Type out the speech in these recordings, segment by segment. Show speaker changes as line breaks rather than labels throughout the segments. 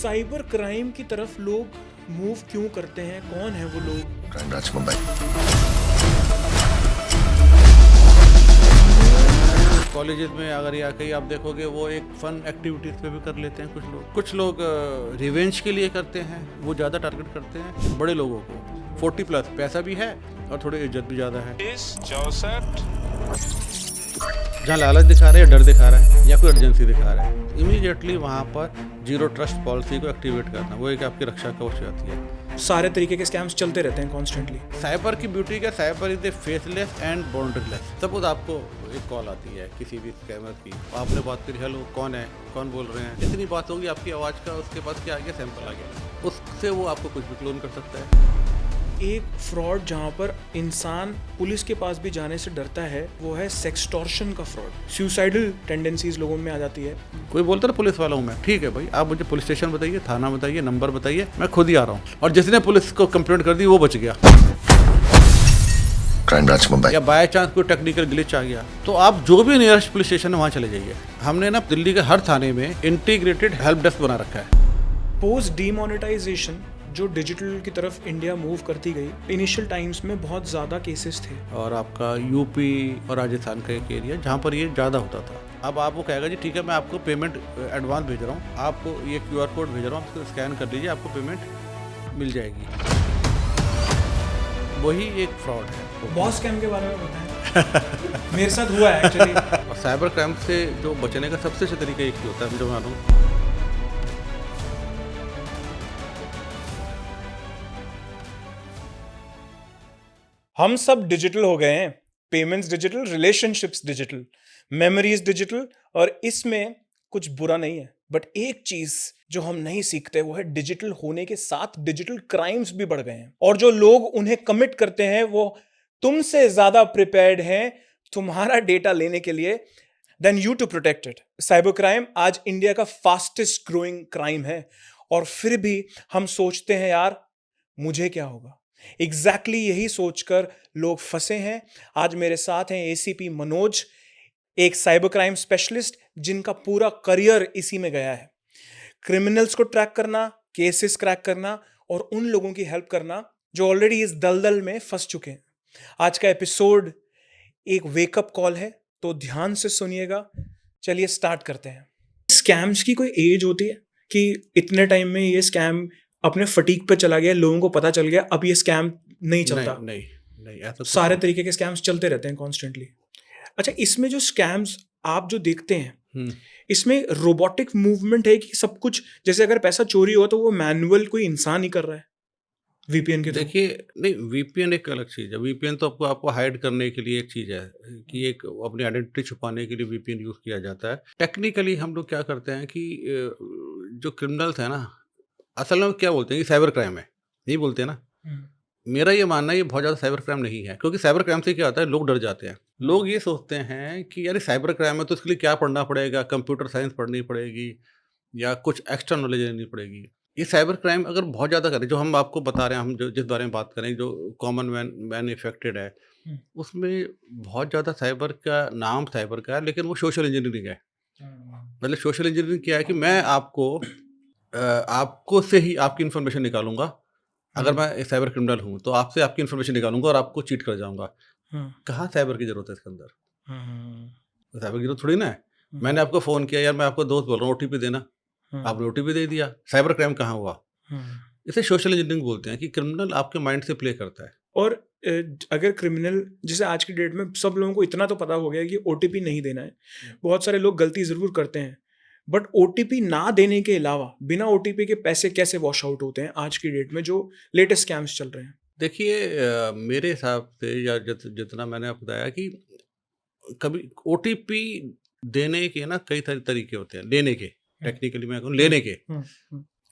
Cyber crime की तरफ लोग मूव क्यों करते हैं? कौन है वो लोग?
Crime branch Mumbai.
कॉलेजेस में अगर या कहीं आप देखोगे वो एक फन एक्टिविटीज पे भी कर लेते हैं कुछ लोग रिवेंज के लिए करते हैं, वो ज़्यादा टारगेट करते हैं बड़े लोगों को। 40+ पैसा भी है और थोड़ी इज्जत भी ज़्यादा है।
64
जहाँ लालच दिखा रहे हैं, डर दिखा रहा है या कोई अर्जेंसी दिखा रहा है, इमीडिएटली वहाँ पर जीरो ट्रस्ट पॉलिसी को एक्टिवेट करना, वो एक आपकी रक्षा कवच जाती है।
सारे तरीके के स्कैम्स चलते रहते हैं कॉन्स्टेंटली।
साइबर की ब्यूटी क्या, cyber is a faceless and बाउंड्रीलेस। Suppose आपको एक कॉल आती है किसी भी स्कैमर की, आपने बात करी, हेलो कौन है, कौन बोल रहे हैं, इतनी बात होगी आपकी आवाज़ का, उसके बाद क्या आ गया, सैंपल आ गया, उससे वो आपको कुछ भी क्लोन कर सकता है।
एक फ्रॉड जहाँ पर इंसान पुलिस के पास भी जाने से डरता है वो है सेक्सटॉर्शन का फ्रॉड। सुसाइडल टेंडेंसीज लोगों में आ जाती है।
कोई बोलता है पुलिस वाला हूँ मैं, ठीक है भाई, आप मुझे पुलिस स्टेशन बताइए, थाना बताइए, नंबर बताइए, मैं खुद ही आ रहा हूँ। और जिसने पुलिस को कंप्लेंट कर दी वो बच गया।
Crime branch Mumbai.
या बाय चांस कोई टेक्निकल ग्लिच आ गया तो आप जो भी नियरेस्ट पुलिस स्टेशन है वहाँ चले जाइए। हमने ना दिल्ली के हर थाने में इंटीग्रेटेड हेल्प डेस्क बना रखा है।
पोस्ट डीमोनेटाइजेशन जो डिजिटल की तरफ इंडिया मूव करती गई, इनिशियल टाइम्स में बहुत ज़्यादा केसेस थे।
और आपका यूपी और राजस्थान का एक एरिया जहाँ पर ये ज़्यादा होता था। अब आपको कहेगा जी ठीक है, मैं आपको पेमेंट एडवांस भेज रहा हूँ, आपको ये QR कोड भेज रहा हूँ, आप स्कैन कर लीजिए, आपको पेमेंट मिल जाएगी। वही एक फ्रॉड है।
बॉस स्कैम के बारे में बताएं। मेरे साथ हुआ है एक्चुअली।
और साइबर क्राइम से जो बचने का सबसे अच्छा तरीका एक ही होता है, जो मालूम,
हम सब डिजिटल हो गए हैं। Payments digital, relationships digital, memories digital, और इसमें कुछ बुरा नहीं है। बट एक चीज जो हम नहीं सीखते वो है डिजिटल होने के साथ डिजिटल क्राइम्स भी बढ़ गए हैं। और जो लोग उन्हें कमिट करते हैं वो तुमसे ज्यादा प्रिपेयर्ड हैं तुम्हारा डेटा लेने के लिए then you to protect it. Cyber crime आज इंडिया का फास्टेस्ट ग्रोइंग क्राइम है, और फिर भी हम सोचते हैं यार मुझे क्या होगा। एग्जैक्टली यही सोचकर लोग फंसे हैं। आज मेरे साथ हैं ACP मनोज, एक साइबर क्राइम स्पेशलिस्ट जिनका पूरा करियर इसी में गया है। क्रिमिनल्स को ट्रैक करना, केसेस क्रैक करना और उन लोगों की हेल्प करना जो ऑलरेडी इस दलदल में फंस चुके हैं। आज का एपिसोड एक वेकअप कॉल है, तो ध्यान से सुनिएगा। चलिए स्टार्ट करते हैं। स्कैम्स की कोई एज होती है कि इतने टाइम में ये स्कैम अपने फटीक पे चला गया, लोगों को पता चल गया, अब ये स्कैम नहीं चलता?
नहीं ऐसा
सारे तरीके के स्कैम्स चलते रहते हैं कॉन्स्टेंटली। अच्छा, इसमें जो स्कैम्स आप जो देखते हैं इसमें रोबोटिक मूवमेंट है कि सब कुछ, जैसे अगर पैसा चोरी हो तो वो मैनुअल कोई इंसान ही कर रहा है VPN के थ्रू?
देखिए, नहीं, VPN एक अलग चीज़ है। VPN तो आपको हाइड करने के लिए एक चीज़ है कि एक अपनी आइडेंटिटी छुपाने के लिए VPN यूज़ किया जाता है। टेक्निकली हम लोग क्या करते हैं कि जो क्रिमिनल्स हैं ना, असल में क्या बोलते हैं कि साइबर क्राइम है, नहीं बोलते हैं ना। मेरा ये मानना है ये बहुत ज़्यादा साइबर क्राइम नहीं है, क्योंकि साइबर क्राइम से क्या होता है, लोग डर जाते हैं। लोग ये सोचते हैं कि यार साइबर क्राइम है तो इसके लिए क्या पढ़ना पड़ेगा, कंप्यूटर साइंस पढ़नी पड़ेगी या कुछ एक्स्ट्रा नॉलेज लेनी पड़ेगी। ये साइबर क्राइम अगर बहुत ज़्यादा करें, जो हम आपको बता रहे हैं, हम जो जिस बारे में बात करें, जो कॉमन मैन इफेक्टेड है, उसमें बहुत ज़्यादा साइबर का नाम साइबर का है, लेकिन वो सोशल इंजीनियरिंग है। मतलब सोशल इंजीनियरिंग क्या है कि मैं आपको से ही आपकी इन्फॉर्मेशन निकालूंगा। अगर मैं एक साइबर क्रिमिनल हूँ तो आपसे आपकी इन्फॉर्मेशन निकालूंगा और आपको चीट कर जाऊंगा। कहाँ साइबर की जरूरत है इसके अंदर? साइबर की जरूरत थोड़ी ना है। मैंने आपको फ़ोन किया, यार मैं आपको दोस्त बोल रहा हूँ, OTP देना, आपने OTP दे दिया। साइबर क्राइम कहाँ हुआ? इसे सोशल इंजीनियरिंग बोलते हैं कि क्रिमिनल आपके माइंड से प्ले करता है।
और अगर क्रिमिनल, जैसे आज की डेट में सब लोगों को इतना तो पता हो गया कि OTP नहीं देना है। बहुत सारे लोग गलती जरूर करते हैं, बट OTP ना देने के अलावा बिना OTP के पैसे कैसे वॉश आउट होते हैं आज की डेट में जो लेटेस्ट स्कैम्स चल रहे हैं?
देखिए, मेरे हिसाब से या जितना मैंने आपको बताया कि कभी OTP देने के ना कई तरीके होते हैं। लेने के, टेक्निकली मैं कहूँ लेने के,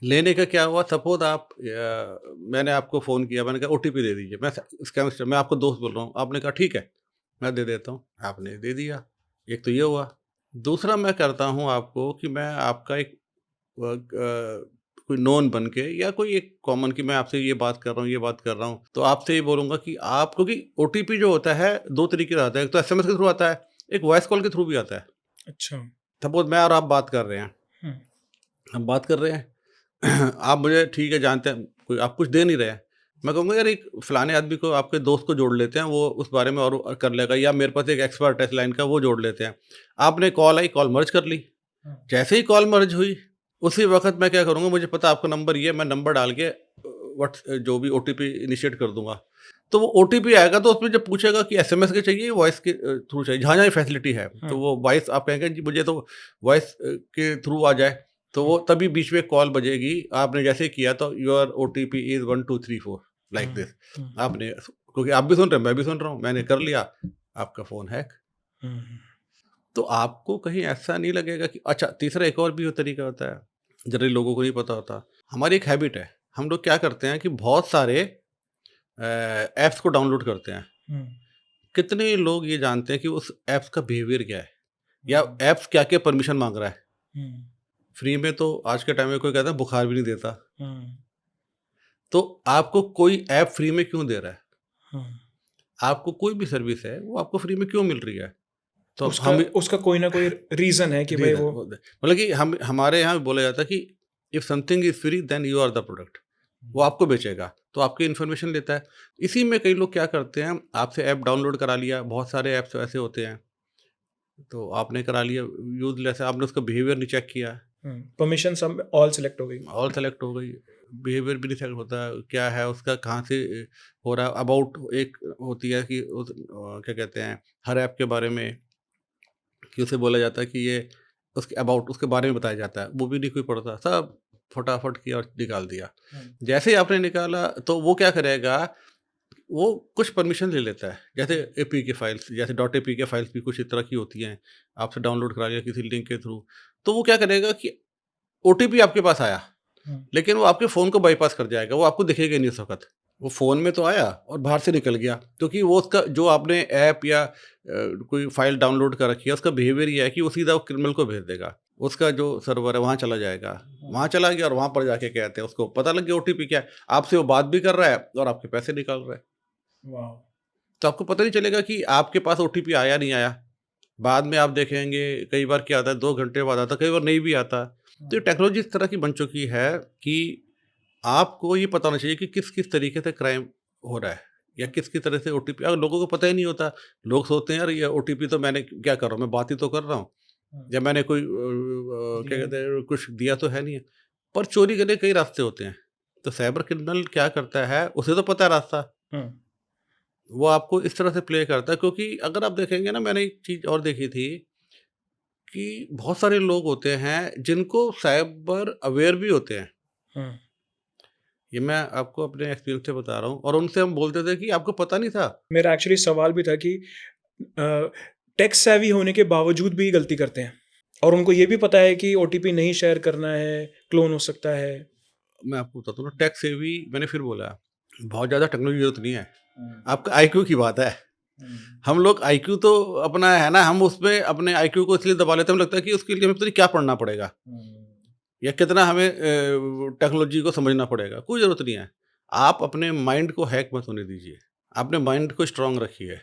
लेने का क्या हुआ, सपोज मैंने आपको फ़ोन किया, मैंने कहा OTP दे दीजिए, मैं आपको दोस्त बोल रहा हूँ, आपने कहा ठीक है मैं दे देता हूँ, आपने दे दिया। एक तो ये हुआ। दूसरा मैं करता हूँ आपको कि मैं आपका एक कोई नोन बन के या कोई एक कॉमन कि मैं आपसे ये बात कर रहा हूँ, तो आपसे ये बोलूँगा कि आप, क्योंकि OTP जो होता है 2 तरीके का आता है। एक तो SMS के थ्रू आता है, एक वॉइस कॉल के थ्रू भी आता है।
अच्छा।
सपोज मैं और आप बात कर रहे हैं, हम बात कर रहे हैं, आप मुझे ठीक है जानते हैं, कोई आप कुछ दे नहीं रहे हैं, मैं कहूँगा यार एक फलाने आदमी को, आपके दोस्त को जोड़ लेते हैं, वो उस बारे में और कर लेगा, या मेरे पास एक एक्सपर्ट है इस लाइन का, वो जोड़ लेते हैं। आपने कॉल आई, कॉल मर्ज कर ली। जैसे ही कॉल मर्ज हुई, उसी वक़्त मैं क्या करूँगा, मुझे पता है आपका नंबर ये है, मैं नंबर डाल के जो भी ओटीपी इनिशिएट कर दूँगा। तो वो ओटीपी आएगा तो उसमें जब पूछेगा कि एसएमएस के चाहिए, वॉइस के थ्रू चाहिए, जहाँ-जहाँ ये फैसिलिटी है, तो वो वॉइस आप कहेंगे जी मुझे तो वॉइस के थ्रू आ जाए, तो वो तभी बीच में कॉल बजेगी। आपने जैसे किया तो your OTP is 1234 like this. आपने, क्योंकि आप भी सुन रहे हैं, मैं भी सुन रहा हूँ, मैंने कर लिया, आपका फ़ोन हैक। तो आपको कहीं ऐसा नहीं लगेगा कि अच्छा, तीसरा एक और भी तरीका होता है, जनरली लोगों को नहीं पता होता। हमारी एक हैबिट है, हम लोग क्या करते हैं कि बहुत सारे ऐप्स को डाउनलोड करते हैं। कितने लोग ये जानते हैं कि उस ऐप्स का बिहेवियर क्या है, या ऐप्स क्या-क्या परमिशन माँग रहा है? फ्री में तो आज के टाइम में कोई कहता है बुखार भी नहीं देता। तो आपको कोई ऐप फ्री में क्यों दे रहा है? आपको कोई भी सर्विस है, वो आपको फ्री में क्यों मिल रही है? तो
उसका कोई ना कोई रीजन है कि भाई वो
मतलब कि हमारे यहाँ बोला जाता है कि if something is free then you are the product. वो आपको बेचेगा, तो आपकी इन्फॉर्मेशन लेता है। इसी में कई लोग क्या करते हैं, आपसे ऐप डाउनलोड करा लिया, बहुत सारे ऐप्स ऐसे होते हैं, तो आपने करा लिया यूजलेस, आपने उसका बिहेवियर नहीं चेक किया,
परमिशन सब ऑल सेलेक्ट हो गई,
ऑल सेलेक्ट हो गई, बिहेवियर भी नहीं सेलेक्ट होता, क्या है उसका, कहाँ से हो रहा है। अबाउट एक होती है कि क्या कहते हैं, हर ऐप के बारे में कि उसे बोला जाता है कि ये उसके अबाउट, उसके बारे में बताया जाता है, वो भी नहीं कोई पढ़ता, सब फटाफट किया और निकाल दिया। जैसे ही आपने निकाला तो वो क्या करेगा, वो कुछ परमिशन ले लेता है, जैसे एपीके फाइल्स, जैसे डॉट एपीके फाइल्स भी कुछ इस तरह की होती हैं, आपसे डाउनलोड करा लिया किसी लिंक के थ्रू, तो वो क्या करेगा कि ओटीपी आपके पास आया, लेकिन वो आपके फ़ोन को बाईपास कर जाएगा, वो आपको दिखेगा ही नहीं उस वक़्त। वो फ़ोन में तो आया और बाहर से निकल गया, क्योंकि वो उसका जो आपने ऐप या कोई फ़ाइल डाउनलोड कर रखी है, उसका बिहेवियर ये है कि वो सीधा वो क्रिमिनल को भेज देगा। उसका जो सर्वर है वहाँ चला जाएगा, वहाँ चला गया और वहाँ पर जाके कहते हैं, उसको पता लग गया ओटीपी क्या है, आपसे वो बात भी कर रहा है और आपके पैसे निकाल रहा है। तो आपको पता नहीं चलेगा कि आपके पास ओटीपी आया नहीं आया। बाद में आप देखेंगे कई बार क्या आता है, 2 घंटे बाद आता है, कई बार नहीं भी आता। तो ये टेक्नोलॉजी इस तरह की बन चुकी है कि आपको ये पता होना चाहिए कि किस-किस तरीके से क्राइम हो रहा है, या किस तरह से ओटीपी, अगर लोगों को पता ही नहीं होता, लोग सोचते हैं यार ये ओटीपी तो मैंने क्या कर रहा हूँ, मैं बात ही तो कर रहा हूँ, या मैंने कोई क्या कहते हैं कुछ दिया तो है नहीं है। पर चोरी के लिए कई रास्ते होते हैं, तो साइबर क्रिमिनल क्या करता है, उसे तो पता है रास्ता, वो आपको इस तरह से प्ले करता है। क्योंकि अगर आप देखेंगे ना, मैंने एक चीज़ और देखी थी कि बहुत सारे लोग होते हैं जिनको साइबर अवेयर भी होते हैं। ये मैं आपको अपने एक्सपीरियंस से बता रहा हूँ, और उनसे हम बोलते थे कि आपको पता नहीं था।
मेरा एक्चुअली सवाल भी था कि टेक सेवी होने के बावजूद भी गलती करते हैं और उनको ये भी पता है कि ओटीपी नहीं शेयर करना है, क्लोन हो सकता है।
मैं आपको बताता हूँ ना, टेक सेवी मैंने फिर बोला, बहुत ज़्यादा टेक्नोलॉजी जरूरत नहीं है, आपका आईक्यू की बात है। हम लोग आईक्यू तो अपना है ना, हम उसमें अपने आईक्यू को इसलिए दबा लेते हैं, हमें लगता है कि उसके लिए हमें पता नहीं क्या पढ़ना पड़ेगा, या कितना हमें टेक्नोलॉजी को समझना पड़ेगा। कोई ज़रूरत नहीं है। आप अपने माइंड को हैक मत होने दीजिए, अपने माइंड को स्ट्रांग रखिए।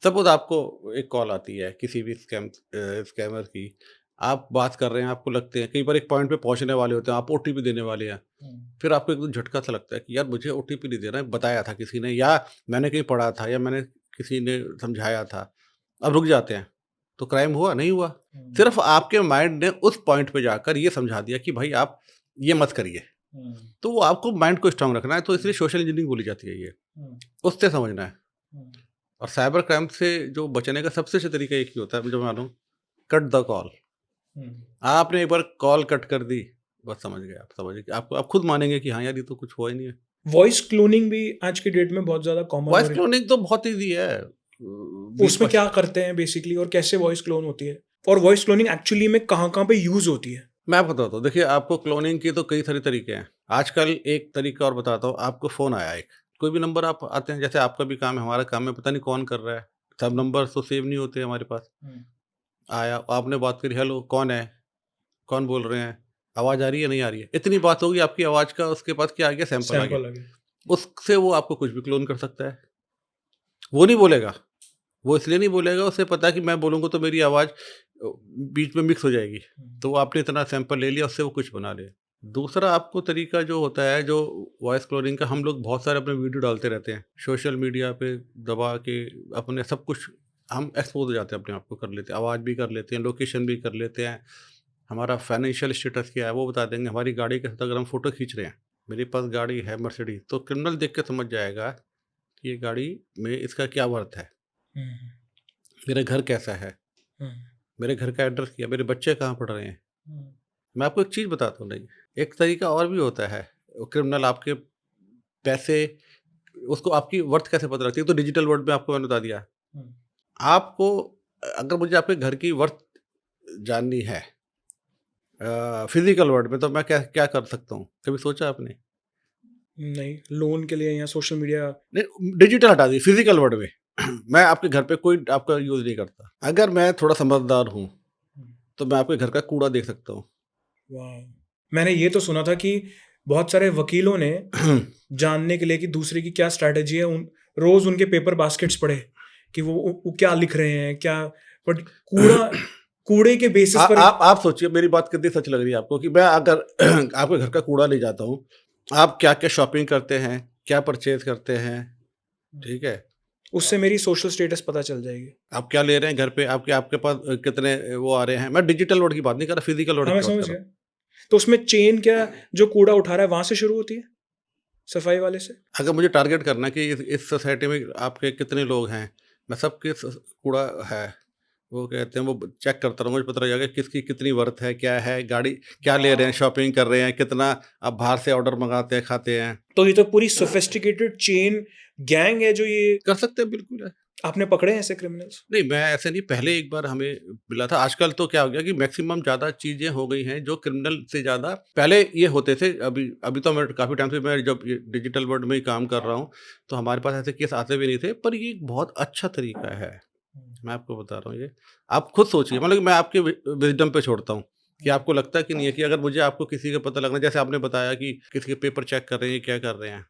सपोज आपको एक कॉल आती है किसी भी स्कैमर की, आप बात कर रहे हैं, आपको लगते हैं कई बार एक पॉइंट पे पहुंचने वाले होते हैं, आप ओटीपी देने वाले हैं, फिर आपको एकदम झटका सा लगता है कि यार मुझे ओटीपी नहीं देना है, बताया था किसी ने, या मैंने कहीं पढ़ा था, या मैंने किसी ने समझाया था। अब रुक जाते हैं, तो क्राइम हुआ नहीं हुआ, सिर्फ आपके माइंड ने उस पॉइंट पे जाकर ये समझा दिया कि भाई आप ये मत करिए। तो वो आपको माइंड को स्ट्रांग रखना है, तो इसलिए सोशल इंजीनियरिंग बोली जाती है ये, उससे समझना है। और साइबर क्राइम से जो बचने का सबसे अच्छा तरीका एक ही होता है, जो मानो, कट द कॉल। आपने एक बार कॉल कट कर दी, बस समझ गए, आप समझ गए, आपको आप खुद मानेंगे कि हाँ यार ये तो कुछ हुआ ही नहीं है।
वॉइस क्लोनिंग भी आज के डेट में बहुत ज्यादा कॉमन
वॉइस क्लोनिंग तो बहुत ईजी है।
उसमें क्या करते हैं बेसिकली, और कैसे वॉइस क्लोन होती है, और वॉइस क्लोनिंग एक्चुअली में कहाँ पे यूज होती है?
मैं आपको बताता हूँ, देखिए आपको क्लोनिंग के तो कई सारे तरीके हैं। आजकल एक तरीका और बताता हूँ, आपको फ़ोन आया एक, कोई भी नंबर आप आते हैं, जैसे आपका भी काम है, हमारा काम है, पता नहीं कौन कर रहा है, सब नंबर तो सेव नहीं होते हमारे पास। आया, आपने बात करी, हेलो कौन है, कौन बोल रहे हैं, आवाज़ आ रही है नहीं आ रही है, इतनी बात होगी, आपकी आवाज़ का उसके पास क्या आ गया, सैंपल आ गया। उससे वो आपको कुछ भी क्लोन कर सकता है। वो नहीं बोलेगा, वो इसलिए नहीं बोलेगा, उसे पता है कि मैं बोलूँगा तो मेरी आवाज़ बीच में मिक्स हो जाएगी, तो वो आपने इतना सैंपल ले लिया, उससे वो कुछ बना ले। दूसरा आपको तरीका जो होता है, जो वॉइस क्लोनिंग का, हम लोग बहुत सारे अपने वीडियो डालते रहते हैं सोशल मीडिया पे, दबा के अपने सब कुछ हम एक्सपोज हो जाते हैं, अपने आप को कर लेते हैं, आवाज़ भी कर लेते हैं, लोकेशन भी कर लेते हैं, हमारा फाइनेंशियल स्टेटस क्या है वो बता देंगे, हमारी गाड़ी के साथ अगर हम फ़ोटो खींच रहे हैं, मेरे पास गाड़ी है मर्सिडीज़, तो क्रिमिनल देख के समझ जाएगा कि ये गाड़ी में इसका क्या वर्थ है,
हम्म,
मेरा घर कैसा है,
हम्म,
मेरे घर का एड्रेस क्या, मेरे बच्चे कहाँ पढ़ रहे हैं।
हम्म,
मैं आपको एक चीज़ बताता हूँ, नहीं, एक तरीका और भी होता है, क्रिमिनल आपके पैसे, उसको आपकी वर्थ कैसे पता लगती है, तो डिजिटल वर्ल्ड में आपको मैंने बता दिया।
हम्म।
आपको अगर मुझे आपके घर की वर्थ जाननी है फिजिकल वर्ल्ड में, तो मैं क्या क्या कर सकता हूँ, कभी सोचा आपने?
नहीं, लोन के लिए या सोशल मीडिया।
नहीं, डिजिटल हटा दी, फिजिकल वर्ल्ड में मैं आपके घर पे कोई आपका यूज़ नहीं करता। अगर मैं थोड़ा समझदार हूँ तो मैं आपके घर का कूड़ा देख सकता हूँ।
वाह, मैंने ये तो सुना था कि बहुत सारे वकीलों ने जानने के लिए कि दूसरे की क्या स्ट्रैटेजी है, रोज उनके पेपर बास्केट्स पढ़े कि वो क्या लिख रहे हैं क्या, बट कूड़े के बेसिस पर।
आप सोचिए, मेरी बात कितनी सच लग रही है आपको, कि मैं अगर आपके घर का कूड़ा ले जाता हूँ, आप क्या क्या शॉपिंग करते हैं, क्या परचेज करते हैं, ठीक है,
उससे मेरी सोशल स्टेटस पता चल जाएगी।
आप क्या ले रहे हैं घर पे, आपके आपके पास कितने वो आ रहे हैं। मैं डिजिटल वर्ल्ड की बात नहीं कर रहा, फिजिकल वर्ल्ड
हाँ, मैं
की बात
समझ
कर रहा
गया। तो उसमें चेन क्या, जो कूड़ा उठा रहा है वहां से शुरू होती है, सफाई वाले से।
हूँ। अगर मुझे टारगेट करना है कि इस सोसाइटी में आपके कितने लोग हैं, मैं सबके कूड़ा है वो कहते हैं, वो चेक करता रहूँ, मुझे पता लग जाएगा किसकी कितनी वर्थ है, क्या है, गाड़ी क्या ले रहे हैं, शॉपिंग कर रहे हैं, कितना आप बाहर से ऑर्डर मंगाते हैं, खाते हैं।
तो ये तो पूरी सोफिस्टिकेटेड चेन गैंग है जो ये।
कर सकते हैं, बिल्कुल है।
आपने पकड़े हैं ऐसे क्रिमिनल्स?
नहीं, मैं ऐसे नहीं, पहले एक बार हमें मिला था। आजकल तो क्या हो गया कि मैक्सिमम ज़्यादा चीज़ें हो गई हैं जो क्रिमिनल से ज़्यादा पहले ये होते थे। अभी अभी तो मैं काफ़ी टाइम से, मैं जब ये डिजिटल वर्ल्ड में ही काम कर रहा हूँ, तो हमारे पास ऐसे केस आते भी नहीं थे। पर ये एक बहुत अच्छा तरीका है, मैं आपको बता रहा हूँ ये। आप खुद सोचिए, मतलब मैं आपके विज़डम पे छोड़ता हूँ कि आपको लगता है कि नहीं है, कि अगर मुझे आपको किसी का पता लगना, जैसे आपने बताया कि किसी के पेपर चेक कर रहे हैं, क्या कर रहे हैं।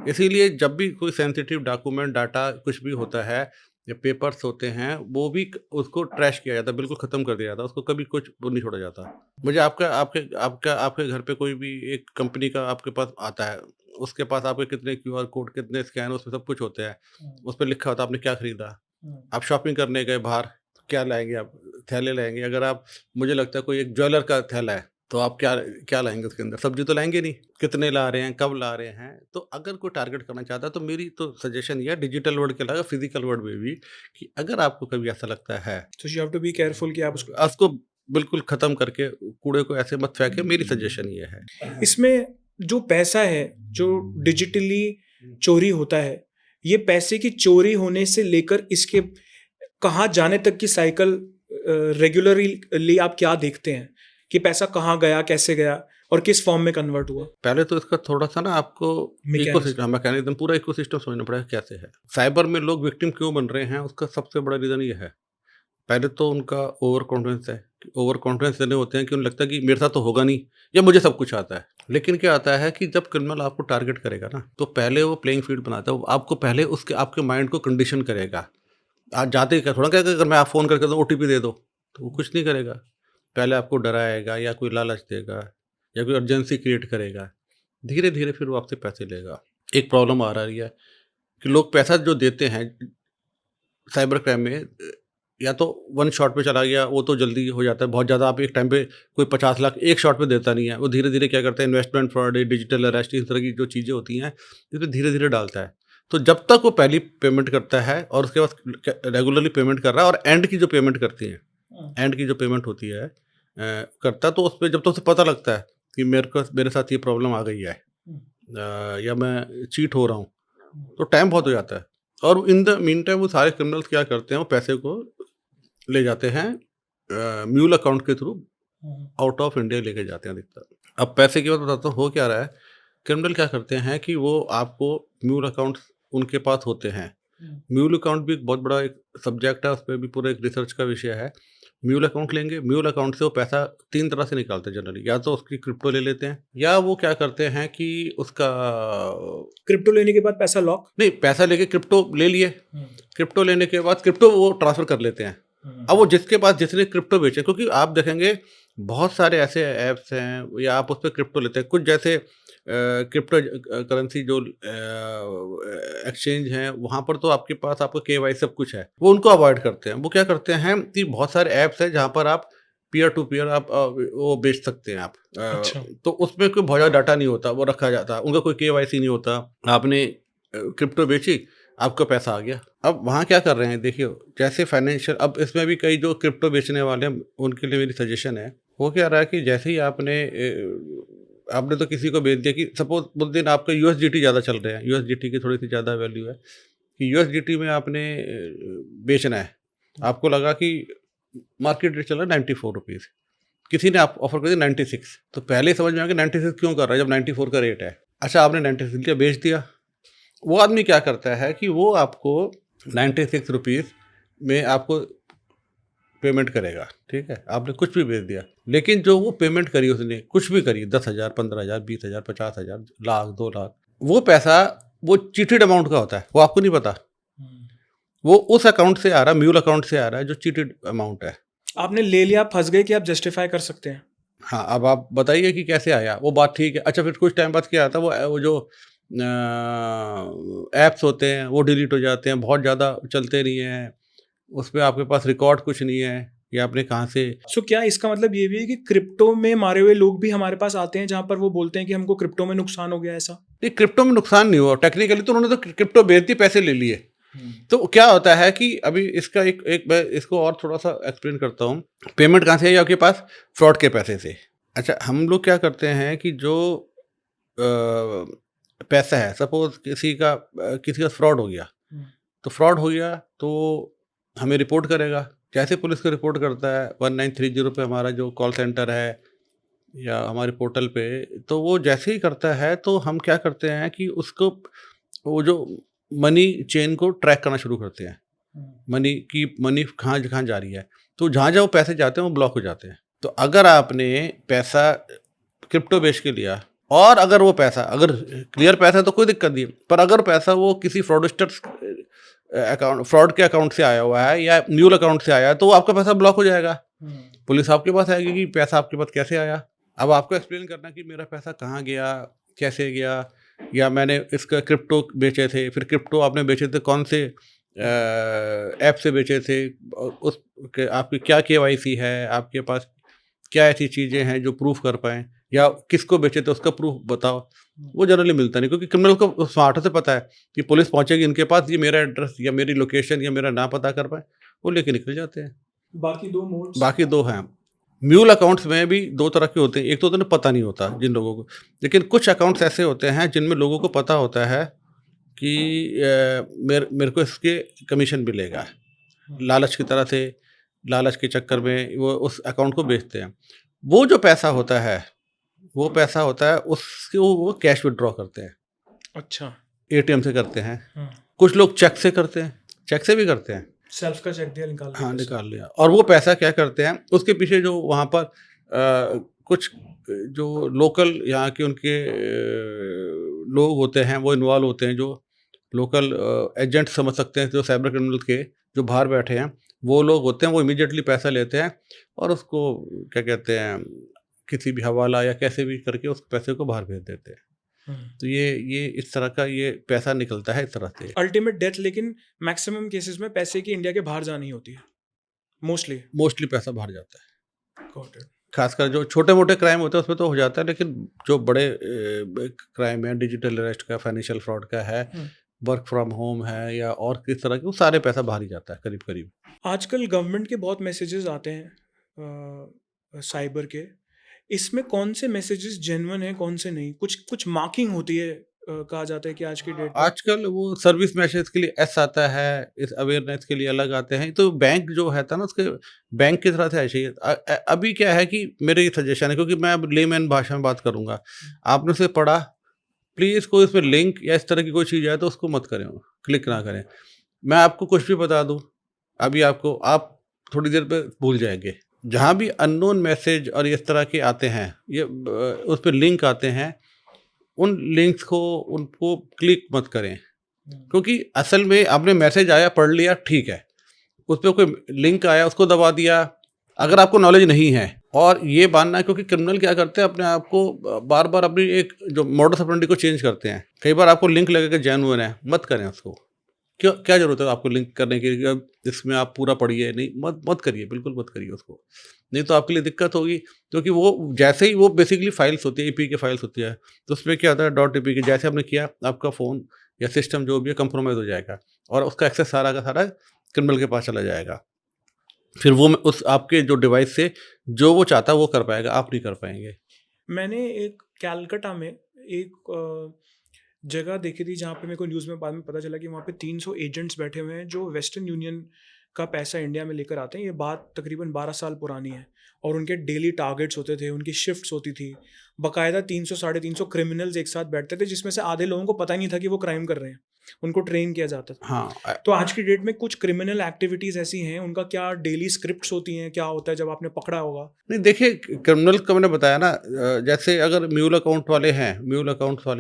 इसीलिए जब भी कोई सेंसिटिव डॉक्यूमेंट, डाटा कुछ भी होता है या पेपर्स होते हैं, वो भी उसको ट्रैश किया जाता है, बिल्कुल ख़त्म कर दिया जाता है, उसको कभी कुछ वो नहीं छोड़ा जाता। मुझे आपका आपके आपका आपके घर पे कोई भी एक कंपनी का आपके पास आता है, उसके पास आपके कितने क्यूआर कोड, कितने स्कैन, उसमें सब कुछ होते हैं, उस पर लिखा होता है आपने क्या खरीदा। आप शॉपिंग करने गए बाहर, तो क्या लाएंगे आप? थैले लाएंगे। अगर आप, मुझे लगता है कोई एक ज्वेलर का थैला है, तो आप क्या क्या लाएंगे उसके अंदर? सब्जी तो लाएंगे नहीं। कितने ला रहे हैं, कब ला रहे हैं? तो अगर कोई टारगेट करना चाहता है, तो मेरी तो सजेशन ये है, डिजिटल वर्ल्ड के अलावा फिजिकल वर्ल्ड में भी, कि अगर आपको कभी ऐसा लगता है,
तो you have to be careful कि आप उसको।
उसको बिल्कुल ख़त्म करके, कूड़े को ऐसे मत फेंके। मेरी सजेशन ये है।
इसमें जो पैसा है जो डिजिटली चोरी होता है, ये पैसे की चोरी होने से लेकर इसके कहाँ जाने तक की साइकिल रेगुलरली आप क्या देखते हैं कि पैसा कहाँ गया, कैसे गया और किस फॉर्म में कन्वर्ट हुआ?
पहले तो इसका थोड़ा-सा ना आपको
Mechanism.
इकोसिस्टम, मैकेनिज़्म, पूरा इकोसिस्टम समझना पड़ेगा कैसे है। साइबर में लोग विक्टिम क्यों बन रहे हैं, उसका सबसे बड़ा रीज़न ये है। पहले तो उनका ओवर कॉन्फिडेंस है। ओवर कॉन्फिडेंस इतने होते हैं कि उन्हें लगता है कि मेरे साथ तो होगा नहीं, या मुझे सब कुछ आता है। लेकिन क्या आता है कि जब क्रिमिनल आपको टारगेट करेगा ना, तो पहले वो प्लेइंग फील्ड बनाता है। वो आपको पहले उसके आपके माइंड को कंडीशन करेगा। आज जाते ही क्या थोड़ा क्या, अगर मैं आप फ़ोन करके दूँ ओटीपी दे दो, तो वो कुछ नहीं करेगा। पहले आपको डराएगा या कोई लालच देगा या कोई अर्जेंसी क्रिएट करेगा। धीरे-धीरे फिर वो आपसे पैसे लेगा। एक प्रॉब्लम आ रही है कि लोग पैसा जो देते हैं साइबर क्राइम में, या तो वन शॉट पे चला गया, वो तो जल्दी हो जाता है बहुत ज़्यादा। आप एक टाइम पे कोई 50 लाख एक शॉट पे देता नहीं है। वो धीरे-धीरे क्या करता है, इन्वेस्टमेंट फ्रॉड, डिजिटल अरेस्ट, इस तरह की जो चीज़ें होती हैं, इसमें धीरे-धीरे डालता है। तो जब तक वो पहली पेमेंट करता है और उसके बाद रेगुलरली पेमेंट कर रहा है, और एंड की जो पेमेंट करती है, एंड की जो पेमेंट होती है करता है, तो उस पे जब तक उसे पता लगता है कि मेरे साथ ये प्रॉब्लम आ गई है, या मैं चीट हो रहा हूँ, तो टाइम बहुत हो जाता है। और इन द मीन टाइम वो सारे क्रिमिनल्स क्या करते हैं, वो पैसे को ले जाते हैं म्यूल अकाउंट के थ्रू, आउट ऑफ इंडिया लेके जाते हैं अधिकतर। अब पैसे की बात बताता हूँ, हो क्या रहा है, क्रिमिनल क्या करते हैं कि वो आपको म्यूल अकाउंट उनके पास होते हैं। म्यूल अकाउंट भी एक बहुत बड़ा एक सब्जेक्ट है, उस पर भी पूरा एक रिसर्च का विषय है। म्यूल अकाउंट लेंगे, म्यूल अकाउंट से वो पैसा 3 तरह से निकालते हैं जनरली। या तो उसकी क्रिप्टो ले लेते हैं, या वो क्या करते हैं कि उसका
क्रिप्टो लेने के बाद पैसा लॉक।
नहीं, पैसा लेके क्रिप्टो ले लिए, क्रिप्टो लेने के बाद क्रिप्टो वो ट्रांसफ़र कर लेते हैं। अब वो जिसके पास जिसने क्रिप्टो बेचे, क्योंकि आप देखेंगे बहुत सारे ऐसे ऐप्स हैं या आप उस पे क्रिप्टो लेते हैं। कुछ जैसे क्रिप्टो करेंसी जो एक्सचेंज हैं, वहाँ पर तो आपके पास आपका केवाईसी सब कुछ है, वो उनको अवॉइड करते हैं। वो क्या करते हैं कि बहुत सारे ऐप्स हैं जहाँ पर आप पीयर टू पीयर आप वो बेच सकते हैं आप।
अच्छा।
तो उसमें कोई बहुत ज़्यादा डाटा नहीं होता, वो रखा जाता है, उनका कोई केवाईसी नहीं होता। आपने क्रिप्टो बेची, आपका पैसा आ गया। अब वहाँ क्या कर रहे हैं देखिए, जैसे फाइनेंशियल, अब इसमें भी कई जो क्रिप्टो बेचने वाले हैं उनके लिए मेरी सजेशन है, वो क्या रहा है कि जैसे ही आपने तो किसी को बेच दिया कि सपोज उस दिन आपका यूएसडीटी ज़्यादा चल रहे हैं, यूएसडीटी की थोड़ी सी ज़्यादा वैल्यू है, कि यूएसडीटी में आपने बेचना है, आपको लगा कि मार्केट रेट चल रहा है 94 रुपीज़, किसी ने आप ऑफर कर दिया 96, तो पहले ही समझ में आया कि 96 क्यों कर रहा है जब 94 का रेट है। अच्छा, आपने 96 का बेच दिया। वो आदमी क्या करता है कि वो आपको 96 रुपीज़ में आपको पेमेंट करेगा, ठीक है, आपने कुछ भी भेज दिया, लेकिन जो वो पेमेंट करी उसने, कुछ भी करी, 10,000, 15,000, 20,000, 50,000, लाख, 2 लाख, वो पैसा वो चीटेड अमाउंट का होता है, वो आपको नहीं पता। वो उस अकाउंट से आ रहा है, म्यूल अकाउंट से आ रहा है जो चीटेड अमाउंट है।
आपने ले लिया, फंस गए कि आप जस्टिफाई कर सकते हैं।
हाँ, अब आप बताइए कि कैसे आया वो, बात ठीक है। अच्छा, फिर कुछ टाइम बाद क्या आता है, वो जो ऐप्स होते हैं वो डिलीट हो जाते हैं, बहुत ज़्यादा चलते नहीं हैं, उसमें आपके पास रिकॉर्ड कुछ नहीं है, या आपने कहाँ से।
सो क्या इसका मतलब ये भी है कि क्रिप्टो में मारे हुए लोग भी हमारे पास आते हैं जहां पर वो बोलते हैं कि हमको क्रिप्टो में नुकसान हो गया, ऐसा?
नहीं, क्रिप्टो में नुकसान नहीं हुआ टेक्निकली, तो उन्होंने तो क्रिप्टो बेच दी, पैसे ले लिए। तो क्या होता है कि अभी इसका एक मैं इसको और थोड़ा सा एक्सप्लेन करता हूँ। पेमेंट कहाँ से आई आपके पास? फ्रॉड के पैसे से। अच्छा, हम लोग क्या करते हैं कि जो पैसा है, सपोज किसी का फ्रॉड हो गया, तो फ्रॉड हो गया तो हमें रिपोर्ट करेगा। जैसे पुलिस को रिपोर्ट करता है 1930 पे, हमारा जो कॉल सेंटर है या हमारे पोर्टल पे, तो वो जैसे ही करता है तो हम क्या करते हैं कि उसको, वो जो मनी चेन को ट्रैक करना शुरू करते हैं, मनी कहाँ कहाँ जा रही है, तो जहाँ जहाँ वो पैसे जाते हैं वो ब्लॉक हो जाते हैं। तो अगर आपने पैसा क्रिप्टो बेच के लिया, और अगर वो पैसा अगर क्लियर पैसा है तो कोई दिक्कत नहीं, पर अगर पैसा वो किसी फ्रॉडस्टर्स अकाउंट, फ्रॉड के अकाउंट से आया हुआ है या म्यूल अकाउंट से आया है, तो वो आपका पैसा ब्लॉक हो जाएगा। पुलिस आपके पास आएगी कि पैसा आपके पास कैसे आया। अब आपको एक्सप्लेन करना कि मेरा पैसा कहाँ गया, कैसे गया, या मैंने इसका क्रिप्टो बेचे थे, फिर क्रिप्टो आपने बेचे थे कौन से ऐप से बेचे थे, उस आपकी क्या केवाईसी है, आपके पास क्या ऐसी चीज़ें हैं जो प्रूफ कर पाएँ, या किसको बेचे थे उसका प्रूफ बताओ। वो जनरली मिलता नहीं, क्योंकि क्रिमिनल को स्मार्ट से पता है कि पुलिस पहुंचेगी इनके पास, ये मेरा एड्रेस या मेरी लोकेशन या मेरा नाम पता कर पाए, वो लेके निकल जाते हैं। बाकी दो हैं। म्यूल अकाउंट्स में भी दो तरह के होते हैं, एक तो होता है पता नहीं होता जिन लोगों को, लेकिन कुछ अकाउंट्स ऐसे होते हैं जिनमें लोगों को पता होता है कि मेरे को इसके कमीशन मिलेगा, लालच की तरह से, लालच के चक्कर में वो उस अकाउंट को बेचते हैं। वो जो पैसा होता है, वो पैसा होता है उसको वो कैश विड्रॉ करते हैं।
अच्छा।
एटीएम से करते हैं, कुछ लोग चेक से करते हैं, चेक से भी करते हैं,
सेल्फ का चेक दिया, निकाल लिया
हाँ
पैसा।
निकाल लिया। और वो पैसा क्या करते हैं, उसके पीछे जो वहाँ पर कुछ जो लोकल यहाँ के उनके लोग होते हैं वो इन्वॉल्व होते हैं, जो लोकल एजेंट समझ सकते हैं, जो साइबर क्रिमिनल के जो बाहर बैठे हैं वो लोग होते हैं, वो इमीडिएटली पैसा लेते हैं और उसको क्या कहते हैं, किसी भी हवाला या कैसे भी करके उस पैसे को बाहर भेज देते हैं। तो ये इस तरह का ये पैसा निकलता है इस तरह से।
अल्टीमेट डेथ, लेकिन मैक्सिमम केसेस में पैसे की इंडिया के बाहर जानी होती है, मोस्टली
पैसा बाहर जाता है।
Got it.
खासकर जो छोटे मोटे क्राइम होते हैं उसमें तो हो जाता है, लेकिन जो बड़े क्राइम है, डिजिटल अरेस्ट का, फाइनेंशियल फ्रॉड का है, वर्क फ्रॉम होम है, या और किस तरह के, वो सारे पैसा बाहर ही जाता है करीब करीब।
आजकल गवर्नमेंट के बहुत मैसेजेस आते हैं साइबर के, इसमें कौन से मैसेजेस जेन्युइन है, कौन से नहीं? कुछ मार्किंग होती है, कहा जाता है कि आज की डेट में
आजकल वो सर्विस मैसेज के लिए एस आता है, इस अवेयरनेस के लिए अलग आते हैं। तो बैंक जो है था ना, उसके बैंक की तरह से ऐसे ही अभी क्या है कि मेरे ये सजेशन है, क्योंकि मैं अब लेमैन भाषा में बात करूंगा, आपने उसे पढ़ा, प्लीज़ कोई उसमें लिंक या इस तरह की कोई चीज़ आए तो उसको मत करें, क्लिक ना करें। मैं आपको कुछ भी बता दूं, अभी आप थोड़ी देर पे भूल जाएंगे। जहाँ भी अननोन मैसेज और इस तरह के आते हैं, ये उस पर लिंक आते हैं, उन लिंक्स को उनको क्लिक मत करें, क्योंकि असल में आपने मैसेज आया, पढ़ लिया, ठीक है, उस पर कोई लिंक आया, उसको दबा दिया। अगर आपको नॉलेज नहीं है और ये मानना है, क्योंकि क्रिमिनल क्या करते हैं, अपने आप को बार बार अपनी एक जो मॉडस ऑपरेंडी को चेंज करते हैं। कई बार आपको लिंक लगेगा जेन्युइन है, मत करें उसको। क्यों, क्या जरूरत है आपको लिंक करने की कि अब इसमें आप पूरा पढ़िए? नहीं, मत मत करिए, बिल्कुल मत करिए उसको। नहीं तो आपके लिए दिक्कत होगी, क्योंकि वो जैसे ही वो बेसिकली फाइल्स होती है, ईपी की फाइल्स होती है, तो उसमें क्या होता है, डॉट ईपी की जैसे आपने किया, आपका फ़ोन या सिस्टम जो भी है कंप्रोमाइज़ हो जाएगा और उसका एक्सेस सारा का सारा क्रिमिनल के पास चला जाएगा। फिर वो उस आपके जो डिवाइस से जो वो चाहता है वो कर पाएगा, आप नहीं कर पाएंगे।
मैंने एक कैलकटा में एक जगह देखी थी जहाँ पे मेरे को न्यूज़ में बाद में पता चला कि वहाँ पे 300 एजेंट्स बैठे हुए हैं जो वेस्टर्न यूनियन का पैसा इंडिया में लेकर आते हैं। ये बात तकरीबन 12 साल पुरानी है और उनके डेली टारगेट्स होते थे, उनकी शिफ्ट्स होती थी। बाकायदा 300 साढ़े 300 क्रिमिनल्स एक साथ बैठते थे, जिसमें से आधे लोगों को पता ही नहीं था कि वो क्राइम कर रहे हैं। उनको ट्रेन किया जाता था।
हाँ,
तो आज की डेट में कुछ क्रिमिनल एक्टिविटीज़ ऐसी हैं, उनका क्या डेली स्क्रिप्ट्स होती हैं, क्या होता है जब आपने पकड़ा होगा?
नहीं देखिए, क्रिमिनल का मैंने बताया ना, जैसे अगर म्यूल अकाउंट वाले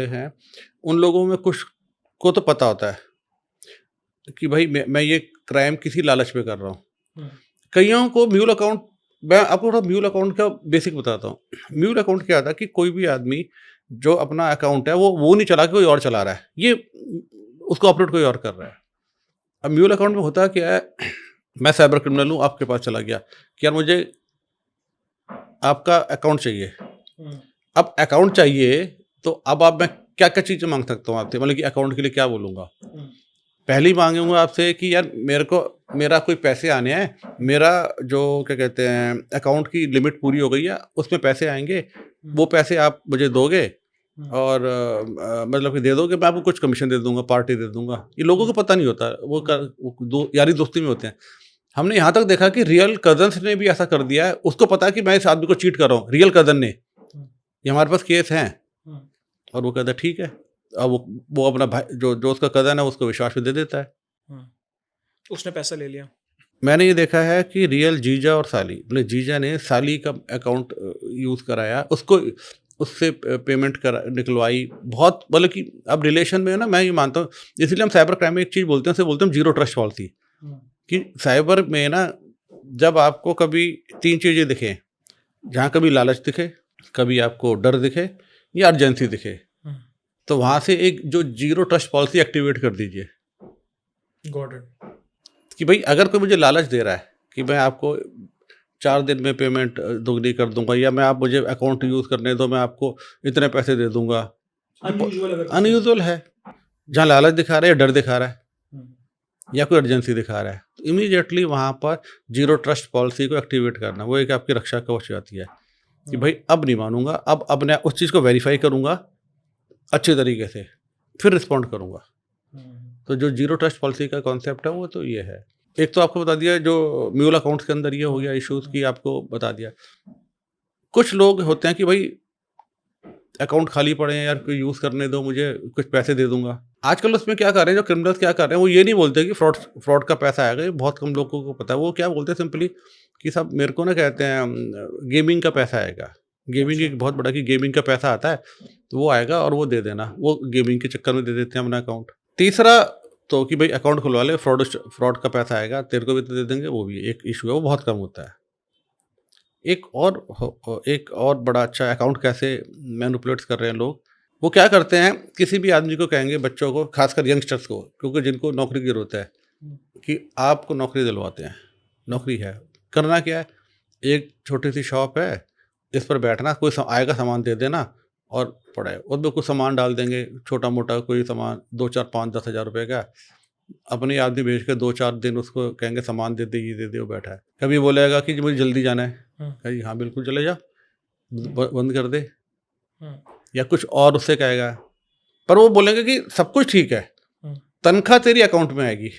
हैं, उन लोगों में कुछ को तो पता होता है कि भाई मैं ये क्राइम किसी लालच में कर रहा हूँ।
हम्म,
कईयों को म्यूल अकाउंट, मैं आपको थोड़ा म्यूल अकाउंट का बेसिक बताता हूँ। म्यूल अकाउंट क्या था कि कोई भी आदमी जो अपना अकाउंट है वो नहीं चला के कोई और चला रहा है, ये उसको ऑपरेट कोई और कर रहा है। अब म्यूल अकाउंट में होता क्या है, मैं साइबर क्रिमिनल हूँ, आपके पास चला गया कि यार मुझे आपका अकाउंट चाहिए।
हम्म,
अब अकाउंट चाहिए तो अब आप, मैं क्या क्या चीज़ें मांग सकता हूँ आपसे, मतलब कि अकाउंट के लिए क्या बोलूँगा?
हम्म,
पहली मांगूंगा आपसे कि यार मेरा कोई पैसे आने हैं, मेरा जो क्या कहते हैं अकाउंट की लिमिट पूरी हो गई है, उसमें पैसे आएंगे, वो पैसे आप मुझे दोगे और मतलब कि दे दोगे, मैं आपको कुछ कमीशन दे दूंगा, पार्टी दे दूंगा। ये लोगों को पता नहीं होता, वो यारी दोस्ती में होते हैं। हमने यहाँ तक देखा कि रियल कजन्स ने भी ऐसा कर दिया है, उसको पता है कि मैं इस आदमी को चीट कर रहा हूँ, रियल कजन ने, ये हमारे पास केस हैं, और वो कहता है ठीक है। अब वो अपना भाई जो उसका कजन है उसको विश्वास में दे देता है।
उसने पैसा ले लिया।
मैंने ये देखा है कि रियल जीजा और साली, मतलब जीजा ने साली का अकाउंट यूज़ कराया, उसको उससे पेमेंट करा निकलवाई, बहुत मतलब कि अब रिलेशन में है ना, मैं ये मानता हूँ, इसलिए हम साइबर क्राइम में एक चीज़ बोलते हैं, उसे बोलते हैं जीरो ट्रस्ट पॉलिसी। कि साइबर में ना, जब आपको कभी 3 चीज़ें दिखें, जहाँ कभी लालच दिखे, कभी आपको डर दिखे या अर्जेंसी दिखे, तो वहाँ से एक जो जीरो ट्रस्ट पॉलिसी एक्टिवेट कर दीजिए।
Got it.
कि भाई अगर कोई मुझे लालच दे रहा है कि मैं आपको 4 दिन में पेमेंट दोगुनी कर दूंगा, या मैं आप मुझे अकाउंट यूज़ करने दो, मैं आपको इतने पैसे दे दूंगा, अनयूजुअल है। जहाँ लालच दिखा रहा है या डर दिखा रहा है या कोई अर्जेंसी दिखा रहा है, तो इमीडिएटली वहाँ पर जीरो ट्रस्ट पॉलिसी को एक्टिवेट करना, वो एक आपकी रक्षा कवच जाती है कि भाई अब नहीं मानूंगा, अब मैं उस चीज़ को वेरीफाई करूंगा अच्छे तरीके से, फिर रिस्पॉन्ड करूंगा। तो जो जीरो ट्रस्ट पॉलिसी का कॉन्सेप्ट है वो तो ये है। एक तो आपको बता दिया, जो म्यूल अकाउंट्स के अंदर ये हो गया इश्यूज की, आपको बता दिया। कुछ लोग होते हैं कि भाई अकाउंट खाली पड़े हैं यार, कोई यूज़ करने दो, मुझे कुछ पैसे दे दूंगा। आजकल उसमें क्या कर रहे हैं, जो क्रिमिनल्स क्या कर रहे हैं, वो ये नहीं बोलते कि फ्रॉड का पैसा आएगा, ये बहुत कम लोगों को पता है। वो क्या बोलते हैं सिंपली कि सब मेरे को ना कहते हैं गेमिंग का पैसा आएगा। गेमिंग एक बहुत बड़ा कि गेमिंग का पैसा आता है तो वो आएगा और वो दे देना, वो गेमिंग के चक्कर में दे देते हैं अपना अकाउंट। तीसरा तो कि भाई अकाउंट खुलवा ले, फ्रॉड का पैसा आएगा तेरे को भी तो दे देंगे, वो भी एक इशू है, वो बहुत कम होता है। एक और बड़ा अच्छा अकाउंट कैसे मैनिपुलेट कर रहे हैं लोग, वो क्या करते हैं, किसी भी आदमी को कहेंगे, बच्चों को, खासकर यंगस्टर्स को, क्योंकि जिनको नौकरी की ज़रूरत है, कि आपको नौकरी दिलवाते हैं, नौकरी है, करना क्या है, एक छोटी सी शॉप है, इस पर बैठना, कोई आएगा सामान दे देना और पड़ा है, उसमें कुछ सामान डाल देंगे, छोटा मोटा कोई सामान 2 4 5 10 हज़ार रुपये का, अपने आदमी भेज के 2 4 दिन उसको कहेंगे सामान दे दे, ये दे दे, वो बैठा है। कभी बोलेगा कि मुझे जल्दी जाना है, कहीं हाँ बिल्कुल चले जा, बंद कर दे, या कुछ और उससे कहेगा, पर वो बोलेंगे कि सब कुछ ठीक है, तनख्वाह तेरी अकाउंट में आएगी।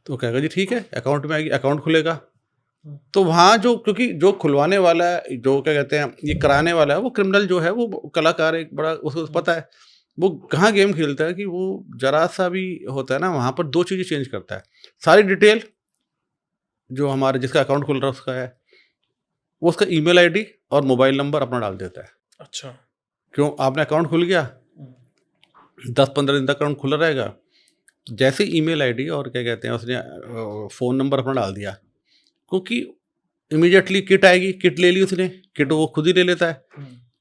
तो कहेगा जी ठीक है, अकाउंट में आएगी, अकाउंट खुलेगा। तो वहाँ जो, क्योंकि जो खुलवाने वाला है, जो क्या कहते हैं ये कराने वाला है, वो क्रिमिनल जो है, वो कलाकार एक बड़ा, उसको पता है वो कहाँ गेम खेलता है, कि वो जरा सा भी होता है ना, वहाँ पर 2 चीज़ें चेंज करता है। सारी डिटेल जो हमारे जिसका अकाउंट खुल रहा है उसका है, वो उसका ईमेल आईडी और मोबाइल नंबर अपना डाल देता है।
अच्छा,
क्यों, आपने अकाउंट खुल गया, 10-15 दिन तक अकाउंट खुला रहेगा, जैसे ईमेल आईडी और क्या कहते हैं उसने फ़ोन नंबर अपना डाल दिया, क्योंकि इमीडिएटली किट आएगी, किट ले ली उसने, किट वो खुद ही ले लेता है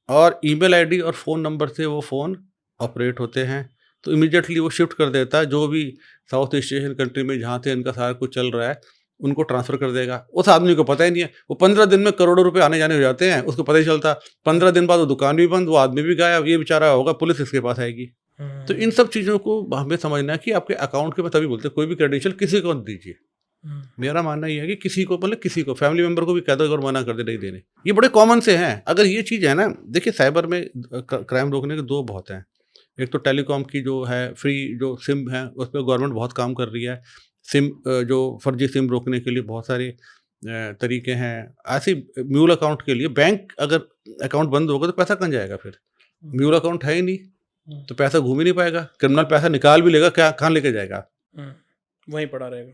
और ईमेल आईडी और फ़ोन नंबर से वो फ़ोन ऑपरेट होते हैं। तो इमीडिएटली वो शिफ्ट कर देता है, जो भी साउथ ईस्ट एशियन कंट्री में जहाँ से इनका सारा कुछ चल रहा है, उनको ट्रांसफ़र कर देगा। उस आदमी को पता ही नहीं है, वो 15 दिन में करोड़ों रुपए आने-जाने हो जाते हैं, उसको पता ही चलता। 15 दिन बाद वो दुकान भी बंद, वो आदमी भी गायब, ये बेचारा होगा, पुलिस इसके पास आएगी। तो इन सब चीज़ों को हमें समझना है कि आपके अकाउंट के, तभी बोलते हैं कोई भी क्रेडेंशियल किसी को मत दीजिए। मेरा मानना ये है कि किसी को, मतलब किसी को, फैमिली मेंबर को भी कह दो अगर मना कर दे नहीं देने। ये बड़े कॉमन से हैं। अगर ये चीज़ है ना, देखिए साइबर में क्राइम रोकने के 2 बहुत हैं। एक तो टेलीकॉम की जो है फ्री जो सिम है, उस पे गवर्नमेंट बहुत काम कर रही है। सिम जो फर्जी सिम रोकने के लिए बहुत सारे तरीके हैं। ऐसे म्यूल अकाउंट के लिए बैंक अगर अकाउंट बंद होगा तो पैसा कहाँ जाएगा फिर? म्यूल अकाउंट है ही नहीं, तो पैसा घूम ही नहीं पाएगा। क्रिमिनल पैसा निकाल भी लेगा, क्या कहाँ लेके जाएगा?
वहीं पड़ा रहेगा।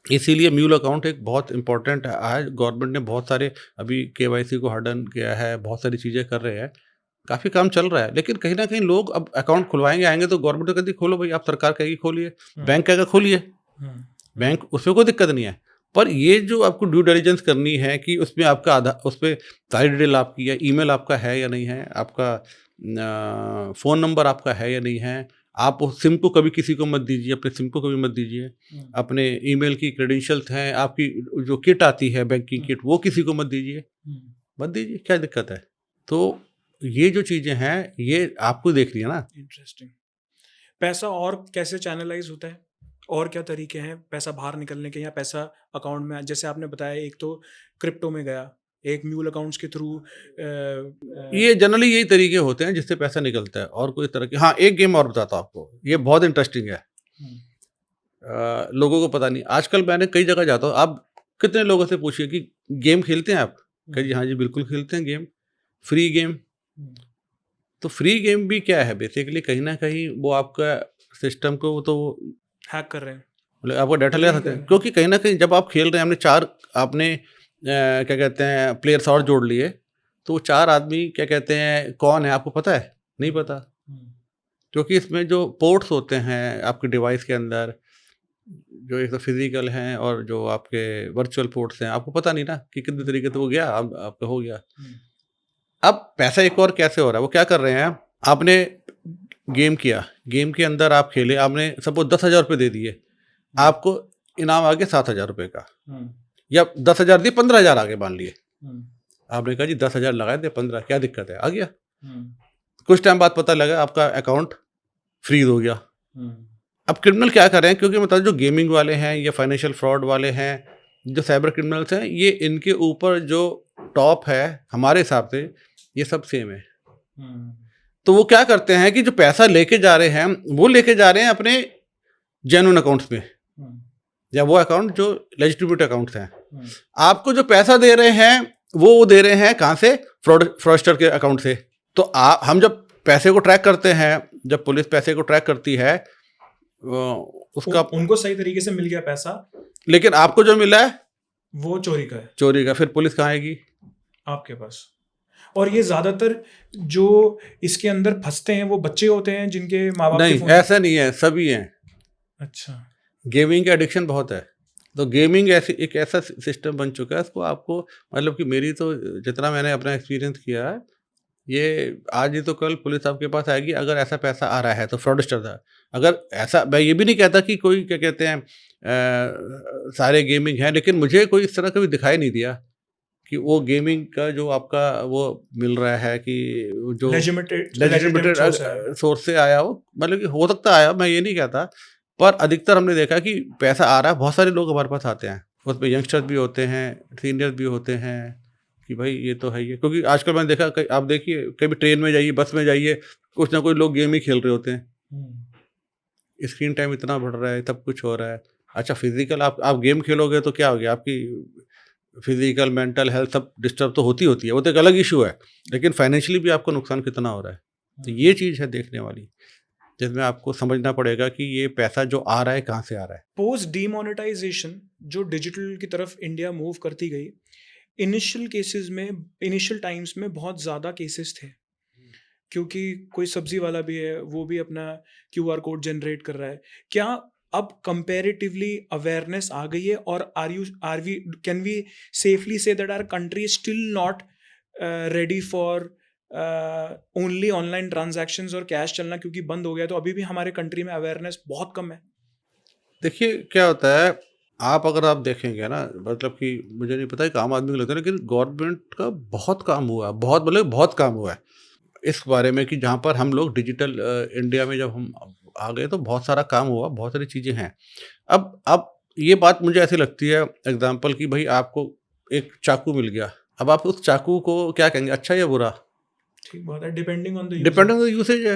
इसीलिए म्यूल अकाउंट एक बहुत इंपॉर्टेंट है। आज गवर्नमेंट ने बहुत सारे अभी केवाईसी को हार्डन किया है, बहुत सारी चीज़ें कर रहे हैं, काफ़ी काम चल रहा है। लेकिन कहीं न कहीं लोग अब अकाउंट खुलवाएँगे, आएँगे तो गवर्नमेंट तो कहती है खोलो भाई, आप सरकार कहेगी खोलिए, बैंक कहेगा खोलिए, बैंक उसमें कोई दिक्कत नहीं है। पर ये जो आपको ड्यू डिलिजेंस करनी है कि उसमें आपका उसपे सारी डिटेल आपकी है, ईमेल आपका है या नहीं है, आपका फ़ोन नंबर आपका है या नहीं है, आप उस सिम को कभी किसी को मत दीजिए, अपने सिम को कभी मत दीजिए, अपने ईमेल की क्रेडेंशियल्स हैं, आपकी जो किट आती है बैंकिंग किट, वो किसी को मत दीजिए, मत दीजिए, क्या दिक्कत है? तो ये जो चीज़ें हैं, ये आपको देखनी है ना।
इंटरेस्टिंग। पैसा और कैसे चैनलाइज होता है? और क्या तरीके हैं पैसा बाहर निकलने के या पैसा अकाउंट में? जैसे आपने बताया, एक तो क्रिप्टो में गया, एक म्यूल अकाउंट्स के थ्रू।
ये जनरली यही तरीके होते हैं जिससे पैसा निकलता है, और कोई तरह के। हाँ, एक गेम और बताता हूँ आपको, ये बहुत इंटरेस्टिंग है। लोगों को पता नहीं। आजकल मैंने कई जगह जाता हूँ, आप कितने लोगों से पूछिए कि गेम खेलते हैं आप? कहे जी हाँ जी, बिल्कुल खेलते हैं गेम, फ्री गेम। तो फ्री गेम भी क्या है बेसिकली, कहीं ना कहीं वो आपका सिस्टम को तो
हैक कर रहे हैं,
मतलब आपका डाटा ले सकते हैं, क्योंकि कहीं ना कहीं जब आप खेल रहे हैं, हमने 4 आपने क्या कहते हैं प्लेयर्स और जोड़ लिए, तो वो 4 आदमी क्या कहते हैं कौन है आपको पता है? नहीं पता, क्योंकि इसमें जो पोर्ट्स होते हैं आपके डिवाइस के अंदर, जो एक तो फिजिकल हैं और जो आपके वर्चुअल पोर्ट्स हैं, आपको पता नहीं ना कि कितने तरीके से वो गया, अब आपका हो गया। अब पैसा एक और कैसे हो रहा है, वो क्या कर रहे हैं, आपने गेम किया, गेम के अंदर आप खेले, आपने सपोज 10,000 रुपये दे दिए, आपको इनाम आ गया 7,000 रुपये का, या 10,000 दिए, 15,000 आगे मान लिए। आपने कहा जी 10,000 लगाए थे, 15 क्या दिक्कत है, आ गया। कुछ टाइम बाद पता लगा आपका अकाउंट फ्रीज हो गया। अब क्रिमिनल क्या कर रहे हैं, क्योंकि मतलब जो गेमिंग वाले हैं या फाइनेंशियल फ्रॉड वाले हैं, जो साइबर क्रिमिनल्स हैं, ये इनके ऊपर जो टॉप है हमारे हिसाब से ये सब सेम है। तो वो क्या करते हैं कि जो पैसा लेके जा रहे हैं वो लेके जा रहे हैं अपने जेन्युइन अकाउंट्स में, या वो अकाउंट जो लेजिटिमेट अकाउंट्स हैं। आपको जो पैसा दे रहे हैं वो दे रहे हैं कहाँ से? फ्रॉडस्टर के अकाउंट से। तो हम जब पैसे को ट्रैक करते हैं, जब पुलिस पैसे को ट्रैक करती है, उसका
उनको सही तरीके से मिल गया पैसा,
लेकिन आपको जो मिला है
वो चोरी का है,
चोरी का, फिर पुलिस कहाँ आएगी?
आपके पास। और ये ज्यादातर जो इसके अंदर फंसते हैं वो बच्चे होते हैं जिनके माँ बाप
नहीं, ऐसा नहीं है, सभी हैं।
अच्छा,
गेमिंग का एडिक्शन बहुत है। तो गेमिंग ऐसी एक ऐसा सिस्टम बन चुका है, इसको आपको मतलब कि मेरी तो जितना मैंने अपना एक्सपीरियंस किया है, ये आज ही तो कल पुलिस आपके पास आएगी अगर ऐसा पैसा आ रहा है तो फ्रॉडस्टर था। अगर ऐसा, मैं ये भी नहीं कहता कि कोई क्या कहते हैं सारे गेमिंग हैं, लेकिन मुझे कोई इस तरह कभी दिखाई नहीं दिया कि वो गेमिंग का जो आपका वो मिल रहा है कि जो लेजिटिमेटेड सोर्स से आया हो, मतलब कि हो सकता आया, मैं ये नहीं कहता, पर अधिकतर हमने देखा कि पैसा आ रहा है। बहुत सारे लोग हमारे पास आते हैं, उसमें यंगस्टर्स भी होते हैं, सीनियर्स भी होते हैं कि भाई ये तो है ही है। क्योंकि आजकल मैंने देखा, आप देखिए कभी ट्रेन में जाइए, बस में जाइए, कुछ ना कुछ लोग गेम ही खेल रहे होते हैं। स्क्रीन टाइम इतना बढ़ रहा है, सब कुछ हो रहा है। अच्छा, फिजिकल आप गेम खेलोगे तो क्या हो गया, आपकी फिजिकल मेंटल हेल्थ सब डिस्टर्ब तो होती है, वो तो एक अलग इशू है, लेकिन फाइनेंशियली भी आपको नुकसान कितना हो रहा है। तो ये चीज़ है देखने वाली, जिसमें आपको समझना पड़ेगा कि ये पैसा जो आ रहा है कहाँ से आ रहा है।
पोस्ट डीमोनेटाइजेशन जो डिजिटल की तरफ इंडिया मूव करती गई, इनिशियल टाइम्स में बहुत ज़्यादा केसेस थे, क्योंकि कोई सब्जी वाला भी है वो भी अपना QR कोड जनरेट कर रहा है। क्या अब कंपैरेटिवली अवेयरनेस आ गई है, और are we can we safely say that our country is still not ready for only online transactions और कैश चलना क्योंकि बंद हो गया, तो अभी भी हमारे कंट्री में अवेयरनेस बहुत कम है?
देखिए क्या होता है, अगर आप देखेंगे ना, मतलब कि मुझे नहीं पता कि आम आदमी को लगता है, लेकिन गवर्नमेंट का बहुत काम हुआ है, बहुत काम हुआ है इस बारे में कि जहाँ पर हम लोग डिजिटल इंडिया में जब हम आ गए तो बहुत सारा काम हुआ, बहुत सारी चीज़ें हैं। अब ये बात मुझे ऐसी लगती है, एग्जाम्पल कि भाई आपको एक चाकू मिल गया, अब आप उस चाकू को क्या कहेंगे, अच्छा या बुरा?
ठीक बात है, depending on the
depending on the usage है।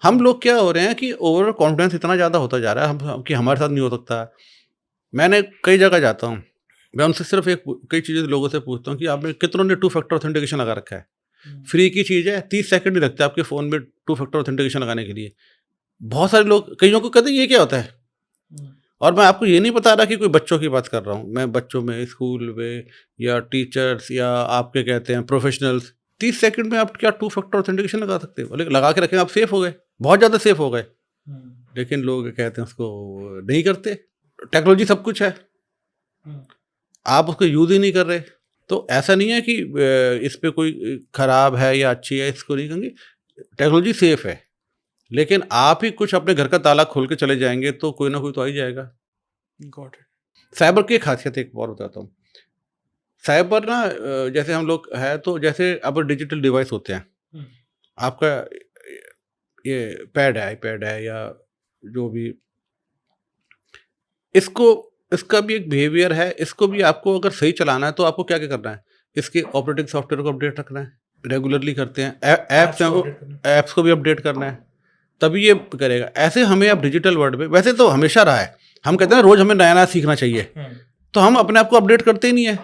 हम लोग क्या हो रहे हैं कि ओवर कॉन्फिडेंस इतना ज़्यादा होता जा रहा है कि हमारे साथ नहीं हो सकता। मैंने कई जगह जाता हूँ, मैं उनसे सिर्फ कई चीज़ें लोगों से पूछता हूँ कि आपने कितनों ने 2 फैक्टर ऑथेंटिकेशन लगा रखा है? फ्री की चीज़ है, 30 सेकंड नहीं लगते आपके फ़ोन में 2 फैक्टर ऑथेंटिकेशन लगाने के लिए। बहुत सारे लोग, कईयों को कहते हैं ये क्या होता है? और मैं आपको ये नहीं बता रहा कि कोई बच्चों की बात कर रहा हूँ, मैं बच्चों में, स्कूल में या टीचर्स या आपके कहते हैं प्रोफेशनल्स, 30 सेकंड में आप क्या 2 फैक्टर ऑथेंटिकेशन लगा सकते हो? बोले लगा के रखें, आप सेफ हो गए, बहुत ज़्यादा सेफ हो गए। लेकिन लोग कहते हैं उसको नहीं करते। टेक्नोलॉजी सब कुछ है, आप उसको यूज़ ही नहीं कर रहे। तो ऐसा नहीं है कि इस पे कोई खराब है या अच्छी है, इसको नहीं कहेंगे। टेक्नोलॉजी सेफ है, लेकिन आप ही कुछ अपने घर का ताला खोल के चले जाएंगे तो कोई ना कोई तो आ ही जाएगा।
Got it.
साइबर की खासियत एक और बताता हूँ। साइबर ना जैसे हम लोग है, तो जैसे अब डिजिटल डिवाइस होते हैं, आपका ये पैड है, आईपैड है या जो भी, इसको इसका भी एक बिहेवियर है। इसको भी आपको अगर सही चलाना है तो आपको क्या क्या करना है, इसके ऑपरेटिंग सॉफ्टवेयर को अपडेट रखना है, रेगुलरली करते हैं। ऐप्स हैं, ऐप्स को भी अपडेट करना है, तभी ये करेगा। ऐसे हमें अब डिजिटल वर्ल्ड में, वैसे तो हमेशा रहा है, हम कहते हैं रोज हमें नया नया सीखना चाहिए, तो हम अपने आप को अपडेट करते ही नहीं है।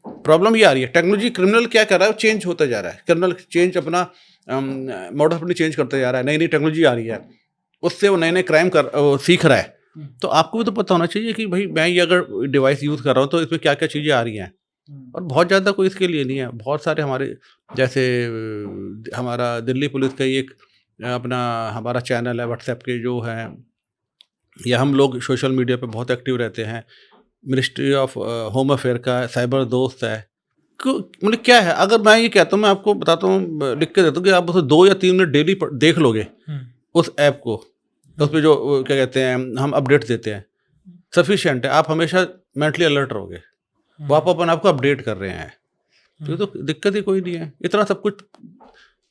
प्रॉब्लम ये आ रही है, टेक्नोलॉजी, क्रिमिनल क्या कर रहा है, चेंज होता जा रहा है, क्रिमिनल चेंज अपना मॉडल अपनी चेंज करते जा रहा है, नई नई टेक्नोलॉजी आ रही है, उससे वो नए नए क्राइम सीख रहा है। तो आपको भी तो पता होना चाहिए कि भाई मैं ये अगर डिवाइस यूज़ कर रहा हूँ तो इसमें क्या क्या चीज़ें आ रही हैं। और बहुत ज़्यादा कोई इसके लिए नहीं है, बहुत सारे हमारे जैसे हमारा दिल्ली पुलिस का ही एक अपना हमारा चैनल है व्हाट्सएप के जो हैं, या हम लोग सोशल मीडिया पे बहुत एक्टिव रहते हैं। मिनिस्ट्री ऑफ होम अफेयर का साइबर दोस्त है। मतलब क्या है, अगर मैं ये कहता हूँ, मैं आपको बताता हूँ, लिख के देता हूँ कि आप उसे 2 या 3 मिनट डेली देख लोगे उस ऐप को, उस पर जो क्या कहते हैं हम अपडेट देते हैं, सफिशिएंट है। आप हमेशा मेंटली अलर्ट रहोगे, वो आप अपने आप को अपडेट कर रहे हैं, तो दिक्कत ही कोई नहीं है। इतना सब कुछ,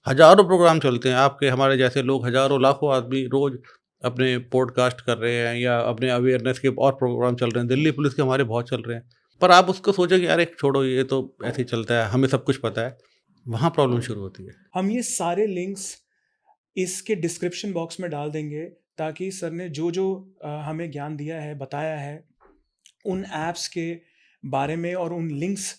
हज़ारों प्रोग्राम चलते हैं आपके, हमारे जैसे लोग, हज़ारों लाखों आदमी रोज़ अपने पॉडकास्ट कर रहे हैं या अपने अवेयरनेस के और प्रोग्राम चल रहे हैं। दिल्ली पुलिस के हमारे बहुत चल रहे हैं, पर आप उसको सोचें कि यार एक छोड़ो, ये तो ऐसे ही चलता है, हमें सब कुछ पता है, वहाँ प्रॉब्लम शुरू होती है।
हम ये सारे लिंक्स इसके डिस्क्रिप्शन बॉक्स में डाल देंगे, ताकि सर ने जो जो हमें ज्ञान दिया है, बताया है, उन ऐप्स के बारे में और उन लिंक्स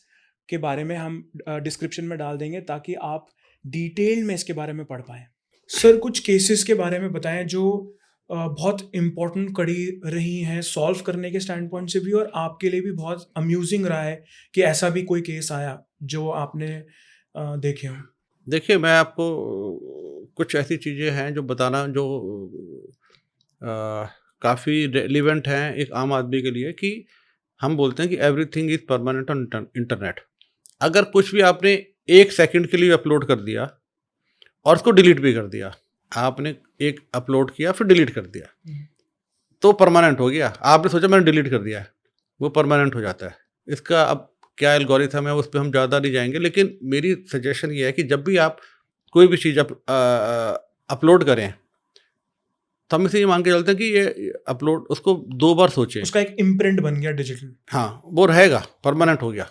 के बारे में हम डिस्क्रिप्शन में डाल देंगे, ताकि आप डिटेल में इसके बारे में पढ़ पाएँ। सर कुछ केसेस के बारे में बताएं जो बहुत इम्पोर्टेंट कड़ी रही हैं सॉल्व करने के स्टैंड पॉइंट से भी, और आपके लिए भी बहुत अम्यूजिंग रहा है कि ऐसा भी कोई केस आया जो आपने देखे हों।
देखिए, मैं आपको कुछ ऐसी चीज़ें हैं जो बताना, जो काफ़ी रेलिवेंट हैं एक आम आदमी के लिए, कि हम बोलते हैं कि everything is permanent on internet. अगर कुछ भी आपने 1 सेकंड के लिए अपलोड कर दिया और उसको डिलीट भी कर दिया, आपने एक अपलोड किया फिर डिलीट कर दिया, तो परमानेंट हो गया। आपने सोचा मैंने डिलीट कर दिया है, वो परमानेंट हो जाता है। इसका अब क्या एल्गोरिथम है उस पर हम ज़्यादा नहीं जाएंगे, लेकिन मेरी सजेशन ये है कि जब भी आप कोई भी चीज़ अपलोड करें, तो हम इसे ये मान के चलते हैं कि ये अपलोड, उसको 2 बार सोचें।
उसका एक इम्प्रिंट बन गया डिजिटल।
हाँ, वो रहेगा, परमानेंट हो गया,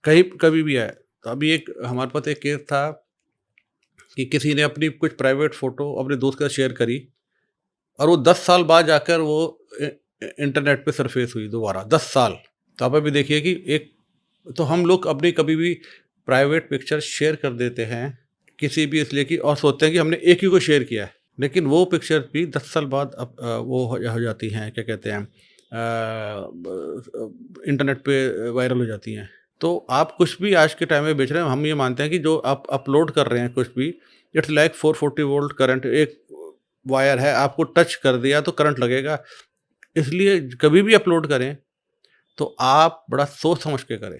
कहीं कभी भी आए। तो अभी एक हमारे पास एक केस था कि किसी ने अपनी कुछ प्राइवेट फ़ोटो अपने दोस्त के साथ शेयर करी, और वो 10 साल बाद जाकर वो इंटरनेट पे सरफेस हुई दोबारा, 10 साल। तो आप अभी देखिए कि एक, तो हम लोग अपनी कभी भी प्राइवेट पिक्चर शेयर कर देते हैं किसी भी इसलिए कि, और सोचते हैं कि हमने एक ही को शेयर किया है, लेकिन वो पिक्चर भी 10 साल बाद वो हो जाती हैं, क्या कहते हैं, इंटरनेट पे वायरल हो जाती हैं। तो आप कुछ भी आज के टाइम में बेच रहे हैं, हम ये मानते हैं कि जो आप अपलोड कर रहे हैं कुछ भी, इट्स लाइक 440 वोल्ट करंट, एक वायर है, आपको टच कर दिया तो करंट लगेगा। इसलिए कभी भी अपलोड करें तो आप बड़ा सोच समझ के करें।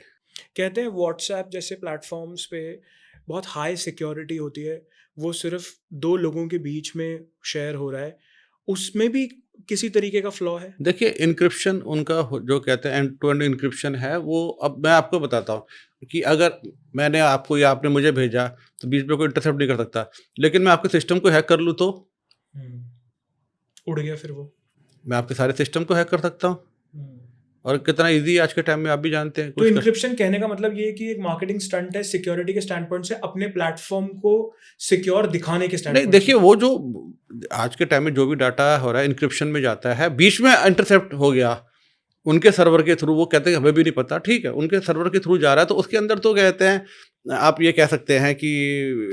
कहते हैं व्हाट्सएप जैसे प्लेटफॉर्म्स पे बहुत हाई सिक्योरिटी होती है, वो सिर्फ 2 लोगों के बीच में शेयर हो रहा है, उसमें भी किसी तरीके का फ्लॉ है?
देखिए एन्क्रिप्शन उनका जो कहते हैं एंड टू एंड एन्क्रिप्शन है, वो अब मैं आपको बताता हूँ कि अगर मैंने आपको या आपने मुझे भेजा तो बीच में कोई इंटरसेप्ट नहीं कर सकता, लेकिन मैं आपके सिस्टम को हैक कर लूँ तो
हुँ, उड़ गया फिर वो।
मैं आपके सारे सिस्टम को हैक कर सकता हूँ।
हुँ।
और कितना ईजी है आज के टाइम में, आप भी जानते हैं
तो
कुछ
एन्क्रिप्शन कहने का मतलब ये है कि एक मार्केटिंग स्टंट है सिक्योरिटी के स्टैंड पॉइंट से, अपने प्लेटफ़ॉर्म को सिक्योर दिखाने के स्टैंड
नहीं,
पॉइंट
देखिए
से।
वो जो आज के टाइम में जो भी डाटा हो रहा है इनक्रिप्शन में जाता है, बीच में इंटरसेप्ट हो गया उनके सर्वर के थ्रू, वो कहते हैं हमें भी नहीं पता, ठीक है, उनके सर्वर के थ्रू जा रहा है तो उसके अंदर तो कहते हैं आप ये कह सकते हैं कि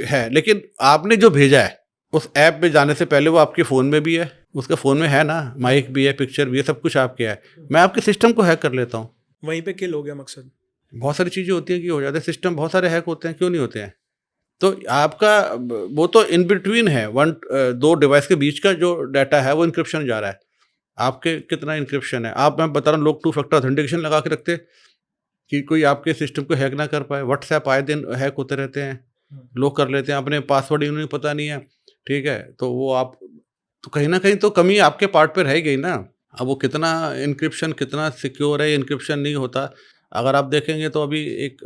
है, लेकिन आपने जो भेजा है उस ऐप पे जाने से पहले वो आपके फ़ोन में भी है, उसके फ़ोन में है ना, माइक भी है, पिक्चर भी है, सब कुछ आपके है। मैं आपके सिस्टम को हैक कर लेता हूँ।
वहीं पे किल हो गया मकसद।
बहुत सारी चीज़ें होती हैं कि हो जाते हैं, सिस्टम बहुत सारे हैक होते हैं, क्यों नहीं होते हैं? तो आपका वो तो इन बिटवीन है, दो डिवाइस के बीच का जो डाटा है वो इंक्रिप्शन जा रहा है। आपके कितना इंक्रिप्शन है? आप मैं बता रहा हूँ, लोग टू फैक्टर ऑथेंटिकेशन लगा के रखते हैं कि कोई आपके सिस्टम को हैक ना कर पाए। व्हाट्सएप आए दिन हैक होते रहते हैं,
हुँ।
लोग कर लेते हैं, अपने पासवर्ड ही उन्हें पता नहीं है, ठीक है? तो वो आप तो कहीं न कहीं तो कमी आपके पार्ट पे रह गई ना। अब वो कितना इंक्रिप्शन कितना सिक्योर है, इंक्रिप्शन नहीं होता। अगर आप देखेंगे तो अभी एक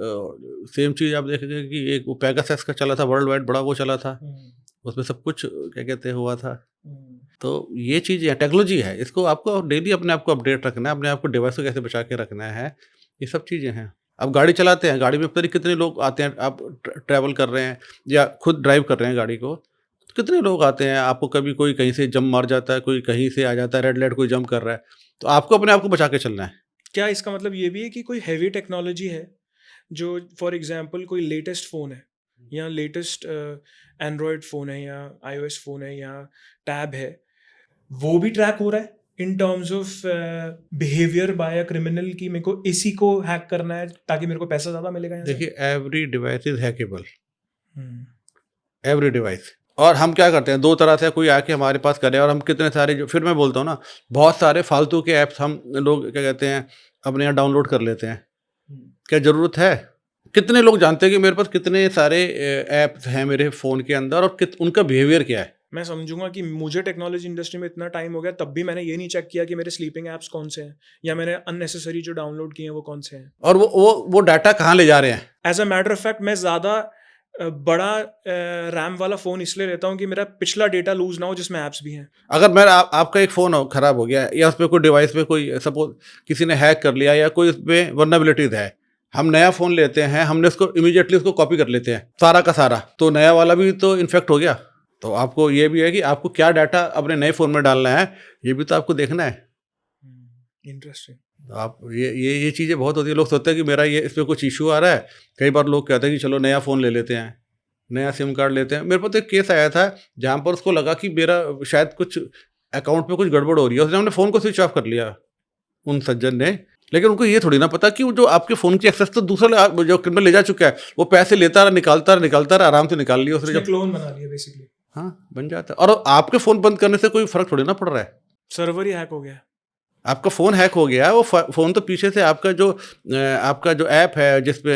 सेम चीज़ आप देखेंगे कि एक वो पेगासस का चला था, वर्ल्ड वाइड बड़ा वो चला था।
हुँ,
उसमें सब कुछ क्या कहते हैं हुआ था।
हुँ।
तो ये चीज़ें हैं, टेक्नोलॉजी है, इसको आपको डेली अपने आप को अपडेट रखना है, अपने आप को डिवाइस को कैसे बचा के रखना है, ये सब चीज़ें हैं। अब गाड़ी चलाते हैं, गाड़ी में पता नहीं कितने लोग आते हैं, आप ट्रैवल कर रहे हैं या खुद ड्राइव कर रहे हैं गाड़ी को, तो कितने लोग आते हैं, आपको कभी कोई कहीं से जंप मार जाता है, कोई कहीं से आ जाता है, रेड लाइट कोई जंप कर रहा है, तो आपको अपने आप को बचा के चलना है।
क्या इसका मतलब ये भी है कि कोई हेवी टेक्नोलॉजी है, जो फॉर एग्ज़ाम्पल कोई लेटेस्ट फ़ोन है या लेटेस्ट एंड्रॉयड फ़ोन है या आईओएस फ़ोन है या टैब है, वो भी ट्रैक हो रहा है in terms of behaviour by a criminal कि मेरे को इसी को हैक करना है ताकि मेरे को पैसा ज़्यादा मिलेगा यहाँ से?
देखिए every device is hackable,
hmm,
every device. और हम क्या करते हैं, 2 तरह से कोई आके हमारे पास करे और हम कितने सारे जो फिर मैं बोलता हूँ ना, बहुत सारे फालतू के ऐप्स हम लोग क्या कहते हैं, अपने यहाँ डाउनलोड कर लेते हैं।
हुँ।
क्या ज़रूरत है? कितने लोग जानते हैं कि मेरे पास कितने सारे ऐप्स हैं मेरे फ़ोन के अंदर और कित उनका बिहेवियर क्या है?
मैं समझूँगा कि मुझे टेक्नोलॉजी इंडस्ट्री में इतना टाइम हो गया, तब भी मैंने ये नहीं चेक किया कि मेरे स्लीपिंग ऐप्स कौन से हैं या मैंने अननेसेसरी जो डाउनलोड किए हैं वो कौन से हैं।
और वो डाटा कहाँ ले जा रहे हैं?
As a matter of fact मैं ज़्यादा बड़ा रैम वाला फ़ोन इसलिए लेता हूँ कि मेरा पिछला डेटा लूज़ ना हो जिसमें ऐप्स भी हैं।
अगर मेरा आपका एक फ़ोन ख़राब हो गया या उसमें कोई डिवाइस में कोई सपोज़ किसी ने हैक कर लिया या कोई उसमें वल्नरेबिलिटीज़ है, हम नया फ़ोन लेते हैं, हमने उसको इमीडिएटली उसको कॉपी कर लेते हैं, सारा का सारा, तो नया वाला भी तो इन्फेक्ट हो गया। तो आपको ये भी है कि आपको क्या डाटा अपने नए फ़ोन में डालना है, ये भी तो आपको देखना है।
इंटरेस्टिंग।
तो आप ये चीज़ें बहुत होती है, लोग सोचते हैं कि मेरा ये इसमें कुछ इश्यू आ रहा है, कई बार लोग कहते हैं कि चलो नया फ़ोन ले लेते हैं, नया सिम कार्ड लेते हैं। मेरे पास तो एक केस आया था, जहाँ पर उसको लगा कि मेरा शायद कुछ अकाउंट में कुछ गड़बड़ हो रही है, उसने अपने फ़ोन को स्विच ऑफ कर लिया, उन सज्जन ने। लेकिन उनको ये थोड़ी ना पता कि वो जो आपके फ़ोन की एक्सेस तो दूसरा जो क्रिमिनल ले जा चुका है, वो पैसे लेता रहा, निकालता रहा, आराम से निकाल लिया उसने
उसने
जब।
क्लोन बना लिया बेसिकली।
हाँ, बन जाता है और आपके फ़ोन बंद करने से कोई फ़र्क थोड़ी ना पड़ रहा है।
सर्वर ही हैक हो गया।
आपका फ़ोन हैक हो गया है, वो फ़ोन तो पीछे से आपका जो ऐप है जिसपे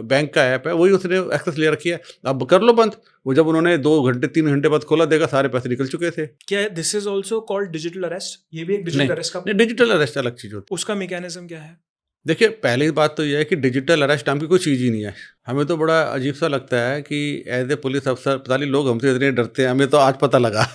बैंक का ऐप है, वही उसने एक्सेस ले रखी है। अब कर लो बंद। वो जब उन्होंने 2 घंटे 3 घंटे बाद खोला, देखा सारे पैसे निकल चुके थे।
क्या this is also called digital arrest? ये भी एक
नहीं,
डिजिटल अरेस्ट का
नहीं, डिजिटल अरेस्ट अलग चीज़ होती है।
उसका मैकेनिज़्म क्या है?
देखिए, पहली बात तो ये है कि डिजिटल अरेस्ट नाम की कोई चीज़ ही नहीं है। हमें तो बड़ा अजीब-सा लगता है कि एज़ ए पुलिस अफ़सर पता नहीं लोग हमसे इतने डरते हैं, हमें तो आज पता लगा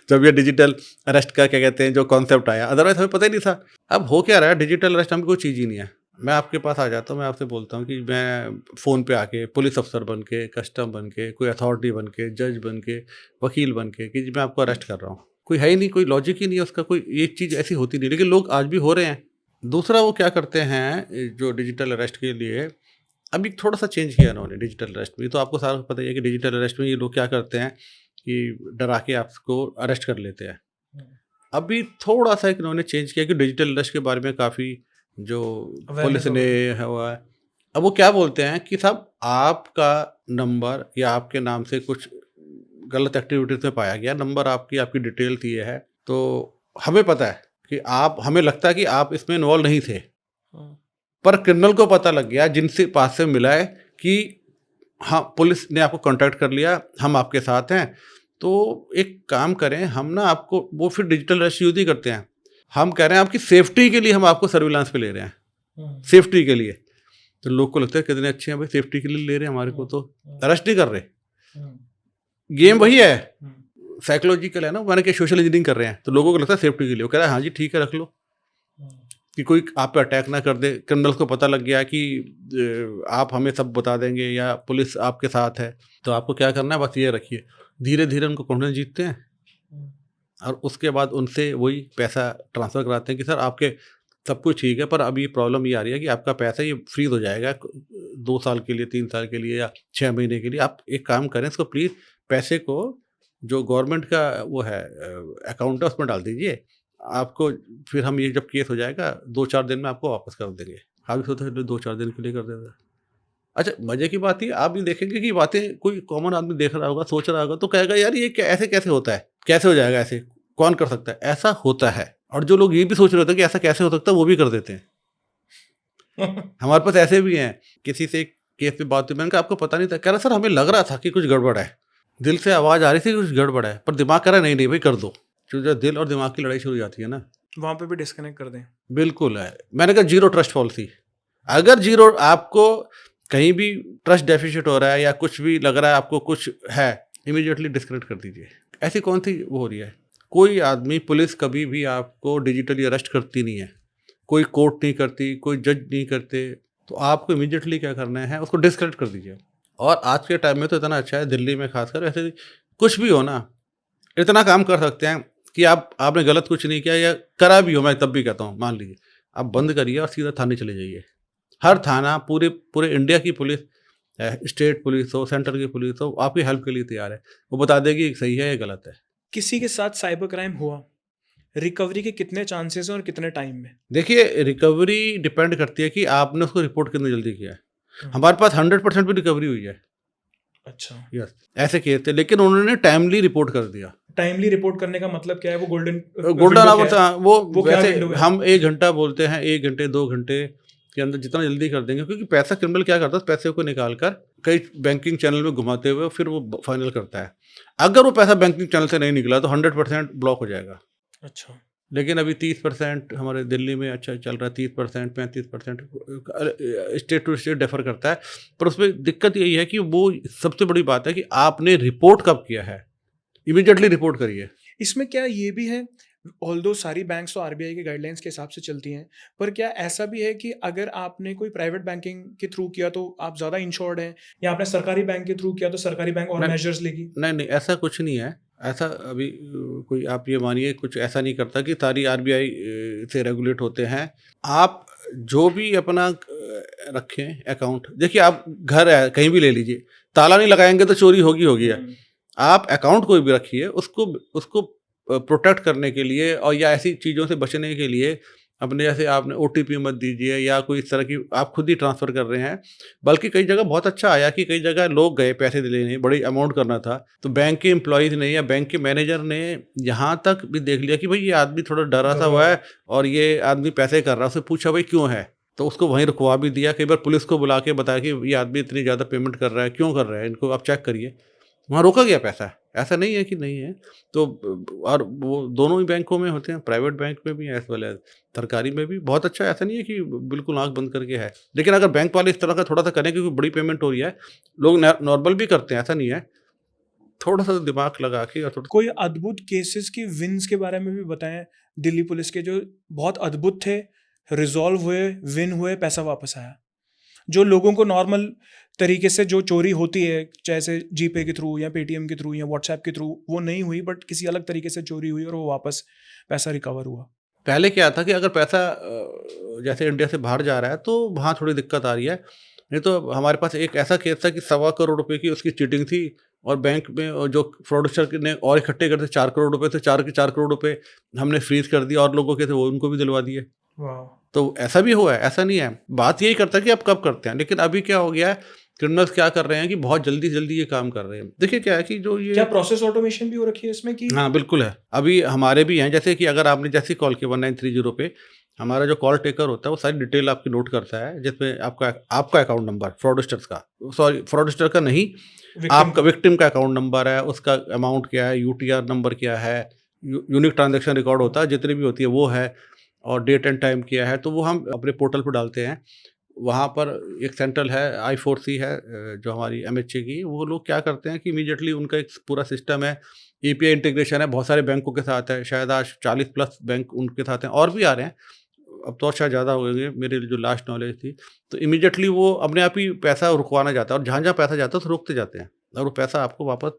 जब ये डिजिटल अरेस्ट का क्या कहते हैं जो कॉन्सेप्ट आया, अदरवाइज़ हमें पता ही नहीं था। अब हो क्या रहा है, डिजिटल अरेस्ट नाम की कोई चीज़ ही नहीं है। मैं आपके पास आ जाता हूँ, मैं आपसे बोलता हूँ कि मैं फ़ोन पे आके पुलिस अफ़सर बन के, कस्टम बन के, कोई अथॉरिटी बन के, जज बन के, वकील बन के कि जी मैं आपको अरेस्ट कर रहा हूँ। कोई है ही नहीं, कोई लॉजिक ही नहीं है उसका, कोई एक चीज़ ऐसी होती नहीं, लेकिन लोग आज भी हो रहे हैं। दूसरा वो क्या करते हैं जो डिजिटल अरेस्ट के लिए अभी थोड़ा-सा चेंज किया इन्होंने डिजिटल अरेस्ट में। तो आपको सारा पता ही है कि डिजिटल अरेस्ट में ये लोग क्या करते हैं कि डरा के आपको अरेस्ट कर लेते हैं। अभी थोड़ा-सा एक इन्होंने चेंज किया कि डिजिटल अरेस्ट के बारे में काफ़ी जो पुलिस
अवेयरनेस हो
ने
गई।
है हुआ है। अब वो क्या बोलते हैं कि साहब आपका नंबर या आपके नाम से कुछ गलत एक्टिविटीज़ में पाया गया, नंबर आपकी डिटेल थी ये है, तो हमें पता है कि हमें लगता है कि आप इसमें इन्वॉल्व नहीं थे, पर क्रिमिनल को पता लग गया जिनसे पास से मिला है कि हाँ, पुलिस ने आपको कॉन्टैक्ट कर लिया, हम आपके साथ हैं। तो एक काम करें, हम ना आपको वो फिर डिजिटल अरेस्ट यूज़ नहीं करते हैं, हम कह रहे हैं आपकी सेफ्टी के लिए हम आपको सर्विलांस पे ले रहे हैं, सेफ्टी के लिए। तो लोग को लगता है कितने अच्छे हैं भाई, सेफ्टी के लिए ले रहे हैं हमारे को, तो अरेस्ट नहीं कर रहे। गेम वही है, साइकोलॉजिकल है ना, मैंने क्या सोशल इंजीनियरिंग कर रहे हैं, तो लोगों को लगता है सेफ्टी के लिए, वो कह रहा है हाँ जी ठीक है रख लो, कि कोई आप पे अटैक ना कर दे। क्रिमिनल्स को पता लग गया कि आप हमें सब बता देंगे या पुलिस आपके साथ है, तो आपको क्या करना है, बस ये रखिए, धीरे धीरे उनको कॉन्फिडेंस जीतते हैं और उसके बाद उनसे वही पैसा ट्रांसफ़र कराते हैं कि सर आपके सब कुछ ठीक है, पर अभी प्रॉब्लम ये आ रही है कि आपका पैसा ये फ्रीज हो जाएगा 2 साल के लिए, 3 साल के लिए या 6 महीने के लिए। आप एक काम करें, इसको प्लीज़ पैसे को जो गवर्नमेंट का वो है अकाउंट है उसमें डाल दीजिए, आपको फिर हम ये जब केस हो जाएगा 2-4 दिन में आपको वापस कर देंगे। आप भी सोचते हैं 2-4 दिन के लिए कर देता। अच्छा, मज़े की बात ये आप भी देखेंगे कि बातें कोई कॉमन आदमी देख रहा होगा, सोच रहा होगा, तो कहेगा यार ये ऐसे कैसे होता है, कैसे हो जाएगा ऐसे, कौन कर सकता है? ऐसा होता है। और जो लोग ये भी सोच रहे होते हैं कि ऐसा कैसे हो सकता है, वो भी कर देते हैं। हमारे पास ऐसे भी हैं, किसी से केस पे बात हुई, मैंने कहा आपको पता नहीं था? कह रहा सर हमें लग रहा था कि कुछ गड़बड़ है, दिल से आवाज़ आ रही थी कुछ गड़बड़ है, पर दिमाग कह रहा नहीं भाई कर दो। जो दिल और दिमाग की लड़ाई शुरू हो जाती है ना,
वहाँ पे भी डिस्कनेक्ट कर दें।
बिल्कुल है। मैंने कहा जीरो ट्रस्ट पॉलिसी। अगर जीरो आपको कहीं भी ट्रस्ट डेफिसिट हो रहा है या कुछ भी लग रहा है आपको कुछ है, इमीडिएटली डिस्कनेक्ट कर दीजिए। ऐसी कौन सी वो हो रही है? कोई आदमी, पुलिस कभी भी आपको डिजिटली अरेस्ट करती नहीं है, कोई कोर्ट नहीं करती, कोई जज नहीं करते, तो आपको इमीडिएटली क्या करना है, उसको डिस्कनेक्ट कर दीजिए। और आज के टाइम में तो इतना अच्छा है, दिल्ली में खासकर, ऐसे कुछ भी हो ना, इतना काम कर सकते हैं कि आपने गलत कुछ नहीं किया या करा भी हो, मैं तब भी कहता हूँ, मान लीजिए आप बंद करिए और सीधा थाने चले जाइए। हर थाना, पूरे इंडिया की पुलिस, स्टेट पुलिस हो, सेंटर की पुलिस हो, आपकी हेल्प के लिए तैयार है। वो बता देगी सही है या गलत है।
किसी के साथ साइबर क्राइम हुआ, रिकवरी के कितने चांसेस हैं और कितने टाइम में?
देखिए, रिकवरी डिपेंड करती है कि आपने उसको रिपोर्ट कितनी जल्दी किया है। हमारे पास 100% भी रिकवरी हुई है।
अच्छा,
यस, ऐसे केस थे, लेकिन उन्होंने टाइमली रिपोर्ट कर दिया।
टाइमली रिपोर्ट करने का मतलब क्या है? वो
गोल्डन आवर्स, वो
क्या
वैसे
window है?
हम 1 घंटा बोलते हैं, 1 घंटे 2 घंटे के अंदर जितना जल्दी कर देंगे, क्योंकि पैसा क्रिमिनल क्या करता है, उस पैसे को निकाल कर कई बैंकिंग चैनल में घुमाते हुए फिर वो फाइनल करता है। अगर वो पैसा बैंकिंग चैनल से नहीं निकला तो 100% ब्लॉक हो जाएगा।
अच्छा,
लेकिन अभी 30% हमारे दिल्ली में अच्छा चल रहा है, 30% 35% स्टेट टू स्टेट डिफर करता है। पर उसमें दिक्कत यही है कि वो सबसे बड़ी बात है कि आपने रिपोर्ट कब किया है, इमीडिएटली रिपोर्ट करिए।
इसमें क्या ये भी है, ऑल्दो सारी बैंक्स तो आरबीआई के गाइडलाइंस के हिसाब से चलती हैं, पर क्या ऐसा भी है कि अगर आपने कोई प्राइवेट बैंकिंग के थ्रू किया तो आप ज़्यादा इंश्योर्ड हैं, या आपने सरकारी बैंक के थ्रू किया तो सरकारी बैंक और मेजर्स लेगी?
नहीं, ऐसा कुछ नहीं है। ऐसा अभी कोई, आप ये मानिए, कुछ ऐसा नहीं करता कि सारी आरबीआई से रेगुलेट होते हैं। आप जो भी अपना रखें अकाउंट, देखिए आप घर है कहीं भी ले लीजिए, ताला नहीं लगाएंगे तो चोरी होगी है। आप अकाउंट कोई भी रखिए, उसको प्रोटेक्ट करने के लिए और या ऐसी चीज़ों से बचने के लिए अपने, जैसे आपने ओटीपी मत दीजिए या कोई इस तरह की, आप खुद ही ट्रांसफ़र कर रहे हैं। बल्कि कई जगह बहुत अच्छा आया कि कई जगह लोग गए पैसे लेने, बड़ी अमाउंट करना था, तो बैंक के एम्प्लॉयज़ ने या बैंक के मैनेजर ने यहाँ तक भी देख लिया कि भाई ये आदमी थोड़ा डरा सा हुआ है और ये आदमी पैसे कर रहा है, उससे पूछा भाई क्यों है, तो उसको वहीं रुकवा भी दिया। कई बार पुलिस को बुला के बताया कि ये आदमी इतनी ज़्यादा पेमेंट कर रहा है, क्यों कर रहा है, इनको आप चेक करिए। वहाँ रोका गया पैसा, ऐसा नहीं है कि नहीं है। तो और वो दोनों ही बैंकों में होते हैं, प्राइवेट बैंक में भी एज वेल एज सरकारी में भी। बहुत अच्छा, ऐसा नहीं है कि बिल्कुल आंख बंद करके है। लेकिन अगर बैंक वाले इस तरह का थोड़ा सा करें, क्योंकि बड़ी पेमेंट हो रही है, लोग नॉर्मल भी करते हैं, ऐसा नहीं है, थोड़ा सा दिमाग लगा के। और थोड़ा
कोई अद्भुत केसेस की विन्स के बारे में भी बताएं दिल्ली पुलिस के, जो बहुत अद्भुत थे, रिजॉल्व हुए, विन हुए, पैसा वापस आया, जो लोगों को नॉर्मल तरीके से जो चोरी होती है, जैसे जीपे के थ्रू या पेटीएम के थ्रू या व्हाट्सएप के थ्रू, वो नहीं हुई, बट किसी अलग तरीके से चोरी हुई और वो वापस पैसा रिकवर हुआ।
पहले क्या था कि अगर पैसा जैसे इंडिया से बाहर जा रहा है तो वहाँ थोड़ी दिक्कत आ रही है। नहीं तो हमारे पास एक ऐसा केस था कि 1.25 करोड़ रुपए की उसकी चीटिंग थी और बैंक में जो फ्रॉडस्टर ने और इकट्ठे करते 4 करोड़ रुपए थे, 4 करोड़ रुपए हमने फ्रीज कर दिया और लोगों के थे वो उनको भी दिलवा दिए।
वाह।
तो ऐसा भी हुआ है, ऐसा नहीं है। बात यही करता है कि आप कब करते हैं। लेकिन अभी क्या हो गया है, क्रिमिनल्स क्या कर रहे हैं कि बहुत जल्दी जल्दी ये काम कर रहे हैं। देखिए क्या है कि जो
क्या
ये
प्रोसेस ऑटोमेशन भी हो रखी है इसमें कि
हाँ, बिल्कुल है। अभी हमारे भी हैं, जैसे कि अगर आपने जैसे कॉल किया 1930 पे, हमारा जो कॉल टेकर होता है वो सारी डिटेल आपकी नोट करता है, जिसमें आपका आपका अकाउंट नंबर फ्रॉडस्टर्स का, सॉरी फ्रॉडस्टर का नहीं,
विक्टिम
आपका विक्टिम का अकाउंट नंबर है, उसका अमाउंट क्या है, यूटीआर नंबर क्या है, यूनिक ट्रांजैक्शन रिकॉर्ड होता है, जितनी भी होती है वो है, और डेट एंड टाइम क्या है, तो वो हम अपने पोर्टल पर डालते हैं। वहाँ पर एक सेंट्रल है, I4C है, जो हमारी MHA की, वो लोग क्या करते हैं कि इमीडिएटली उनका एक पूरा सिस्टम है, API इंटीग्रेशन है, बहुत सारे बैंकों के साथ है, शायद आज 40 प्लस बैंक उनके साथ हैं, और भी आ रहे हैं, अब तो और शायद ज़्यादा हो गए, मेरे जो लास्ट नॉलेज थी। तो इमीडिएटली वो अपने आप ही पैसा रुकवाना जाता है, और जहाँ-जहाँ पैसा जाता है तो रुकते जाते हैं, और वो पैसा आपको वापस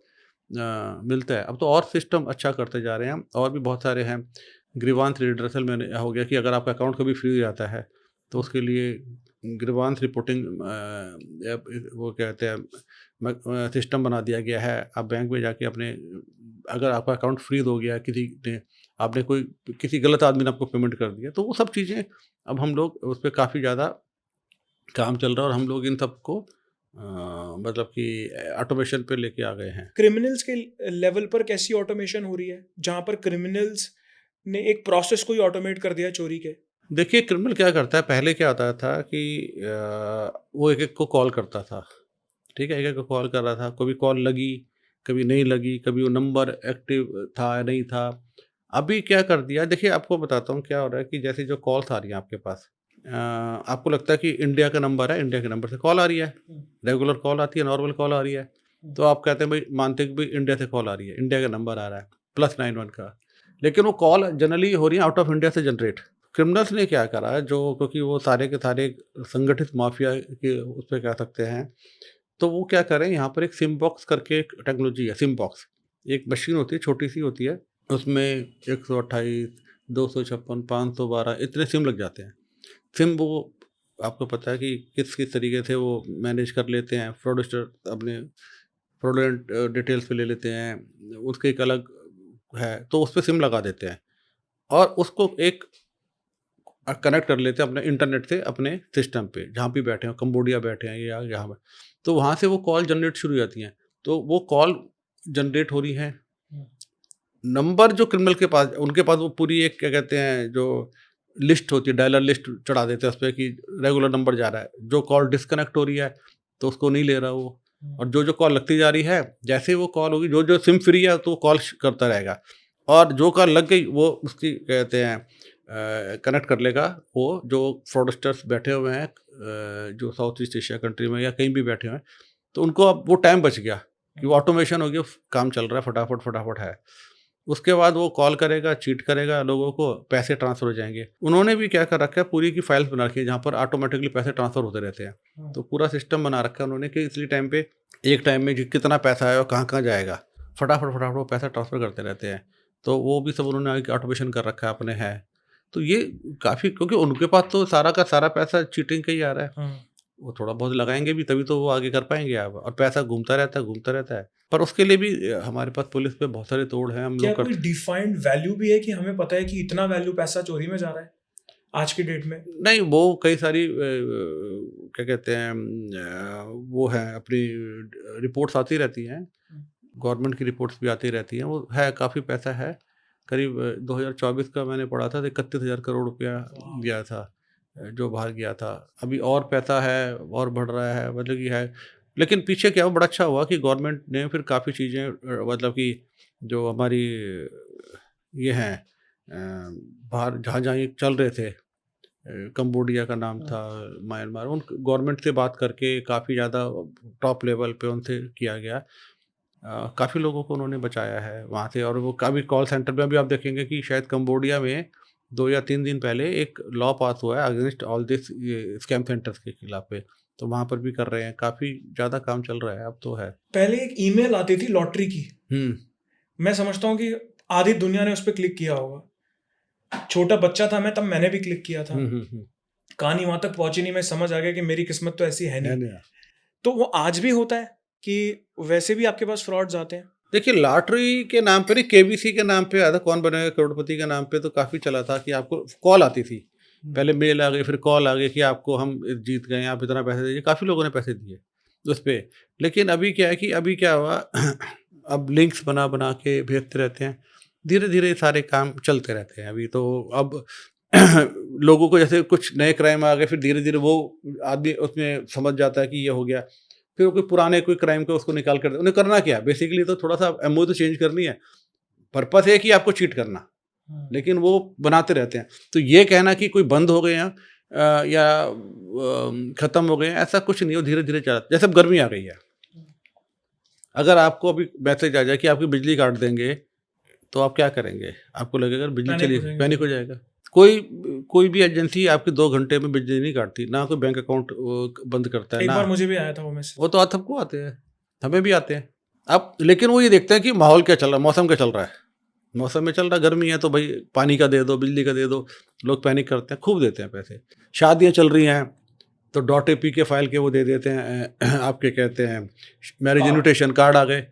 मिलता है। अब तो और सिस्टम अच्छा करते जा रहे हैं, और भी बहुत सारे हैं। ग्रीवांस रिड्रेसल में हो गया कि अगर आपका अकाउंट कभी फ्रीज हो जाता है, तो उसके लिए ग्रीवांस रिपोर्टिंग वो कहते हैं सिस्टम बना दिया गया है। आप बैंक में जाके अपने, अगर आपका अकाउंट फ्रीज हो गया, किसी ने, आपने कोई, किसी गलत आदमी ने आपको पेमेंट कर दिया, तो वो सब चीज़ें अब हम लोग उस पे काफ़ी ज़्यादा काम चल रहा है, और हम लोग इन सबको मतलब कि ऑटोमेशन पे लेके आ गए हैं।
क्रिमिनल्स के लेवल पर कैसी ऑटोमेशन हो रही है जहां पर क्रिमिनल्स ने एक प्रोसेस को ही ऑटोमेट कर दिया चोरी के?
देखिए क्रिमिनल क्या करता है, पहले क्या होता था कि वो एक-एक को कॉल करता था, ठीक है? एक-एक को कॉल कर रहा था, कभी कॉल लगी, कभी नहीं लगी, कभी वो नंबर एक्टिव था या नहीं था। अभी क्या कर दिया, देखिए आपको बताता हूँ क्या हो रहा है कि जैसे जो कॉल्स आ रही हैं आपके पास, आपको लगता है कि इंडिया का नंबर है, इंडिया के नंबर से कॉल आ रही है, रेगुलर कॉल आती है, नॉर्मल कॉल आ रही है, तो आप कहते हैं भाई, मानते हैं कि भाई इंडिया से कॉल आ रही है, इंडिया का नंबर आ रहा है, +91 का, लेकिन वो कॉल जनरली हो रही है आउट ऑफ इंडिया से जनरेट। क्रिमिनल्स ने क्या करा है, जो क्योंकि वो सारे के सारे संगठित माफिया के उस पे कह सकते हैं, तो वो क्या करें, यहाँ पर एक सिम बॉक्स करके एक टेक्नोलॉजी है, सिम बॉक्स। एक मशीन होती है, छोटी-सी होती है, उसमें 128, 256, 512 इतने सिम लग जाते हैं। सिम वो आपको पता है कि किस-किस तरीके से वो मैनेज कर लेते हैं, फ्रॉडस्टर अपने फ्रॉडुलेंट डिटेल्स पे ले लेते हैं, उसके एक अलग है, तो उस पे सिम लगा देते हैं, और उसको एक कनेक्ट कर लेते हैं अपने इंटरनेट से अपने सिस्टम पे, जहाँ भी बैठे हों, कंबोडिया बैठे हैं या यहाँ पे, तो वहाँ से वो कॉल जनरेट शुरू हो जाती हैं। तो वो कॉल जनरेट हो रही हैं, नंबर जो क्रिमिनल के पास, उनके पास वो पूरी एक क्या कहते हैं, जो लिस्ट होती है, डायलर लिस्ट चढ़ा देते हैं उस पे कि रेगुलर नंबर जा रहा है, जो कॉल डिस्कनेक्ट हो रही है तो उसको नहीं ले रहा वो, और जो कॉल लगती जा रही है, जैसे ही वो कॉल होगी, जो सिम फ्री है तो वो कॉल करता रहेगा, और जो कॉल लग गई वो उसकी कहते हैं कनेक्ट कर लेगा वो जो फ्रॉडस्टर्स बैठे हुए हैं, जो साउथ ईस्ट एशिया कंट्री में या कहीं भी बैठे हुए हैं, तो उनको अब वो टाइम बच गया कि वो ऑटोमेशन हो गया, काम चल रहा है, फटाफट फटाफट है। उसके बाद वो कॉल करेगा, चीट करेगा लोगों को, पैसे ट्रांसफ़र हो जाएँगे। उन्होंने भी क्या कर रखा है, पूरी की फाइल्स बना रखी है जहाँ पर ऑटोमेटिकली पैसे ट्रांसफ़र होते रहते हैं। तो पूरा सिस्टम बना रखा है उन्होंने कि इसी टाइम पे, एक टाइम में कितना पैसा है और कहाँ-कहाँ जाएगा, फटाफट फटाफट वो पैसा ट्रांसफ़र करते रहते हैं। तो वो भी सब उन्होंने आगे ऑटोमेशन कर रखा है अपने है। तो ये काफ़ी, क्योंकि उनके पास तो सारा का सारा पैसा चीटिंग का ही आ रहा है। वो थोड़ा बहुत लगाएँगे भी तभी तो वो आगे कर पाएँगे अब, और पैसा घूमता रहता है, घूमता रहता है। पर उसके लिए भी हमारे पास पुलिस पे बहुत सारे तोड़ हैं, हम
क्या
लोग
कोई डिफाइंड वैल्यू भी है कि हमें पता है कि इतना वैल्यू पैसा चोरी में जा रहा है आज की डेट में?
नहीं, वो कई सारी क्या कहते हैं, वो है अपनी रिपोर्ट्स आती रहती हैं, गवर्नमेंट की रिपोर्ट्स भी आती रहती हैं, वो है, काफ़ी पैसा है। करीब 2024 का मैंने पढ़ा था तो 31,000 करोड़ रुपया गया था, जो बाहर गया था। अभी और पैसा है, और बढ़ रहा है, मतलब कि है। लेकिन पीछे क्या हुआ, बड़ा अच्छा हुआ कि गवर्नमेंट ने फिर काफ़ी चीज़ें मतलब कि जो हमारी ये हैं बाहर जहाँ-जहाँ ये चल रहे थे, कंबोडिया का नाम था, म्यांमार, उन गवर्नमेंट से बात करके काफ़ी ज़्यादा टॉप लेवल पे उनसे किया गया। काफ़ी लोगों को उन्होंने बचाया है वहाँ से, और वो काफ़ी कॉल सेंटर में भी आप देखेंगे कि शायद कंबोडिया में 2 या 3 दिन पहले एक लॉ पास हुआ है अगेंस्ट ऑल दिस ये स्कैम सेंटर्स के खिलाफ पे, तो वहाँ पर भी कर रहे हैं, काफ़ी ज़्यादा काम चल रहा है, अब तो है।
पहले एक ईमेल आती थी लॉटरी की, मैं समझता हूँ कि आधी दुनिया ने उस पर क्लिक किया होगा। छोटा बच्चा था मैं तब, मैंने भी क्लिक किया था। कहानी वहां तक पहुंची नहीं, मैं समझ आ गया कि मेरी किस्मत तो ऐसी है नहीं। तो वो आज भी होता है कि वैसे भी आपके पास फ्रॉड्स आते हैं?
देखिए लॉटरी के नाम पे नहीं, केबीसी के नाम पे आया, कौन बनेगा करोड़पति के नाम पे तो काफ़ी चला था कि आपको कॉल आती थी, पहले मेल आ गई, फिर कॉल आ गई कि आपको हम जीत गए, आप इतना पैसे दीजिए, काफ़ी लोगों ने पैसे दिए। उस पे। लेकिन अभी क्या है कि अभी क्या हुआ अब लिंक्स बना के भेजते रहते हैं, धीरे धीरे सारे काम चलते रहते हैं। अभी तो अब लोगों को जैसे कुछ नए क्राइम आ गए, फिर धीरे धीरे वो आदमी उसमें समझ जाता है कि ये हो गया, फिर वो कोई पुराने कोई क्राइम को उसको निकाल कर उन्हें करना क्या है बेसिकली, तो थोड़ा सा एमओ तो चेंज करनी है, पर्पस है कि आपको चीट करना, लेकिन वो बनाते रहते हैं। तो ये कहना कि कोई बंद हो गए हैं या ख़त्म हो गए हैं, ऐसा कुछ नहीं, वो धीरे धीरे चला। जैसे अब गर्मी आ गई है, अगर आपको अभी मैसेज आ जाए कि आपकी बिजली काट देंगे, तो आप क्या करेंगे? आपको लगेगा बिजली
पैनिक
चली,
हो जाएंगे
पैनिक हो
लोग।
जाएगा। कोई कोई भी एजेंसी आपके 2 घंटे में बिजली नहीं काटती, ना कोई बैंक अकाउंट बंद करता है,
एक
ना
बार मुझे भी आया था वो मैसेज।
वो तो आज सबको आते हैं, हमें भी आते हैं। अब लेकिन वो ये देखते हैं कि माहौल क्या चल रहा है, मौसम क्या चल रहा है। मौसम में चल रहा है गर्मी है, तो भाई पानी का दे दो, बिजली का दे दो, लोग पैनिक करते हैं, खूब देते हैं पैसे। शादियाँ चल रही हैं, तो डॉट एपी के फाइल के वो दे देते हैं आपके कहते हैं मैरिज
कार्ड।
इनविटेशन कार्ड आ गए।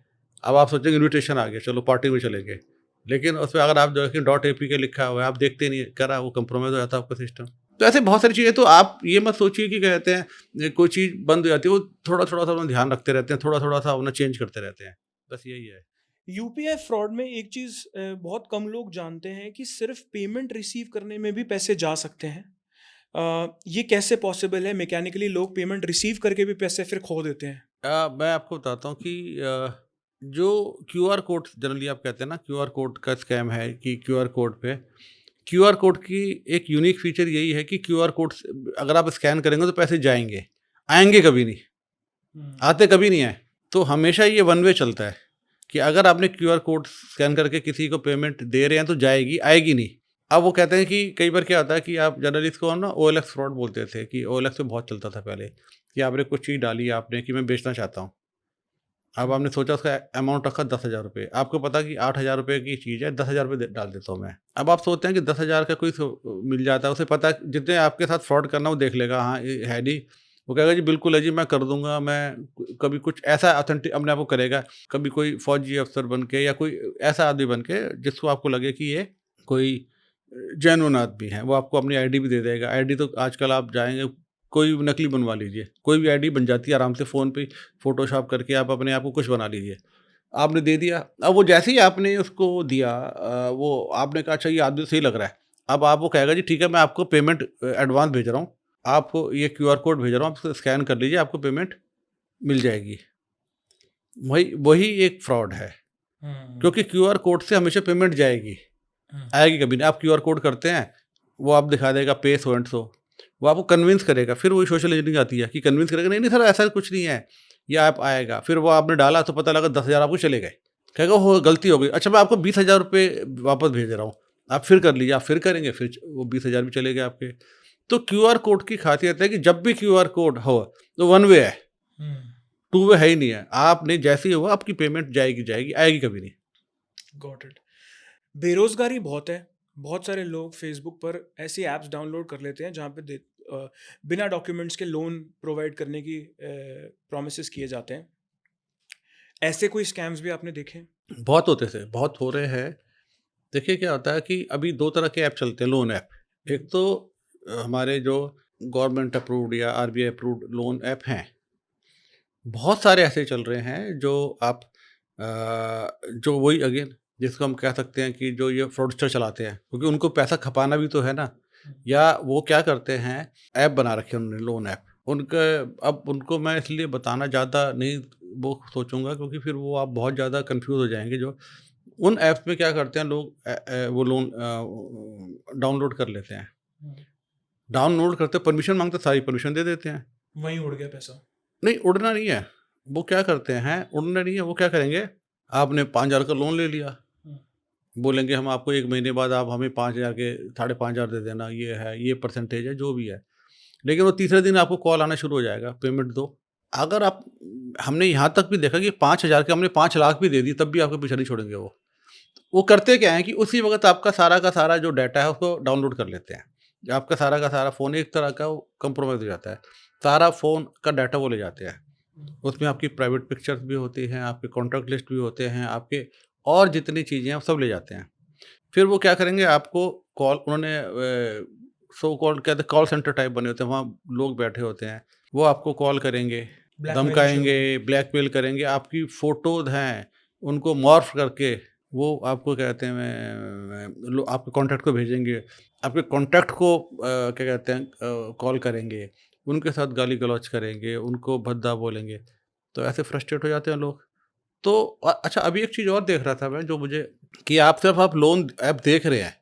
अब आप सोचेंगे इनविटेशन आ गया, चलो पार्टी में चलेंगे, लेकिन उसमें अगर आप जो है कि डॉट एपी के लिखा हुआ है, आप देखते नहीं करा, वो कंप्रोमाइज़ हो जाता है आपका सिस्टम। तो ऐसे बहुत सारी चीज़ें, तो आप ये मत सोचिए कि कहते हैं कोई चीज़ बंद हो जाती है, वो थोड़ा-थोड़ा सा अपना ध्यान रखते रहते हैं, थोड़ा-थोड़ा सा अपना चेंज करते रहते हैं। बस यही है।
यूपीआई फ्रॉड में एक चीज़ बहुत कम लोग जानते हैं कि सिर्फ पेमेंट रिसीव करने में भी पैसे जा सकते हैं। ये कैसे पॉसिबल है? मैकेनिकली लोग पेमेंट रिसीव करके भी पैसे फिर खो देते हैं।
मैं आपको बताता हूँ कि जो क्यूआर कोड जनरली आप कहते हैं ना, क्यूआर कोड का स्कैम है कि क्यूआर कोड की एक यूनिक फीचर यही है कि क्यूआर कोड अगर आप स्कैन करेंगे तो पैसे जाएंगे, आएंगे कभी नहीं, आते कभी नहीं आए। तो हमेशा ये वन वे चलता है कि अगर आपने क्यूआर कोड स्कैन करके किसी को पेमेंट दे रहे हैं तो जाएगी, आएगी नहीं। अब वो कहते हैं कि कई बार क्या होता है कि आप जनरली इसको हम ना ओएलएक्स फ्रॉड बोलते थे, कि ओएलएक्स में बहुत चलता था पहले, कि आपने कुछ चीज़ डाली आपने कि मैं बेचना चाहता हूँ। अब आपने सोचा उसका अमाउंट रखा 10,000 रुपये, आपको पता कि 8,000 रुपये की चीज़ है, 10,000 रुपये डाल देता हूँ मैं। अब आप सोचते हैं कि 10,000 का कोई मिल जाता है, उसे पता है जितने आपके साथ फ्रॉड करना वो देख लेगा, हाँ ये है नहीं, वो कहेगा जी बिल्कुल है जी, मैं कर दूंगा, मैं कभी कुछ ऐसा ऑथेंटिक अपने आप को करेगा, कभी कोई फौजी अफसर बन के या कोई ऐसा आदमी बन के जिसको आपको लगे कि ये कोई जेन्युइन आदमी है, वो आपको अपनी आईडी भी दे देगा। आईडी तो आजकल आप जाएंगे, कोई भी नकली बनवा लीजिए, कोई भी आईडी बन जाती है आराम से, फ़ोन पे फ़ोटोशॉप करके आप अपने आप को कुछ बना लीजिए। आपने दे दिया, अब वो जैसे ही आपने उसको दिया वो आपने कहा अच्छा ये आदमी सही लग रहा है। अब आप वो कहेगा जी ठीक है, मैं आपको पेमेंट एडवांस भेज रहा हूँ, आपको ये क्यूआर कोड भेज रहा हूँ, आप उसको स्कैन कर लीजिए, आपको पेमेंट मिल जाएगी। वही वही एक फ्रॉड है, क्योंकि क्यूआर कोड से हमेशा पेमेंट जाएगी, आएगी कभी नहीं। आप क्यूआर कोड करते हैं, वो आप दिखा देगा पे सो एंड सो, वो आपको कन्विंस करेगा, फिर वही सोशल इंजीनियरिंग आती है कि कन्विंस करेगा नहीं नहीं सर ऐसा कुछ नहीं है, या आप आएगा, फिर वो आपने डाला तो पता लगा 10,000 आपको चले गए, कहेगा हो गलती हो गई, अच्छा मैं आपको 20,000 रुपये वापस भेज रहा हूँ, आप फिर कर लीजिए, आप फिर करेंगे, फिर वो 20,000 भी चले गए आपके। तो क्यूआर कोड की खासियत है कि जब भी क्यूआर कोड हो तो वन वे है, टू वे है ही नहीं है, आपने जैसे ही हुआ आपकी पेमेंट जाएगी जाएगी, आएगी कभी नहीं।
Got it. बेरोजगारी बहुत है। बहुत सारे लोग फेसबुक पर ऐसी ऐप्स डाउनलोड कर लेते हैं जहाँ पे बिना डॉक्यूमेंट्स के लोन प्रोवाइड करने की प्रॉमिसेस किए जाते हैं। ऐसे कोई स्कैम्स भी आपने देखे हैं?
बहुत होते थे, बहुत हो रहे हैं। देखिए क्या होता है कि अभी 2 तरह के ऐप चलते हैं लोन ऐप। एक तो हमारे जो गवर्नमेंट अप्रूव्ड या आरबीआई अप्रूव्ड लोन ऐप हैं। बहुत सारे ऐसे चल रहे हैं जो आप जो वही अगेन जिसको हम कह सकते हैं कि जो ये फ्रॉडस्टर चलाते हैं, क्योंकि उनको पैसा खपाना भी तो है ना। या वो क्या करते हैं, ऐप बना रखे हैं उन्होंने लोन ऐप। उनके अब उनको मैं इसलिए बताना ज़्यादा नहीं वो सोचूँगा, क्योंकि फिर वो आप बहुत ज़्यादा कन्फ्यूज़ हो जाएँगे। जो उन ऐप्स में क्या करते हैं लोग वो लोन डाउनलोड कर लेते हैं। डाउनलोड करते परमिशन माँगते, सारी परमिशन दे देते हैं।
वहीं उड़ गया पैसा।
नहीं, उड़ना नहीं है। वो क्या करते हैं, उड़ना नहीं है, वो क्या करेंगे, आपने 5,000 का लोन ले लिया, बोलेंगे हम आपको 1 महीने बाद आप हमें 5,000 के 5,500 दे देना, ये है, ये परसेंटेज है, जो भी है। लेकिन वो तीसरे दिन आपको कॉल आना शुरू हो जाएगा, पेमेंट दो। अगर आप हमने यहाँ तक भी देखा कि 5,000 के हमने 5 लाख भी दे दी, तब भी आपको पीछे नहीं छोड़ेंगे वो। वो करते क्या है कि उसी वक़्त आपका सारा का सारा जो डाटा है उसको डाउनलोड कर लेते हैं। आपका सारा का सारा फ़ोन एक तरह का वो कंप्रोमाइज़ हो जाता है। सारा फ़ोन का डाटा वो ले जाते हैं। उसमें आपकी प्राइवेट पिक्चर्स भी होती हैं, आपके कॉन्टैक्ट लिस्ट भी होते हैं, आपके और जितनी चीज़ें हैं वो सब ले जाते हैं। फिर वो क्या करेंगे, आपको कॉल उन्होंने सो कॉल्ड कहते हैं कॉल सेंटर टाइप बने होते हैं, वहाँ लोग बैठे होते हैं। वो आपको कॉल करेंगे
ब्लैकमेलिंग शुरू
धमकाएंगे,
होगी।
ब्लैकमेल करेंगे, आपकी फोटोज हैं उनको मॉर्फ करके वो आपको कहते हैं आपके कॉन्टैक्ट को भेजेंगे, आपके कॉन्टैक्ट को क्या कहते हैं कॉल करेंगे, उनके साथ गाली गलौज करेंगे, उनको भद्दा बोलेंगे, तो ऐसे फ्रस्ट्रेट हो जाते हैं लोग। तो अच्छा, अभी एक चीज़ और देख रहा था मैं, जो मुझे कि आप सिर्फ आप लोन ऐप देख रहे हैं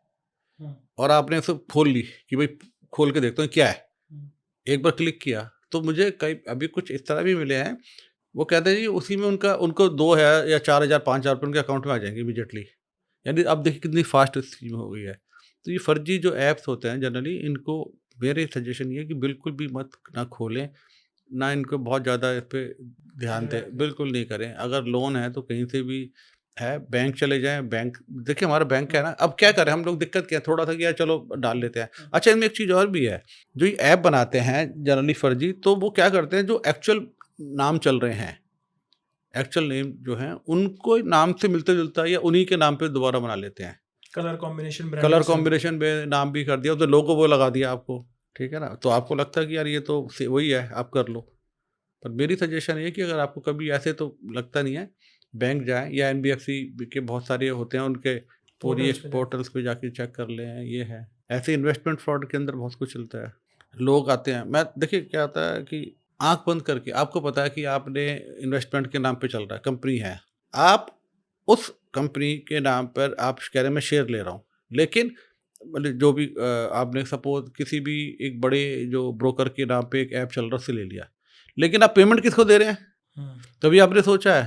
हम्म,
और आपने इसे खोल ली कि भाई खोल के देखता हूँ क्या है,
हम्म,
एक बार क्लिक किया, तो मुझे कई अभी कुछ इस तरह भी मिले हैं, वो कहते हैं जी उसी में उनको 2,000 या 4,000 5,000 रुपये उनके अकाउंट में आ जाएंगे इमीडिएटली। यानी अब देखिए कितनी फास्ट स्कीम हो गई है। तो ये फर्जी जो ऐप्स होते हैं जनरली, इनको मेरे सजेशन ये है कि बिल्कुल भी मत ना खोलें, ना इनको बहुत ज़्यादा इस पे ध्यान दें,
interact करें।
बिल्कुल नहीं करें। अगर लोन है तो कहीं से भी है, बैंक चले जाएँ, बैंक देखिए हमारा बैंक क्या है ना, अब क्या करें हम लोग, दिक्कत क्या है, थोड़ा-सा क्या है, चलो डाल लेते हैं। अच्छा, इनमें एक चीज़ और भी है, जो ये ऐप बनाते हैं जनरली फर्जी, तो वो क्या करते हैं, जो एक्चुअल नाम चल रहे हैं, एक्चुअल नेम जो हैं, उनको नाम से मिलता-जुलता या उन्हीं के नाम पे दोबारा बना लेते हैं।
Colour combination, branding
colour
same.
Combination में नाम भी कर दिया, तो लोगो वो लगा दिया आपको, ठीक है ना? तो आपको लगता है कि यार ये तो से वही है, आप कर लो। पर मेरी सजेशन ये है कि अगर आपको कभी ऐसे तो लगता नहीं है, बैंक जाएँ या एनबीएफसी के बहुत सारे होते हैं, उनके पूरी
पोर्टल्स
एक
पे जाएं।
पोर्टल्स पे जाके चेक कर लें, ये है। ऐसे इन्वेस्टमेंट फ्रॉड के अंदर बहुत कुछ चलता है। लोग आते हैं, मैं देखिए क्या होता है कि आँख बंद करके आपको पता है कि आपने इन्वेस्टमेंट के नाम पे चल रहा है, कंपनी है। आप उस कंपनी के नाम पर आप कह रहे हैं मैं शेयर ले रहा हूँ, लेकिन मतलब जो भी आपने सपोज़ किसी भी एक बड़े जो ब्रोकर के नाम पे एक ऐप चल रहा है उससे ले लिया। लेकिन आप पेमेंट किसको दे रहे हैं?
हम्म,
कभी आपने सोचा है?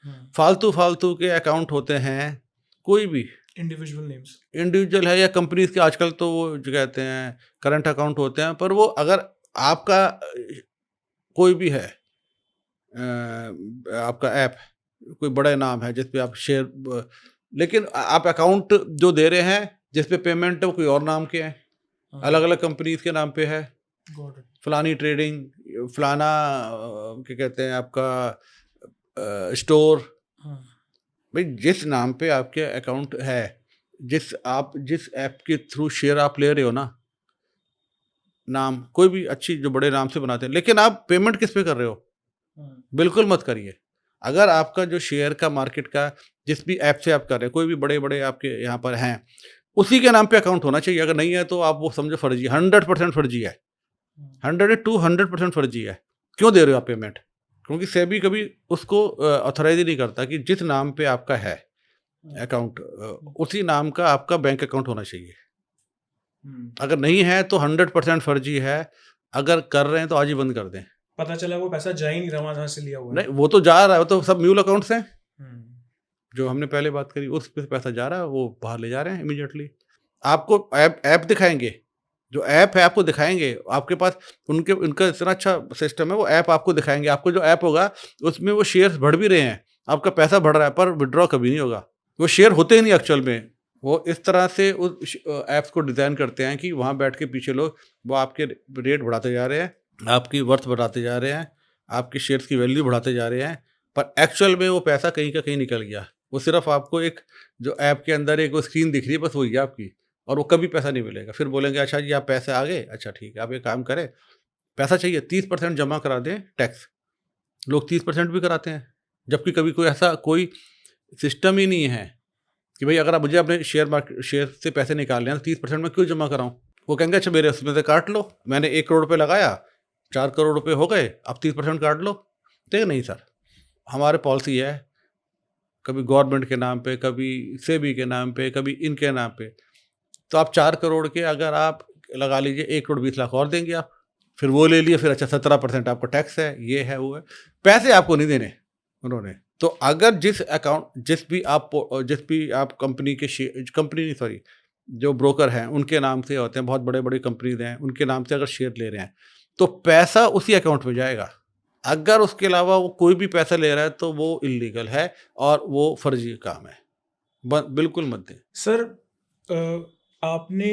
हम्म,
फालतू-फालतू के अकाउंट होते हैं, कोई भी
इंडिविजुअल नेम्स।
इंडिविजुअल है या कंपनीज़ के, आजकल तो वो जो कहते हैं करंट अकाउंट होते हैं, पर वो अगर आपका कोई भी है आपका ऐप, कोई बड़ा नाम है जिस पे आप शेयर लेकिन आप अकाउंट जो दे रहे हैं, जिस पे पेमेंट है वो कोई और नाम के हैं, अलग-अलग कंपनीज़ के नाम पे है।
Got it.
फलानी ट्रेडिंग, फलाना क्या कहते हैं आपका स्टोर। भाई जिस नाम पे आपके अकाउंट है, जिस ऐप के थ्रू शेयर आप ले रहे हो ना, नाम कोई भी अच्छी जो बड़े नाम से बनाते हैं, लेकिन आप पेमेंट किस पे कर रहे हो? बिल्कुल मत करिए। अगर आपका जो शेयर का मार्केट का जिस भी ऐप से आप कर रहे हैं, कोई भी बड़े-बड़े आपके यहाँ पर हैं, उसी के नाम पे अकाउंट होना चाहिए। अगर नहीं है तो आप वो समझो फर्जी, 100% फर्जी है। 100 टू 100% फर्जी है। क्यों दे रहे हो आप पेमेंट? क्योंकि सेबी कभी उसको ऑथराइज़ ही नहीं करता कि जिस नाम पे आपका है अकाउंट, उसी नाम का आपका बैंक अकाउंट होना चाहिए। अगर नहीं है तो 100% फर्जी है। अगर कर रहे हैं तो आज ही बंद कर दें।
पता चला वो पैसा जा ही नहीं रहा वहां जहाँ से लिया हुआ है।
नहीं, वो तो जा रहा है, वो तो सब म्यूल अकाउंट्स हैं।
हम्म,
जो हमने पहले बात करी, उस पे पैसा जा रहा है, वो बाहर ले जा रहे हैं इमीडिएटली। आपको ऐप ऐप दिखाएँगे, जो ऐप है आपको दिखाएँगे, आपके पास उनका इतना अच्छा सिस्टम है, वो ऐप आपको दिखाएँगे। आपको जो ऐप होगा उसमें वो शेयर्स बढ़ भी रहे हैं, आपका पैसा बढ़ रहा है, पर विथड्रॉ कभी नहीं होगा। वो शेयर होते ही नहीं एक्चुअल में। वो इस तरह से उस ऐप्स को डिज़ाइन करते हैं कि वहाँ बैठ के पीछे लोग वो आपके रेट बढ़ाते जा रहे हैं, आपकी वर्थ बढ़ाते जा रहे हैं, आपके शेयर्स की वैल्यू बढ़ाते जा रहे हैं, पर एक्चुअल में वो पैसा कहीं का कहीं निकल गया। वो सिर्फ़ आपको एक जो ऐप के अंदर एक वो स्क्रीन दिख रही है, बस वही है आपकी, और वो कभी पैसा नहीं मिलेगा। फिर बोलेंगे अच्छा जी आप पैसे आ गए, अच्छा ठीक है, आप एक काम करें, पैसा चाहिए 30% जमा करा दें टैक्स। लोग 30% भी कराते हैं, जबकि कभी कोई ऐसा कोई सिस्टम ही नहीं है कि भाई अगर आप मुझे अपने शेयर से पैसे निकालने हैं तो 30% मैं क्यों जमा कराऊँ? वो कहेंगे अच्छा मेरे उसमें से काट लो, मैंने 1 करोड़ रुपए लगाया, 4 करोड़ रुपए हो गए, अब 30% काट लो। तो नहीं सर, हमारी पॉलिसी है, कभी गवर्नमेंट के नाम पे, कभी सेबी के नाम पे, कभी इनके नाम पे। तो आप 4 करोड़ के अगर आप लगा लीजिए 1 करोड़ 20 लाख और देंगे आप। फिर वो ले लिए, फिर अच्छा 17% आपका टैक्स है, ये है, वो है। पैसे आपको नहीं देने उन्होंने। तो अगर जिस भी आप कंपनी के कंपनी नहीं सॉरी, जो ब्रोकर हैं उनके नाम से होते हैं, बहुत बड़े-बड़े कंपनीज़ हैं, उनके नाम से अगर शेयर ले रहे हैं, तो पैसा उसी अकाउंट में जाएगा। अगर उसके अलावा वो कोई भी पैसा ले रहा है तो वो इल्लीगल है और वो फर्जी काम है। बिल्कुल मत दें।
सर, आपने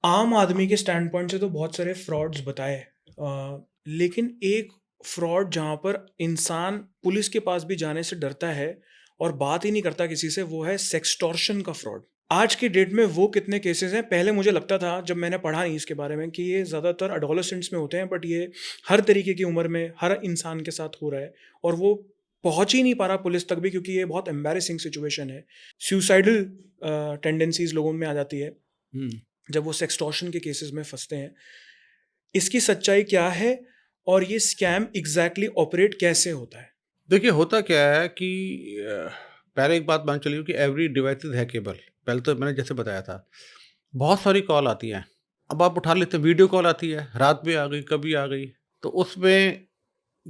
आम आदमी के स्टैंड पॉइंट से तो बहुत सारे फ्रॉड्स बताए, लेकिन एक फ्रॉड जहाँ पर इंसान पुलिस के पास भी जाने से डरता है और बात ही नहीं करता किसी से, वो है सेक्सटॉर्शन का फ्रॉड। आज की डेट में वो कितने केसेस हैं? पहले मुझे लगता था, जब मैंने पढ़ा नहीं इसके बारे में, कि ये ज़्यादातर एडोलेसेंट्स में होते हैं, बट ये हर तरीके की उम्र में हर इंसान के साथ हो रहा है और वो पहुंच ही नहीं पा रहा पुलिस तक भी, क्योंकि ये बहुत एम्बैरेसिंग सिचुएशन है। सुसाइडल टेंडेंसीज लोगों में आ जाती है
हुँ।
जब वो सेक्सटॉर्शन के केसेस में फंसते हैं। इसकी सच्चाई क्या है और ये स्कैम एग्जैक्टली ऑपरेट कैसे होता है?
देखिए, होता क्या है कि पहले एक बात मान चलिए कि एवरी डिवाइस इज़ हैकेबल। पहले तो मैंने जैसे बताया था, बहुत सारी कॉल आती हैं। अब आप उठा लेते हैं, वीडियो कॉल आती है, रात में आ गई, कभी आ गई। तो उसमें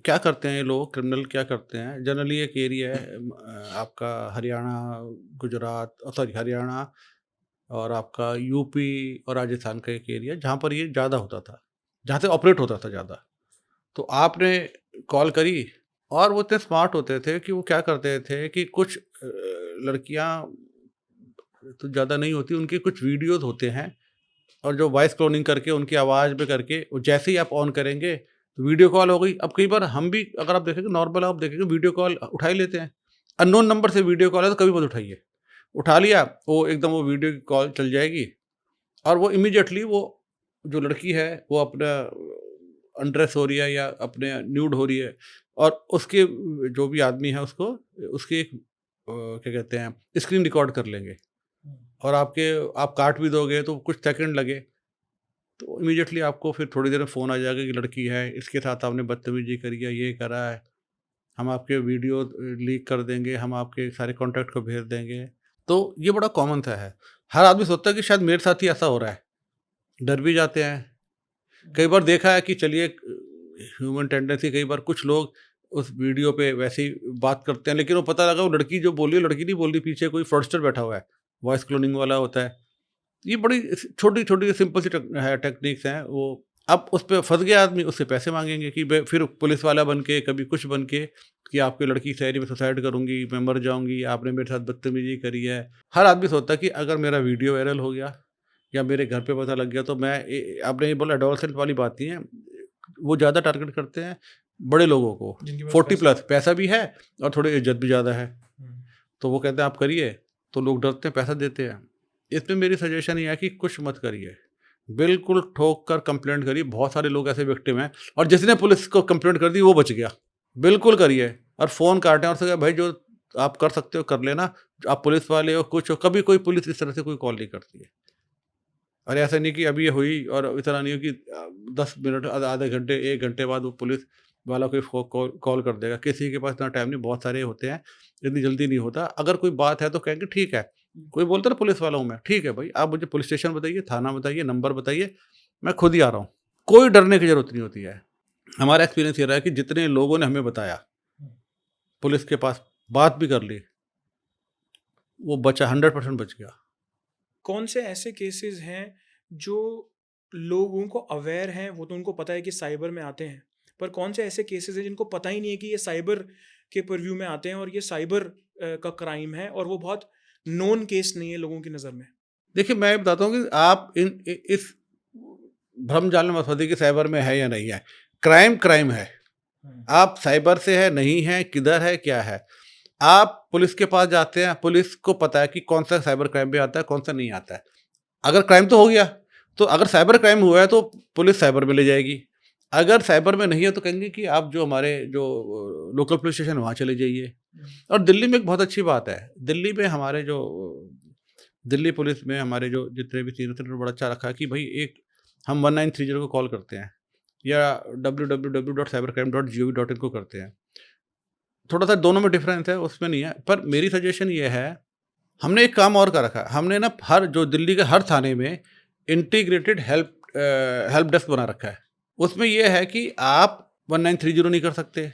क्या करते हैं ये लोग, क्रिमिनल क्या करते हैं, जनरली एक एरिया है आपका हरियाणा, गुजरात सॉरी हरियाणा और आपका यूपी और राजस्थान का एक एरिया जहाँ पर ये ज़्यादा होता था, जहाँ से ऑपरेट होता था ज़्यादा। तो आपने कॉल करी और वो इतने स्मार्ट होते थे कि वो क्या करते थे कि कुछ लड़कियां तो ज़्यादा नहीं होती, उनके कुछ वीडियोस होते हैं और जो वॉइस क्लोनिंग करके उनकी आवाज़ में करके वो जैसे ही आप ऑन करेंगे तो वीडियो कॉल हो गई। अब कई बार हम भी अगर आप देखेंगे नॉर्मल, आप देखेंगे वीडियो कॉल उठा ही लेते हैं। अननोन नंबर से वीडियो कॉल है तो कभी मत उठाइए। उठा लिया वो एकदम वो वीडियो की कॉल चल जाएगी और वो इमीडिएटली वो जो लड़की है वो अपना अनड्रेस हो रही है या अपने न्यूड हो रही है और उसके जो भी आदमी है उसको उसकी एक क्या कहते हैं स्क्रीन रिकॉर्ड कर लेंगे और आप काट भी दोगे तो कुछ सेकंड लगे तो इमीडिएटली आपको फिर थोड़ी देर में फ़ोन आ जाएगा कि लड़की है, इसके साथ आपने बदतमीजी करी है, ये करा है, हम आपके वीडियो लीक कर देंगे, हम आपके सारे कॉन्टैक्ट को भेज देंगे। तो ये बड़ा कॉमन सा है। हर आदमी सोचता है कि शायद मेरे साथ ही ऐसा हो रहा है, डर भी जाते हैं। कई बार देखा है कि चलिए ह्यूमन टेंडेंसी, कई बार कुछ लोग उस वीडियो पे वैसे ही बात करते हैं लेकिन वो पता लगा वो लड़की जो बोल रही है लड़की नहीं बोल रही, पीछे कोई फ्रॉडस्टर बैठा हुआ है, वॉइस क्लोनिंग वाला होता है। ये बड़ी छोटी छोटी सिंपल सी टेक्निक्स हैं वो। अब उस पर फंस गया आदमी, उससे पैसे मांगेंगे कि फिर पुलिस वाला बन के कभी कुछ बन के कि आपकी लड़की शहरी में सुसाइड करूंगी, मैं मर जाऊंगी, आपने मेरे साथ बदतमीजी करी है। हर आदमी सोचता है कि अगर मेरा वीडियो वायरल हो गया या मेरे घर पे पता लग गया तो मैं आपने ये बोला एडोलसेंट वाली बात नहीं है, वो ज़्यादा टारगेट करते हैं बड़े लोगों को,
जिनके पास
40
पैसा
प्लस, पैसा भी है और थोड़ी इज्जत भी ज़्यादा है।
हम्म,
तो वो कहते हैं आप करिए, तो लोग डरते हैं, पैसा देते हैं। इसमें मेरी सजेशन ये है कि कुछ मत करिए, बिल्कुल ठोक कर कंप्लेंट करिए। बहुत सारे लोग ऐसे विक्टिम हैं और जिसने पुलिस को कंप्लेंट कर दी वो बच गया। बिल्कुल करिए और फ़ोन काटें और से भाई जो आप कर सकते हो कर लेना, आप पुलिस वाले हो कुछ हो, कभी कोई पुलिस इस तरह से कोई कॉल नहीं करती है। और ऐसा नहीं कि अभी ये हुई और इतना नहीं हो कि 10 मिनट आधे घंटे 1 घंटे बाद वो पुलिस वाला कोई कॉल कर देगा। किसी के पास इतना टाइम नहीं, बहुत सारे होते हैं, इतनी जल्दी नहीं होता। अगर कोई बात है तो कहेंगे ठीक है, कोई बोलता है ना पुलिस वाला हूँ मैं, ठीक है भाई आप मुझे पुलिस स्टेशन बताइए, थाना बताइए, नंबर बताइए, मैं खुद ही आ रहा हूँ। कोई डरने की ज़रूरत नहीं होती है। हमारा एक्सपीरियंस ये रहा है कि जितने लोगों ने हमें बताया, पुलिस के पास बात भी कर ली, वो बचा, 100% बच गया।
कौन से ऐसे केसेस हैं जो लोगों को अवेयर हैं, वो तो उनको पता है कि साइबर में आते हैं, पर कौन से ऐसे केसेस हैं जिनको पता ही नहीं है कि ये साइबर के परव्यू में आते हैं और ये साइबर का क्राइम है और वो बहुत नोन केस नहीं है लोगों की नज़र में?
देखिए, मैं बताता हूँ कि आप इस भ्रम जाल में मत फंसिए कि साइबर में है या नहीं है। क्राइम, क्राइम है। आप साइबर से है, नहीं है, किधर है, क्या है? आप पुलिस के पास जाते हैं, पुलिस को पता है कि कौन-सा साइबर क्राइम में आता है, कौन-सा नहीं आता है। अगर क्राइम तो हो गया, तो अगर साइबर क्राइम हुआ है तो पुलिस साइबर में ले जाएगी। अगर साइबर में नहीं है तो कहेंगे कि आप जो हमारे जो लोकल पुलिस स्टेशन है वहाँ चले जाइए। और दिल्ली में एक बहुत अच्छी बात है, दिल्ली में हमारे जो दिल्ली पुलिस में हमारे जो जितने भी सीनियर थे उन्होंने बड़ा अच्छा रखा कि भई एक हम 1930 को कॉल करते हैं या www.cybercrime.gov.in को करते हैं। थोड़ा-सा दोनों में डिफ़रेंस है, उसमें नहीं है। पर मेरी सजेशन ये है, हमने एक काम और कर रखा है, हमने ना हर जो दिल्ली के हर थाने में इंटीग्रेटेड हेल्प डेस्क बना रखा है। उसमें ये है कि आप 1930 नहीं कर सकते,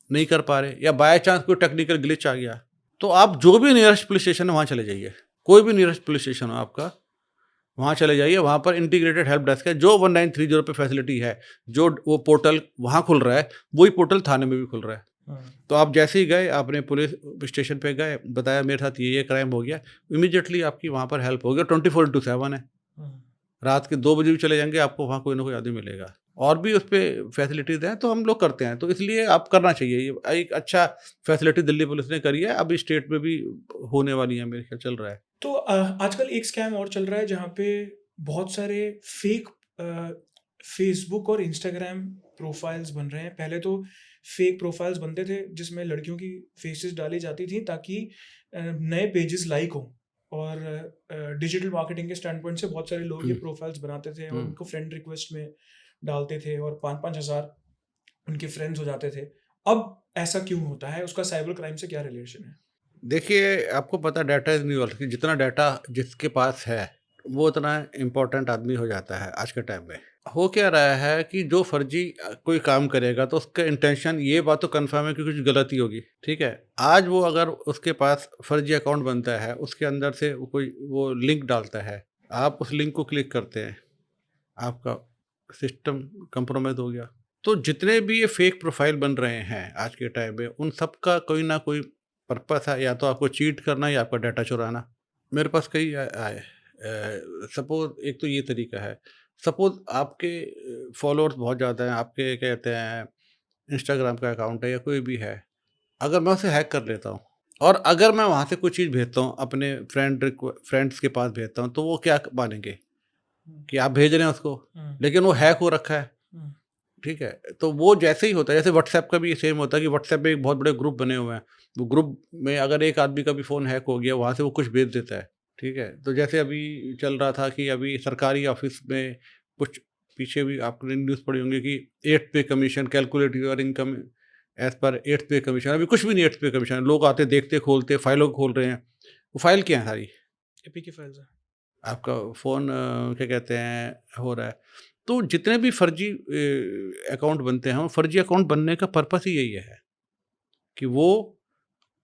नहीं कर पा रहे या बाय चांस कोई टेक्निकल ग्लिच आ गया, तो आप जो भी नियरेस्ट पुलिस स्टेशन है वहाँ चले जाइए। कोई भी नियरेस्ट पुलिस स्टेशन हो आपका, वहाँ चले जाइए, वहाँ पर इंटीग्रेटेड हेल्प डेस्क है, जो 1930 पे फैसिलिटी है, जो वो पोर्टल वहाँ खुल रहा है, वही पोर्टल थाने में भी खुल रहा है। तो आप जैसे ही गए, आपने पुलिस स्टेशन पे गए, बताया मेरे साथ ये क्राइम हो गया, इमीडिएटली आपकी वहाँ पर हेल्प होगी। 24/7 है, रात के 2 बजे भी चले जाएंगे, आपको वहाँ कोई ना कोई आदमी मिलेगा। और भी उस पर फैसिलिटीज़ हैं, तो हम लोग करते हैं, तो इसलिए आप करना चाहिए। ये एक अच्छा फैसिलिटी दिल्ली पुलिस ने करी है, अभी स्टेट में भी होने वाली है, मेरे ख्याल चल रहा है।
तो आजकल एक स्कैम और चल रहा है जहाँ पे बहुत सारे फेक फेसबुक और इंस्टाग्राम प्रोफाइल्स बन रहे हैं। पहले तो फेक प्रोफाइल्स बनते थे जिसमें लड़कियों की फेसेस डाली जाती थी ताकि नए पेजेस लाइक हों, और डिजिटल मार्केटिंग के स्टैंड पॉइंट से बहुत सारे लोग ये प्रोफाइल्स बनाते थे और उनको फ्रेंड रिक्वेस्ट में डालते थे और 5-5 हज़ार उनके फ्रेंड्स हो जाते थे। अब ऐसा क्यों होता है? उसका साइबर क्राइम से क्या रिलेशन है?
देखिए, आपको पता है डाटा इज़ न्यूअल्थ कि जितना डाटा जिसके पास है, वो उतना इम्पोर्टेंट आदमी हो जाता है आज के टाइम में। हो क्या रहा है कि जो फर्जी कोई काम करेगा तो उसका इंटेंशन ये बात तो कन्फर्म है कि कुछ गलती होगी, ठीक है? आज वो अगर उसके पास फर्जी अकाउंट बनता है, उसके अंदर से वो कोई वो लिंक डालता है, आप उस लिंक को क्लिक करते हैं, आपका सिस्टम कंप्रोमाइज़ हो गया। तो जितने भी ये फेक प्रोफाइल बन रहे हैं आज के टाइम में, उन सब का कोई ना कोई पर्पस है, या तो आपको चीट करना या आपका डाटा चुराना। मेरे पास कई आए। सपोज़ एक तो ये तरीका है, सपोज़ आपके फॉलोअर्स बहुत ज़्यादा हैं, आपके कहते हैं इंस्टाग्राम का अकाउंट है या कोई भी है, अगर मैं उसे हैक कर लेता हूँ और अगर मैं वहाँ से कोई चीज़ भेजता हूँ अपने फ्रेंड्स के पास भेजता हूँ, तो वो क्या मानेंगे कि आप भेज रहे हैं उसको, लेकिन वो हैक हो रखा है। ठीक है? तो वो जैसे ही होता है, जैसे व्हाट्सएप का भी सेम होता है कि व्हाट्सएप में एक बहुत बड़े ग्रुप बने हुए हैं। वो ग्रुप में अगर एक आदमी का भी फ़ोन हैक हो गया, वहाँ से वो कुछ भेज देता है, ठीक है? तो जैसे अभी चल रहा था कि अभी सरकारी ऑफ़िस में कुछ पीछे भी आपने न्यूज़ पढ़ी होंगी कि 8th पे commission calculate your income as per 8th पे कमीशन। अभी कुछ भी नहीं 8th पे कमीशन। लोग आते, देखते, खोलते, फ़ाइलों को खोल रहे हैं। वो फ़ाइल क्या है सारी?
एपीके फाइल्स हैं।
आपका फ़ोन क्या कहते हैं हो रहा है। तो जितने भी फर्जी अकाउंट बनते हैं, वो फर्जी अकाउंट बनने का पर्पस ही यही है कि वो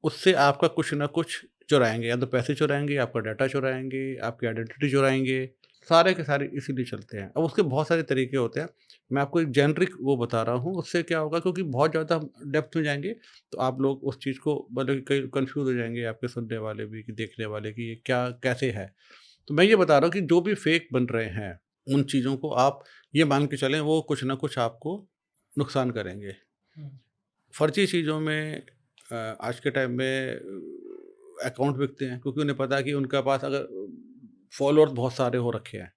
उससे आपका कुछ ना कुछ चुराएँगे, या तो पैसे चुराएँगे, आपका डाटा चुराएँगे, आपकी आइडेंटिटी चुराएँगे, सारे के सारे इसीलिए चलते हैं। अब उसके बहुत सारे तरीके होते हैं। मैं आपको एक जेनेरिक वो बता रहा हूँ, उससे क्या होगा, क्योंकि बहुत ज़्यादा हम डेप्थ में जाएँगे, तो आप लोग उस चीज़ को मतलब कई कन्फ्यूज़ हो जाएँगे, आपके सुनने वाले भी, कि देखने वाले, कि ये क्या कैसे है। तो मैं ये बता रहा हूँ कि जो भी फेक बन रहे हैं, उन चीज़ों को आप ये मान के चलें वो कुछ ना कुछ आपको नुकसान करेंगे। फर्जी चीज़ों में आज के टाइम में अकाउंट बिकते हैं, क्योंकि उन्हें पता है कि उनके पास अगर फॉलोअर्स बहुत सारे हो रखे हैं,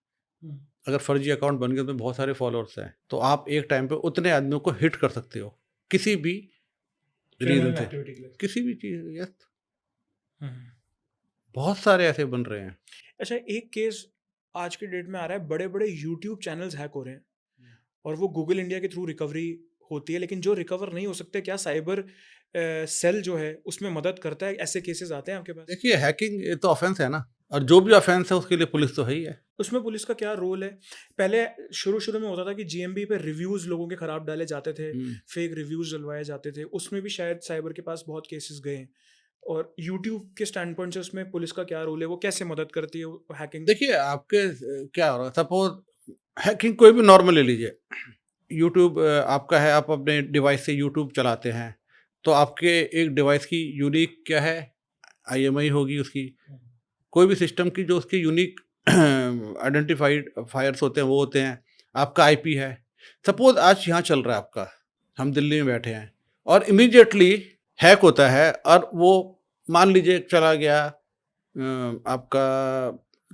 अगर फर्जी अकाउंट बन गए तो बहुत सारे फॉलोअर्स हैं, तो आप एक टाइम पे उतने आदमियों को हिट कर सकते हो किसी भी रीज़न
क्रिमिनल
से,
एक्टिविटी के लिए।
किसी भी चीज़। यस,
हम्म।
बहुत सारे ऐसे बन रहे हैं।
अच्छा, एक केस आज के डेट में आ रहा है, बड़े बड़े यूट्यूब चैनल्स हैक हो रहे हैं और वो गूगल इंडिया के थ्रू रिकवरी होती है, लेकिन जो रिकवर नहीं हो सकते, क्या साइबर सेल जो है उसमें मदद करता है? ऐसे केसेस आते हैं आपके पास?
देखिए, हैकिंग ये तो ऑफेंस है ना, और जो भी ऑफेंस है उसके लिए पुलिस तो है ही है।
उसमें पुलिस का क्या रोल है? पहले शुरू शुरू में होता था कि जीएमबी पे रिव्यूज लोगों के खराब डाले जाते थे, फेक रिव्यूज डलवाए जाते थे, उसमें भी शायद साइबर के पास बहुत केसेस गए हैं। और यूट्यूब के स्टैंड पॉइंट से उसमें पुलिस का क्या रोल है? वो कैसे मदद करती है हैकिंग?
देखिए, आपके क्या हो रहा है, सपोज हैकिंग कोई भी नॉर्मल ले लीजिए। यूट्यूब आपका है, आप अपने डिवाइस से यूट्यूब चलाते हैं, तो आपके एक डिवाइस की यूनिक क्या है, आईएमआई होगी उसकी। कोई भी सिस्टम की जो उसकी यूनिक आइडेंटिफाइड फायर्स होते हैं वो होते हैं। आपका आईपी है, सपोज आज यहाँ चल रहा है आपका, हम दिल्ली में बैठे हैं और इमीडिएटली हैक होता है, और वो मान लीजिए चला गया आपका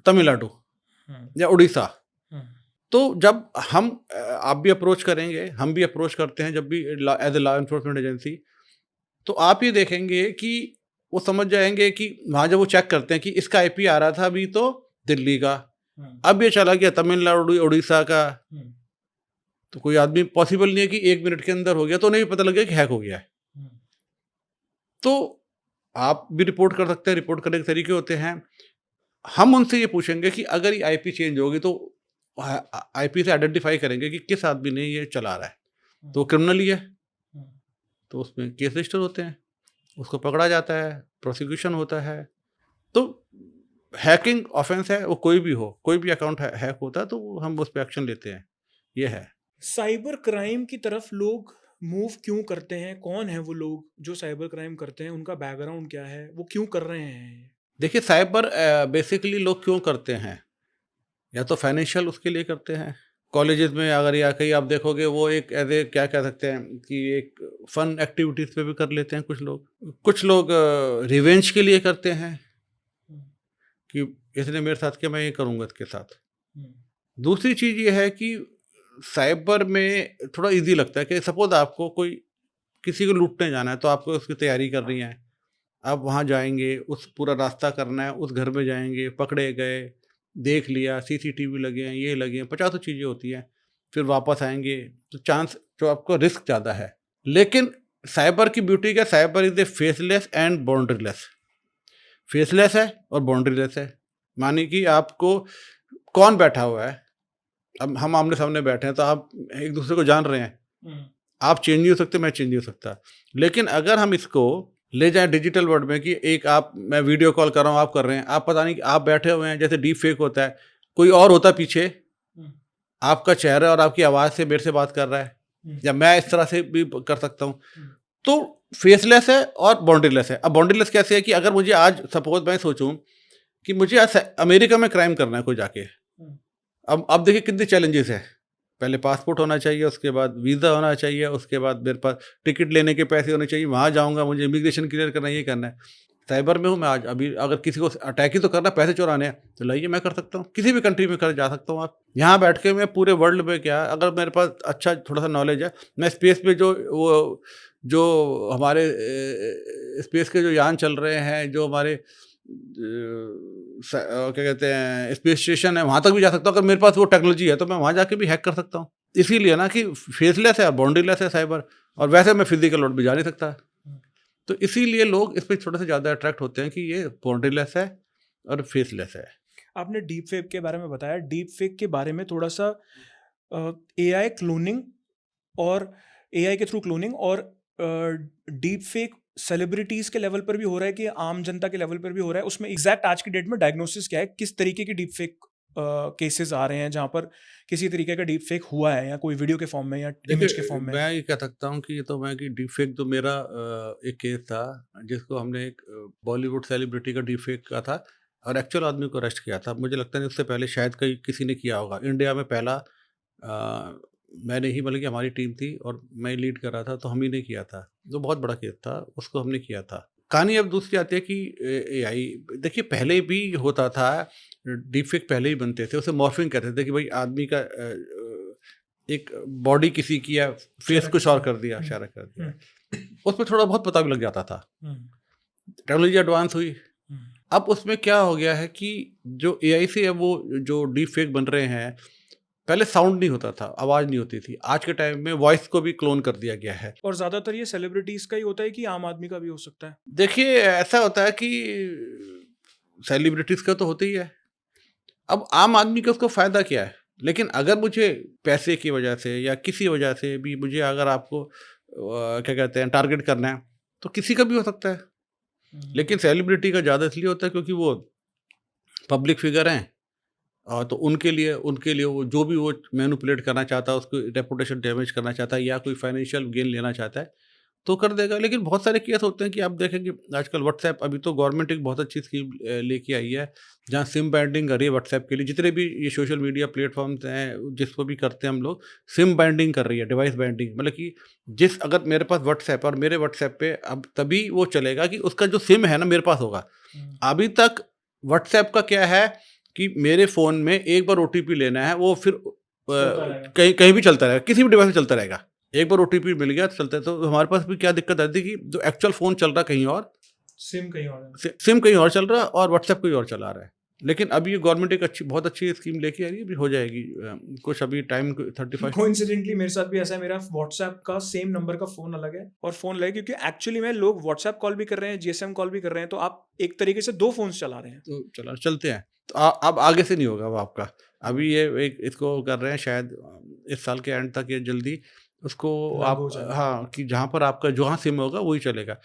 तमिलनाडु
हम्म,
या उड़ीसा।
हम्म,
तो जब हम आप भी अप्रोच करेंगे, हम भी अप्रोच करते हैं जब भी as a law enforcement agency, तो आप ये देखेंगे कि वो समझ जाएंगे कि वहाँ जब वो चेक करते हैं कि इसका आईपी आ रहा था अभी तो दिल्ली का,
हम्म,
अब ये चला गया तमिलनाडु उड़ीसा का,
हम्म,
तो कोई आदमी पॉसिबल नहीं है कि 1 मिनट के अंदर हो गया, तो उन्हें भी पता लग गया कि हैक हो गया है।
हम्म,
तो आप भी रिपोर्ट कर सकते हैं, रिपोर्ट करने के तरीके होते हैं। हम उनसे ये पूछेंगे कि अगर ये आईपी चेंज होगी तो आईपी से आइडेंटिफाई करेंगे कि किस आदमी ने ये चला रहा है, तो क्रिमिनल ही है,
हम्म।
तो उसमें केस रजिस्टर होते हैं, उसको पकड़ा जाता है, प्रोसिक्यूशन होता है। तो हैकिंग ऑफेंस है, वो कोई भी हो, कोई भी अकाउंट हैक होता है तो हम उस पर एक्शन लेते हैं, ये है।
साइबर क्राइम की तरफ लोग मूव क्यों करते हैं? कौन है वो लोग जो साइबर क्राइम करते हैं? उनका बैकग्राउंड क्या है? वो क्यों कर रहे हैं?
देखिए, साइबर बेसिकली लोग क्यों करते हैं, या तो फाइनेंशियल उसके लिए करते हैं। कॉलेजेस में अगर या कहीं आप देखोगे, वो एक एज ए क्या कह सकते हैं कि एक फन एक्टिविटीज़ पे भी कर लेते हैं कुछ लोग। कुछ लोग रिवेंज के लिए करते हैं कि इसने मेरे साथ किया, मैं ये करूँगा इसके साथ। दूसरी चीज़ ये है कि साइबर में थोड़ा ईज़ी लगता है कि सपोज़ आपको कोई किसी को लूटने जाना है, तो आपको उसकी तैयारी करनी है। आप वहाँ जाएँगे, उस पूरा रास्ता करना है, उस घर में जाएँगे, पकड़े गए, देख लिया, सीसीटीवी लगे हैं, ये लगे हैं, पचासों चीज़ें होती हैं, फिर वापस आएँगे, तो चांस जो आपको रिस्क ज़्यादा है। लेकिन साइबर की ब्यूटी क्या, cyber is a faceless and बाउंड्रीलेस। Faceless है और बाउंड्रीलेस है, माने कि आपको कौन बैठा हुआ है, अब हम आमने-सामने बैठे हैं, तो आप एक-दूसरे को जान रहे हैं। आप चेंज नहीं हो सकते, मैं चेंज नहीं हो सकता। लेकिन अगर हम इसको ले जाएँ डिजिटल वर्ल्ड में कि एक मैं वीडियो कॉल कर रहा हूँ, आप कर रहे हैं, आप पता नहीं कि आप बैठे हुए हैं, जैसे डीप फेक होता है, कोई और होता है पीछे, आपका चेहरा और आपकी आवाज़ से मेरे से बात कर रहा है, या मैं इस तरह से भी कर सकता हूँ। तो फेसलेस है और बाउंड्रीलेस है। अब बाउंड्रीलेस कैसे है कि अगर मुझे आज सपोज़ मैं सोचूँ कि मुझे आज अमेरिका में क्राइम करना है कोई जाके, अब देखिए कितने चैलेंजेस हैं। पहले पासपोर्ट होना चाहिए, उसके बाद वीज़ा होना चाहिए, उसके बाद मेरे पास टिकट लेने के पैसे होने चाहिए, वहाँ जाऊँगा, मुझे इमिग्रेशन क्लियर करना है, ये करना है। साइबर में हूँ मैं आज, अभी अगर किसी को अटैक ही तो करना है, पैसे चुराने हैं, तो लाइए मैं कर सकता हूँ, किसी भी कंट्री में कर जा सकता हूँ। आप यहाँ बैठ के मैं पूरे वर्ल्ड में क्या, अगर मेरे पास अच्छा थोड़ा-सा नॉलेज है, मैं स्पेस पे जो हमारे स्पेस के जो यान चल रहे हैं, जो हमारे क्या कहते हैं स्पेस स्टेशन है, वहाँ तक भी जा सकता हूँ। अगर मेरे पास वो टेक्नोलॉजी है तो मैं वहाँ जाके भी हैक कर सकता हूँ। इसीलिए ना कि फेसलेस है और बाउंड्रीलेस है साइबर, और वैसे मैं फिजिकल वर्ल्ड में जा नहीं सकता। तो इसीलिए लोग इस पे थोड़े से ज़्यादा अट्रैक्ट होते हैं कि ये बाउंड्रीलेस है और फेसलेस है।
आपने डीप फेक के बारे में बताया, डीप फेक के बारे में थोड़ा सा एआई क्लोनिंग और एआई के थ्रू क्लोनिंग और डीप फेक सेलिब्रिटीज के लेवल पर भी हो रहा है कि आम जनता के लेवल पर भी हो रहा है, उसमें एग्जैक्ट आज की डेट में डायग्नोसिस क्या है, किस तरीके की डीप फेक केसेस आ रहे हैं जहां पर किसी तरीके का डीप फेक हुआ है या कोई वीडियो के फॉर्म में या इमेज के
देखिए,
फॉर्म में?
मैं ये कह सकता हूँ कि ये तो मैं कि डीप फेक तो मेरा एक केस था, जिसको हमने एक बॉलीवुड सेलिब्रिटी का डीप फेक का था और एक्चुअल आदमी को अरेस्ट किया था। मुझे लगता नहीं उससे पहले शायद कहीं किसी ने किया होगा। इंडिया में पहला मैंने ही, बल्कि हमारी टीम थी और मैं लीड कर रहा था, तो हम ही ने किया था। तो बहुत बड़ा केस था, उसको हमने किया था। कहानी अब दूसरी आती है कि एआई, देखिए पहले भी होता था, डीप फेक पहले ही बनते थे, उसे मॉर्फिंग कहते थे कि भाई आदमी का एक बॉडी किसी की या फेस कुछ और कर दिया, इशारा कर दिया, उसमें थोड़ा बहुत पता भी लग जाता था। टेक्नोलॉजी एडवांस हुई, अब उसमें क्या हो गया है कि जो एआई से अब वो जो डीप फेक बन रहे हैं, पहले साउंड नहीं होता था, आवाज़ नहीं होती थी, आज के टाइम में वॉइस को भी क्लोन कर दिया गया है।
और ज्यादातर ये सेलिब्रिटीज का ही होता है कि आम आदमी का भी हो सकता है?
देखिए ऐसा होता है कि सेलिब्रिटीज़ का तो होता ही है, अब आम आदमी का उसको फ़ायदा क्या है? लेकिन अगर मुझे पैसे की वजह से या किसी वजह से भी मुझे अगर आपको क्या कहते हैं टारगेट करना है, तो किसी का भी हो सकता है। लेकिन सेलिब्रिटी का ज़्यादा इसलिए होता है क्योंकि वो पब्लिक फिगर हैं, तो उनके लिए वो जो भी वो मैनिपुलेट करना चाहता है, उसको रेपुटेशन डैमेज करना चाहता है या कोई फाइनेंशियल गेन लेना चाहता है, तो कर देगा। लेकिन बहुत सारे केस होते हैं कि आप देखेंगे आजकल व्हाट्सएप, अभी तो गवर्नमेंट एक बहुत अच्छी स्कीम लेके आई है, जहाँ सिम बाइंडिंग कर रही है व्हाट्सएप के लिए। जितने भी ये सोशल मीडिया प्लेटफॉर्म्स हैं जिसको भी करते हैं हम लोग, सिम बाइंडिंग कर रही है, डिवाइस बाइंडिंग, मतलब कि अगर मेरे पास व्हाट्सएप और मेरे व्हाट्सएप पे अब तभी वो चलेगा कि उसका जो सिम है ना मेरे पास होगा। अभी तक व्हाट्सएप का क्या है कि मेरे फ़ोन में एक बार ओटीपी लेना है, वो फिर कहीं कहीं भी चलता रहेगा, किसी भी डिवाइस में चलता रहेगा। एक बार ओटीपी मिल गया तो चलता है। तो हमारे पास भी क्या दिक्कत आती है कि जो एक्चुअल फ़ोन चल रहा है कहीं और,
सिम कहीं और है।
सिम कहीं और चल रहा है और व्हाट्सएप कोई और चला रहा है। लेकिन अभी ये गवर्नमेंट एक बहुत अच्छी स्कीम लेके आ रही है, अभी हो जाएगी कुछ अभी टाइम 35।
कोइंसिडेंटली मेरे साथ भी ऐसा है, मेरा व्हाट्सएप का सेम नंबर का फोन अलग है और फोन अलग है, क्योंकि एक्चुअली में लोग व्हाट्सएप कॉल भी कर रहे हैं, जीएसएम कॉल भी कर रहे हैं, तो आप एक तरीके से दो फोन्स चला रहे हैं।
तो चलते हैं। तो अब आगे से नहीं होगा वो आपका, अभी ये एक इसको कर रहे हैं शायद इस साल के एंड तक, ये जल्दी उसको आप, हाँ, कि जहाँ पर आपका जहाँ सिम होगा वही चलेगा।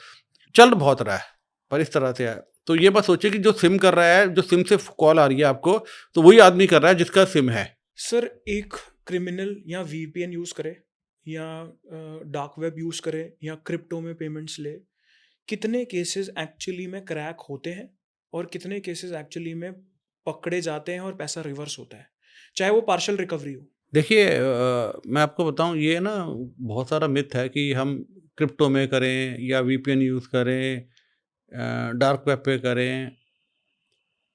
चल बहुत रहा है पर इस तरह से है। तो ये बात सोचिए कि जो सिम कर रहा है, जो सिम से कॉल आ रही है आपको, तो वही आदमी कर रहा है जिसका सिम है।
सर, एक क्रिमिनल या वीपीएन यूज करे या डार्क वेब यूज करे या क्रिप्टो में पेमेंट्स ले, कितने केसेस एक्चुअली में क्रैक होते हैं और कितने केसेस एक्चुअली में पकड़े जाते हैं और पैसा रिवर्स होता है, चाहे वो पार्शियल रिकवरी हो?
देखिए मैं आपको बताऊं, ये ना बहुत सारा मिथ है कि हम क्रिप्टो में करें या वीपीएन यूज़ करें, डार्क वेब पे करें,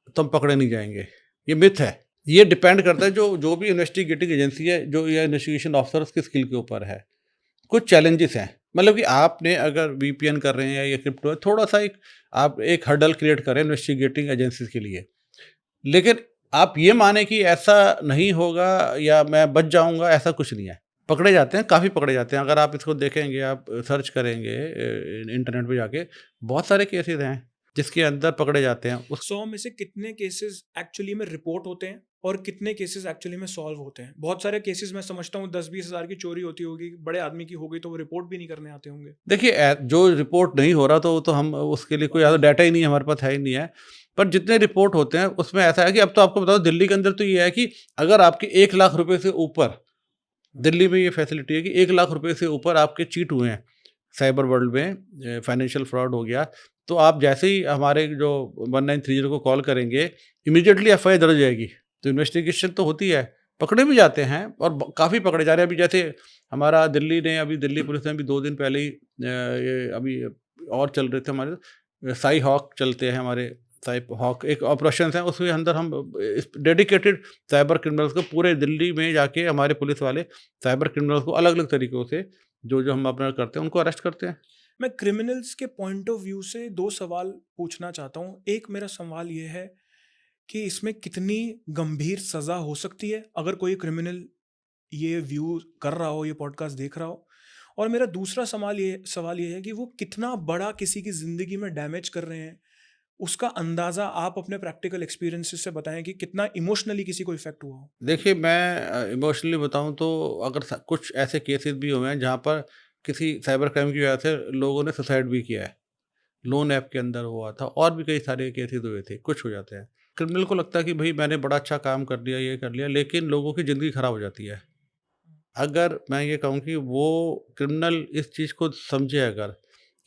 तो हम पकड़े नहीं जाएंगे, ये मिथ है। ये डिपेंड करता है जो भी इन्वेस्टिगेटिंग एजेंसी है, जो या इन्वेस्टिगेशन ऑफिसर, उसकी स्किल के ऊपर है। कुछ चैलेंजेस हैं, मतलब कि आपने अगर वीपीएन कर रहे हैं या क्रिप्टो है, थोड़ा सा आप एक हर्डल क्रिएट करें इन्वेस्टिगेटिंग एजेंसीज के लिए। लेकिन आप ये माने कि ऐसा नहीं होगा या मैं बच जाऊंगा, ऐसा कुछ नहीं है। पकड़े जाते हैं, काफ़ी पकड़े जाते हैं। अगर आप इसको देखेंगे, आप सर्च करेंगे इंटरनेट पे जाके, बहुत सारे केसेस हैं जिसके अंदर पकड़े जाते हैं।
100 में से कितने केसेस एक्चुअली में रिपोर्ट होते हैं और कितने केसेस एक्चुअली में सॉल्व होते हैं? बहुत सारे केसेस मैं समझता हूँ 10-20 हज़ार की चोरी होती होगी, बड़े आदमी की हो गई तो वो रिपोर्ट भी नहीं करने आते होंगे।
देखिए जो रिपोर्ट नहीं हो रहा तो वो तो हम उसके लिए कोई ज़्यादा डाटा ही नहीं हमारे पास है ही नहीं है। पर जितने रिपोर्ट होते हैं उसमें ऐसा है कि अब तो आपको बताओ, दिल्ली के अंदर तो ये है कि अगर आपके 1 लाख रुपए से ऊपर, दिल्ली में ये फैसिलिटी है कि 1 लाख रुपए से ऊपर आपके चीट हुए हैं साइबर वर्ल्ड में, फाइनेंशियल फ्रॉड हो गया, तो आप जैसे ही हमारे जो 1930 को कॉल करेंगे, इमीडिएटली एफआईआर दर्ज हो जाएगी। तो इन्वेस्टिगेशन तो होती है, पकड़े भी जाते हैं और काफ़ी पकड़े जा रहे हैं। अभी जैसे हमारा दिल्ली पुलिस ने अभी 2 दिन पहले ही ये अभी और चल रहे थे हमारे साई हॉक चलते हैं हमारे साई हॉक एक ऑपरेशन है, उसके अंदर हम डेडिकेटेड साइबर क्रिमिनल्स को पूरे दिल्ली में जाके हमारे पुलिस वाले साइबर क्रिमिनल्स को अलग अलग तरीक़ों से जो हम अपना करते हैं उनको अरेस्ट करते हैं।
मैं क्रिमिनल्स के पॉइंट ऑफ व्यू से 2 सवाल पूछना चाहता हूँ। एक मेरा सवाल ये है कि इसमें कितनी गंभीर सज़ा हो सकती है अगर कोई क्रिमिनल ये व्यू कर रहा हो, ये पॉडकास्ट देख रहा हो? और मेरा दूसरा सवाल ये है कि वो कितना बड़ा किसी की ज़िंदगी में डैमेज कर रहे हैं, उसका अंदाज़ा आप अपने प्रैक्टिकल एक्सपीरियंसेस से बताएँ कि कितना इमोशनली किसी को इफ़ेक्ट हुआ हो?
देखिए, मैं इमोशनली बताऊँ तो अगर कुछ ऐसे केसेस भी हुए हैं जहाँ पर किसी साइबर क्राइम की वजह से लोगों ने सुसाइड भी किया है। लोन ऐप के अंदर हुआ था और भी कई सारे केसेस हुए थे, कुछ हो जाते हैं। क्रिमिनल को लगता है कि भई मैंने बड़ा अच्छा काम कर लिया, ये कर लिया, लेकिन लोगों की ज़िंदगी खराब हो जाती है। अगर मैं ये कहूँ कि वो क्रिमिनल इस चीज़ को समझे अगर,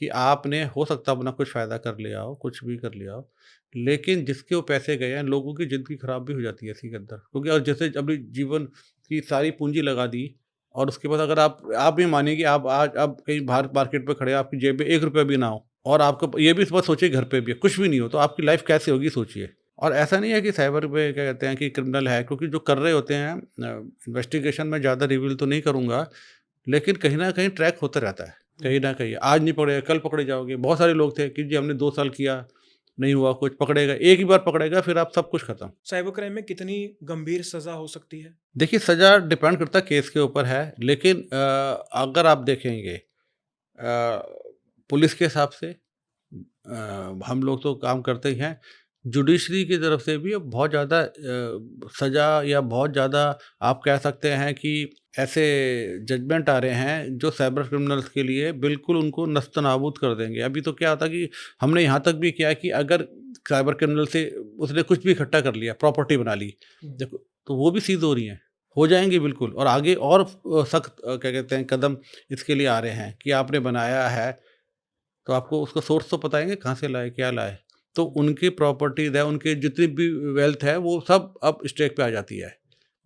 कि आपने हो सकता है अपना कुछ फ़ायदा कर लिया हो, कुछ भी कर लिया हो, लेकिन जिसके वो पैसे गए हैं, लोगों की ज़िंदगी खराब भी हो जाती है इसी के अंदर। क्योंकि और जैसे अपनी जीवन की सारी पूँजी लगा दी और उसके बाद अगर आप भी मानिए कि आप आज आप कहीं बाहर मार्केट में खड़े हैं, आपकी जेब में ₹1 भी ना हो और आपको ये भी इस बात सोचिए घर पे भी है, कुछ भी नहीं हो, तो आपकी लाइफ़ कैसे होगी सोचिए। और ऐसा नहीं है कि साइबर पे क्या कहते हैं कि क्रिमिनल है, क्योंकि जो कर रहे होते हैं इन्वेस्टिगेशन में ज़्यादा रिवील तो नहीं करूँगा, लेकिन कहीं न कहीं ट्रैक होता रहता है। कहीं न कहीं आज नहीं पकड़े, कल पकड़े जाओगे। बहुत सारे लोग थे कि जी हमने 2 साल किया, नहीं हुआ कुछ, पकड़ेगा, एक ही बार पकड़ेगा फिर आप सब कुछ खत्म।
साइबर क्राइम में कितनी गंभीर सज़ा हो सकती है?
देखिए, सज़ा डिपेंड करता है केस के ऊपर है, लेकिन अगर आप देखेंगे पुलिस के हिसाब से हम लोग तो काम करते ही हैं। जुडिशरी की तरफ से भी अब बहुत ज़्यादा सज़ा या बहुत ज़्यादा आप कह सकते हैं कि ऐसे जजमेंट आ रहे हैं जो साइबर क्रिमिनल्स के लिए बिल्कुल उनको नस्तनाबूद कर देंगे। अभी तो क्या होता है कि हमने यहाँ तक भी किया है कि अगर साइबर क्रिमिनल से उसने कुछ भी इकट्ठा कर लिया, प्रॉपर्टी बना ली, देखो तो वो भी सीज़ हो रही हैं, हो जाएँगी बिल्कुल। और आगे और सख्त क्या कहते हैं कदम इसके लिए आ रहे हैं कि आपने बनाया है तो आपको उसका सोर्स तो बताएँगे कहाँ से लाए, क्या लाए। तो उनकी प्रॉपर्टीज़ है, उनके जितनी भी वेल्थ है वो सब अब स्टेक पे आ जाती है।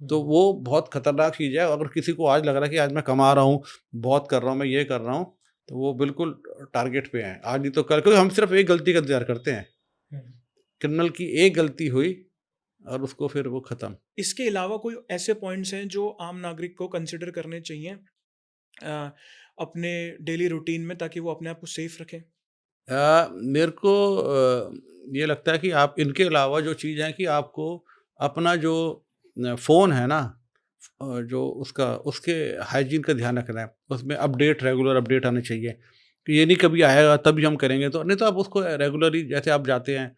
तो वो बहुत खतरनाक चीज़ है। अगर किसी को आज लग रहा है कि आज मैं कमा रहा हूँ, बहुत कर रहा हूँ, मैं ये कर रहा हूँ, तो वो बिल्कुल टारगेट पे हैं। आज नहीं तो कल, क्योंकि हम सिर्फ़ एक गलती का इंतज़ार करते हैं। क्रिमिनल की एक गलती हुई और उसको फिर वो ख़त्म।
इसके अलावा कोई ऐसे पॉइंट्स हैं जो आम नागरिक को कंसिडर करने चाहिए अपने डेली रूटीन में ताकि वो अपने आप को सेफ रखें?
मेरे को ये लगता है कि आप इनके अलावा जो चीज़ है कि आपको अपना जो फ़ोन है ना, जो उसके हाइजीन का ध्यान रखना है। उसमें रेगुलर अपडेट आने चाहिए कि ये नहीं कभी आएगा तभी हम करेंगे, तो नहीं तो आप उसको रेगुलरली जैसे आप जाते हैं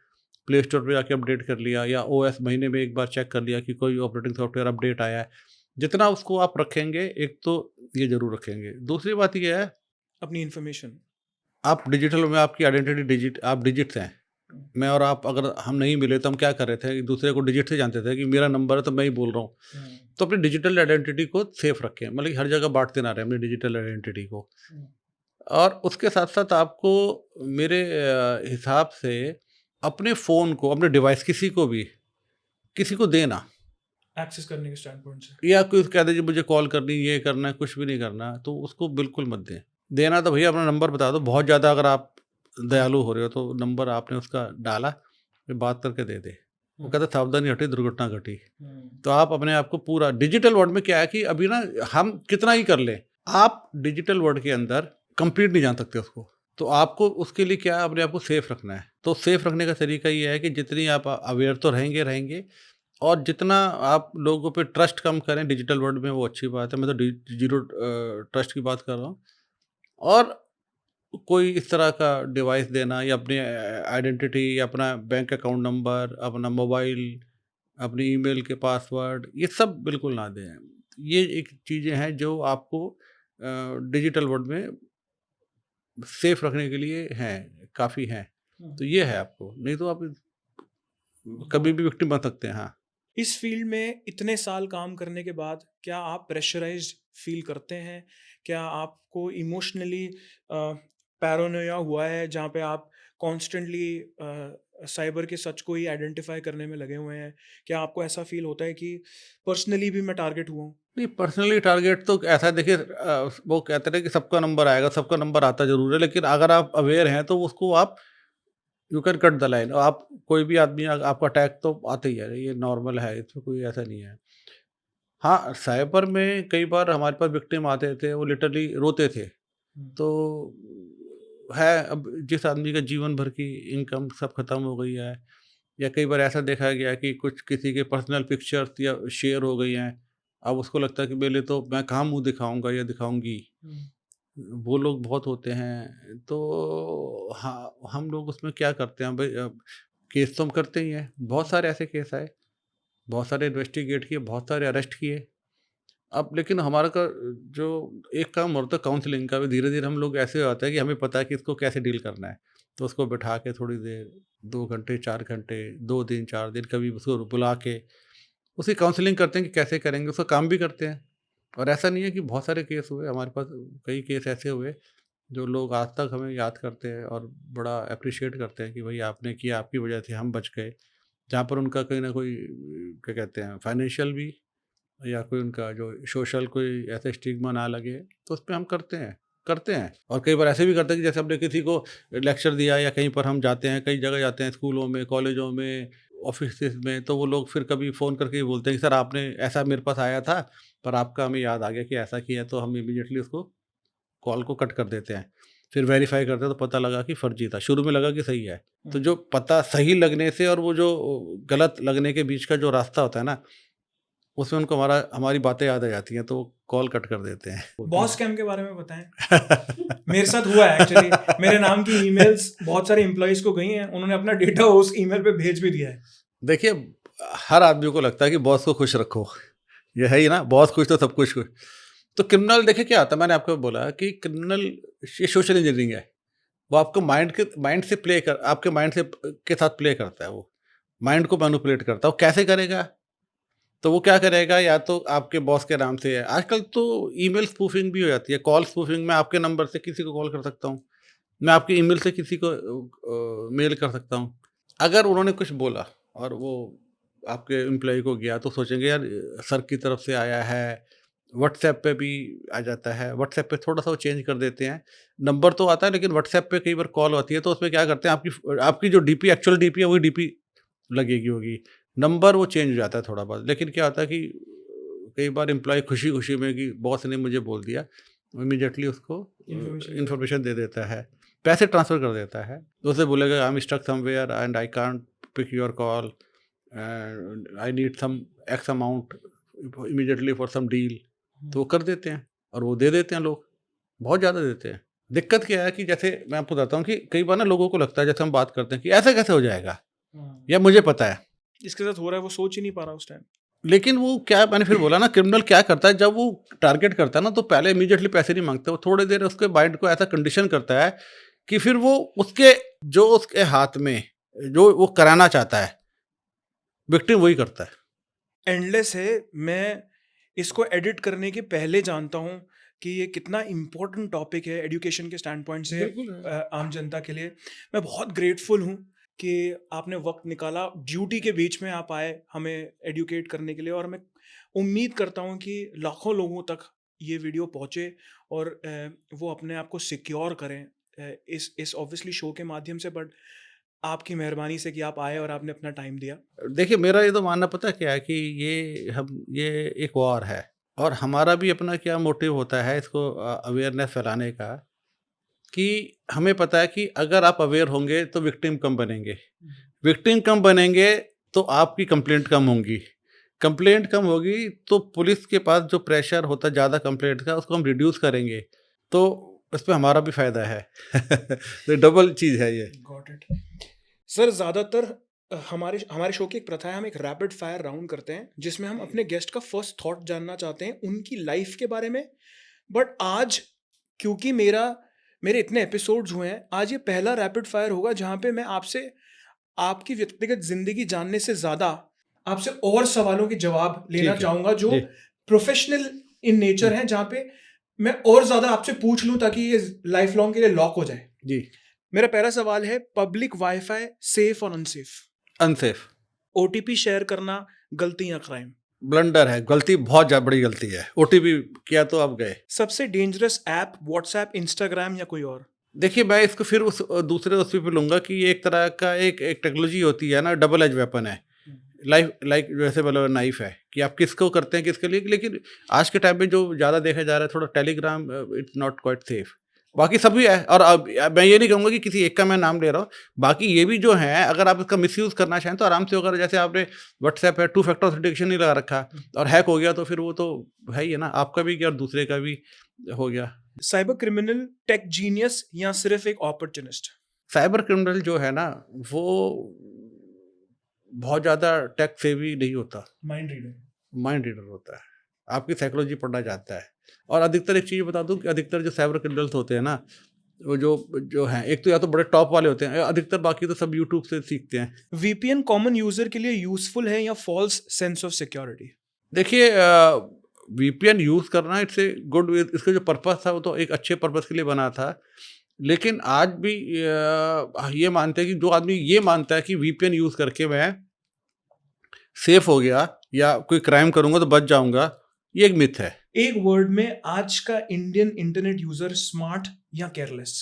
प्ले स्टोर पे जाके अपडेट कर लिया या ओएस महीने में एक बार चेक कर लिया कि कोई ऑपरेटिंग सॉफ्टवेयर अपडेट आया है। जितना उसको आप रखेंगे, एक तो ये ज़रूर रखेंगे। दूसरी बात ये है,
अपनी इन्फॉर्मेशन।
आप डिजिटल में आपकी आइडेंटिटी आप डिजिट्स हैं। मैं और आप अगर हम नहीं मिले तो हम क्या कर रहे थे, एक दूसरे को डिजिट से जानते थे कि मेरा नंबर है तो मैं ही बोल रहा हूँ। तो अपनी डिजिटल आइडेंटिटी को सेफ रखें, मतलब कि हर जगह बांटते ना रहें अपनी डिजिटल आइडेंटिटी को। और उसके साथ साथ आपको मेरे हिसाब से अपने फ़ोन को, अपने डिवाइस किसी को देना,
एक्सेस करने के स्टैंड पॉइंट से।
या कोई कह दे जी मुझे कॉल करनी, ये करना है, कुछ भी नहीं करना, तो उसको बिल्कुल मत दें। देना तो भैया अपना नंबर बता दो। बहुत ज़्यादा अगर आप दयालु हो रहे हो तो नंबर आपने उसका डाला, फिर बात करके दे दे। वो कहते हैं सावधानी हटी दुर्घटना घटी। तो आप अपने आप को पूरा डिजिटल वर्ल्ड में क्या है कि अभी ना हम कितना ही कर लें, आप डिजिटल वर्ल्ड के अंदर कंप्लीट नहीं जान सकते उसको। तो आपको उसके लिए क्या है, अपने आप को सेफ रखना है। तो सेफ रखने का तरीका ये है कि जितनी आप अवेयर तो रहेंगे और जितना आप लोगों पे ट्रस्ट कम करें डिजिटल वर्ल्ड में, वो अच्छी बात है। मैं तो जीरो ट्रस्ट की बात कर रहा हूँ। और कोई इस तरह का डिवाइस देना या अपनी आइडेंटिटी या अपना बैंक अकाउंट नंबर, अपना मोबाइल, अपनी ईमेल के पासवर्ड, ये सब बिल्कुल ना दें। ये एक चीज़ें हैं जो आपको डिजिटल वर्ल्ड में सेफ रखने के लिए हैं, काफ़ी हैं। तो ये है आपको, नहीं तो आप कभी भी विक्टिम बन सकते हैं। हाँ।
इस फील्ड में इतने साल काम करने के बाद क्या आप प्रेशराइज्ड फील करते हैं? क्या आपको इमोशनली पैरानोया हुआ है जहाँ पे आप कॉन्स्टेंटली साइबर के सच को ही आइडेंटिफाई करने में लगे हुए हैं? क्या आपको ऐसा फील होता है कि पर्सनली भी मैं टारगेट हुआ हूँ?
नहीं, पर्सनली टारगेट तो ऐसा है, देखिए वो कहते हैं कि सबका नंबर आएगा, सबका नंबर आता ज़रूर है, लेकिन अगर आप अवेयर हैं तो उसको आप you can cut the line. आप कोई भी आदमी आपको अटैक तो आता ही है, ये नॉर्मल है, इसमें कोई ऐसा नहीं है। हाँ, साइबर में कई बार हमारे पास विक्टिम आते थे, वो लिटरली रोते थे।
हुँ।
तो है, अब जिस आदमी का जीवन भर की इनकम सब खत्म हो गई है, या कई बार ऐसा देखा गया कि कुछ किसी के पर्सनल पिक्चर्स या शेयर हो गई हैं, अब उसको लगता है कि मेरे लिए तो मैं कहाँ मुँह दिखाऊँगा या दिखाऊँगी।
हुँ।
वो लोग बहुत होते हैं, तो हाँ, हम लोग उसमें क्या करते हैं भई, केस तो हम करते ही हैं। बहुत सारे ऐसे केस आए, बहुत सारे इन्वेस्टिगेट किए, बहुत सारे अरेस्ट किए। अब लेकिन हमारा का जो एक काम होता है काउंसलिंग का भी, धीरे-धीरे हम लोग ऐसे हो जाते हैं कि हमें पता है कि इसको कैसे डील करना है। तो उसको बिठा के थोड़ी देर, 2 घंटे, 4 घंटे, 2 दिन, 4 दिन, कभी उसको बुला के उसकी काउंसलिंग करते हैं कि कैसे करेंगे, उसका काम भी करते हैं। और ऐसा नहीं है कि बहुत सारे केस हुए, हमारे पास कई केस ऐसे हुए जो लोग आज तक हमें याद करते हैं और बड़ा एप्रिशिएट करते हैं कि भई आपने किया, आपकी वजह से हम बच गए। जहाँ पर उनका कहीं न कोई क्या कहते हैं फाइनेंशियल भी, या कोई उनका जो सोशल कोई ऐसा स्टिग्मा ना लगे, तो उसपे हम करते हैं। और कई बार ऐसे भी करते हैं कि जैसे हमने किसी को लेक्चर दिया या कहीं पर हम जाते हैं, कई जगह जाते हैं, स्कूलों में, कॉलेजों में, ऑफ़िसेज़ में, तो वो लोग फिर कभी फ़ोन करके ही बोलते हैं कि सर आपने ऐसा मेरे पास आया था, पर आपका हमें याद आ गया कि ऐसा किया, तो हम इमीडिएटली उसको कॉल को कट कर देते हैं। फिर वेरीफ़ाई करते हैं तो पता लगा कि फर्जी था, शुरू में लगा कि सही है। तो
हुँ।
जो पता सही लगने से और वो जो गलत लगने के बीच का जो रास्ता होता है ना, उसमें उनको हमारी बातें याद आ जाती हैं, तो वो कॉल कट कर देते हैं।
बॉस स्कैम के बारे में बताएँ? मेरे साथ हुआ है एक्चुअली। मेरे नाम की ईमेल्स बहुत सारे एम्प्लॉइज़ को गई हैं, उन्होंने अपना डेटा उस ईमेल पे भेज भी दिया है।
देखिए, हर आदमी को लगता है कि बॉस को खुश रखो, ये है ही ना, बॉस खुश तो सब कुछ खुश। तो क्रिमिनल देखिए क्या होता है, मैंने आपको बोला कि क्रिमिनल ये सोशल इंजीनियरिंग है। वो आपको माइंड से आपके माइंड से के साथ प्ले करता है वो। माइंड को मैनिपुलेट करता है। वो कैसे करेगा? तो वो क्या करेगा, या तो आपके बॉस के नाम से है। आजकल तो ईमेल स्पूफिंग भी हो जाती है, कॉल स्पूफिंग। मैं आपके नंबर से किसी को कॉल कर सकता हूँ। मैं आपकी ईमेल से किसी को मेल कर सकता हूँ। अगर उन्होंने कुछ बोला और वो आपके एम्प्लॉयी को गया, तो सोचेंगे यार सर की तरफ से आया है। व्हाट्सएप पे भी आ जाता है, व्हाट्सएप पे थोड़ा-सा वो चेंज कर देते हैं। नंबर तो आता है, लेकिन व्हाट्सएप पे कई बार कॉल होती है, तो उसमें क्या करते हैं, आपकी जो डीपी, एक्चुअल डीपी है, वही डीपी लगेगी होगी। नंबर वो चेंज हो जाता है थोड़ा बहुत। लेकिन क्या होता है कि कई बार एम्प्लॉयी खुशी-खुशी में कि बॉस ने मुझे बोल दिया, इमीडिएटली उसको
इन्फॉर्मेशन दे देते हैं।
इन्फॉर्मेशन दे देता है, पैसे ट्रांसफ़र कर देता है। तो उसे बोलेगा, I am stuck somewhere and I can't pick your call and I need some x amount immediately for some deal. तो वो
हुँ।
कर देते हैं और वो दे देते हैं लोग, बहुत ज़्यादा देते हैं। दिक्कत क्या है कि जैसे मैं आपको बताता हूँ कि कई बार ना लोगों को लगता है, जैसे हम बात करते हैं कि ऐसा कैसे हो जाएगा?
हाँ।
या मुझे पता है।
जिसके साथ हो रहा है वो सोच ही नहीं पा रहा उस टाइम।
लेकिन वो क्या, मैंने फिर बोला ना, क्रिमिनल क्या करता है, जब वो टारगेट करता है ना, तो पहले इमीडिएटली पैसे नहीं माँगता, वो थोड़ी देर उसके माइंड को ऐसा कंडीशन करता है कि फिर वो उसके हाथ में जो वो कराना चाहता है, विक्टिम वही करता है।
एंडलेस है। मैं इसको एडिट करने के पहले जानता हूँ कि ये कितना इम्पोर्टेंट टॉपिक है एजुकेशन के स्टैंड पॉइंट से
बिल्कुल है।
आम जनता के लिए। मैं बहुत ग्रेटफुल हूँ कि आपने वक्त निकाला, ड्यूटी के बीच में आप आए हमें एडुकेट करने के लिए, और मैं उम्मीद करता हूँ कि लाखों लोगों तक ये वीडियो पहुँचे और वो अपने आप को सिक्योर करें इस ऑब्वियसली शो के माध्यम से, बट आपकी मेहरबानी से कि आप आए और आपने अपना टाइम दिया।
देखिए, मेरा ये तो मानना पता क्या है कि ये एक वॉर है, और हमारा भी अपना क्या मोटिव होता है इसको अवेयरनेस फैलाने का, कि हमें पता है कि अगर आप अवेयर होंगे तो विक्टिम कम बनेंगे, विक्टिम कम बनेंगे तो आपकी कंप्लेंट कम होंगी, कंप्लेंट कम होगी तो पुलिस के पास जो प्रेशर होता है ज़्यादा कंप्लेंट का उसको हम रिड्यूस करेंगे, तो इसमें हमारा भी फ़ायदा है। तो डबल चीज़ है ये।
Got it. सर ज़्यादातर हमारे हमारे शो की एक प्रथा है, हम एक रैपिड फायर राउंड करते हैं जिसमें हम अपने गेस्ट का फर्स्ट थॉट जानना चाहते हैं उनकी लाइफ के बारे में। बट आज क्योंकि मेरे इतने एपिसोड्स हुए हैं, आज ये पहला रैपिड फायर होगा जहाँ पे मैं आपसे आपकी व्यक्तिगत ज़िंदगी जानने से ज़्यादा आपसे और सवालों के जवाब लेना
ठीक है।
चाहूँगा जो
जी।
प्रोफेशनल इन नेचर हैं, जहाँ पे मैं और ज़्यादा आपसे पूछ लूँ ताकि ये लाइफ लॉन्ग के लिए लॉक हो जाए।
जी।
मेरा पहला सवाल है, पब्लिक वाईफाई सेफ और अनसेफ?
अनसेफ।
ओटीपी शेयर करना गलती या क्राइम?
ब्लंडर है, गलती बहुत बड़ी गलती है। ओटीपी किया तो आप गए।
सबसे डेंजरस ऐप व्हाट्सएप, इंस्टाग्राम या कोई और?
देखिए, मैं इसको फिर उस दूसरे उस पे लूँगा कि ये एक तरह का एक टेक्नोलॉजी होती है ना, डबल एज वेपन है। लाइक जैसे बोलो नाइफ है कि आप किसको करते हैं किसके लिए, लेकिन आज के टाइम में जो ज़्यादा देखा जा रहा है थोड़ा Telegram, it's not quite safe. बाकी सभी है, और अब मैं ये नहीं कहूँगा कि किसी एक का मैं नाम ले रहा हूँ, बाकी ये भी जो है अगर आप इसका मिसयूज़ करना चाहें तो आराम से, अगर जैसे आपने व्हाट्सएप है 2 फैक्टर ऑथेंटिकेशन नहीं लगा रखा और हैक हो गया तो फिर वो तो है ही है ना, आपका भी क्या और दूसरे का भी हो गया।
साइबर क्रिमिनल टेक जीनियस या सिर्फ एक अपॉर्चुनिस्ट?
साइबर क्रिमिनल जो है ना, वो बहुत ज़्यादा टेक सेवी नहीं होता,
माइंड रीडर?
माइंड रीडर होता है, आपकी साइकोलॉजी पढ़ना चाहता है। और अधिकतर एक चीज़ बता दूं कि अधिकतर जो साइबर क्रिमिनल्स होते हैं ना, वो जो जो हैं, एक तो या तो बड़े टॉप वाले होते हैं, अधिकतर बाकी तो सब यूट्यूब से सीखते हैं।
वीपीएन कॉमन यूजर के लिए यूजफुल है या फॉल्स सेंस ऑफ सिक्योरिटी?
देखिए, वीपीएन यूज़ करना इट्स ए गुड, इसका जो पर्पस था वो तो एक अच्छे पर्पस के लिए बना था, लेकिन आज भी ये मानते हैं कि जो आदमी ये मानता है कि वीपीएन यूज़ करके मैं सेफ हो गया या कोई क्राइम करूंगा तो बच जाऊंगा, ये एक मिथ है।
एक वर्ड में आज का इंडियन इंटरनेट यूजर स्मार्ट या केयरलेस?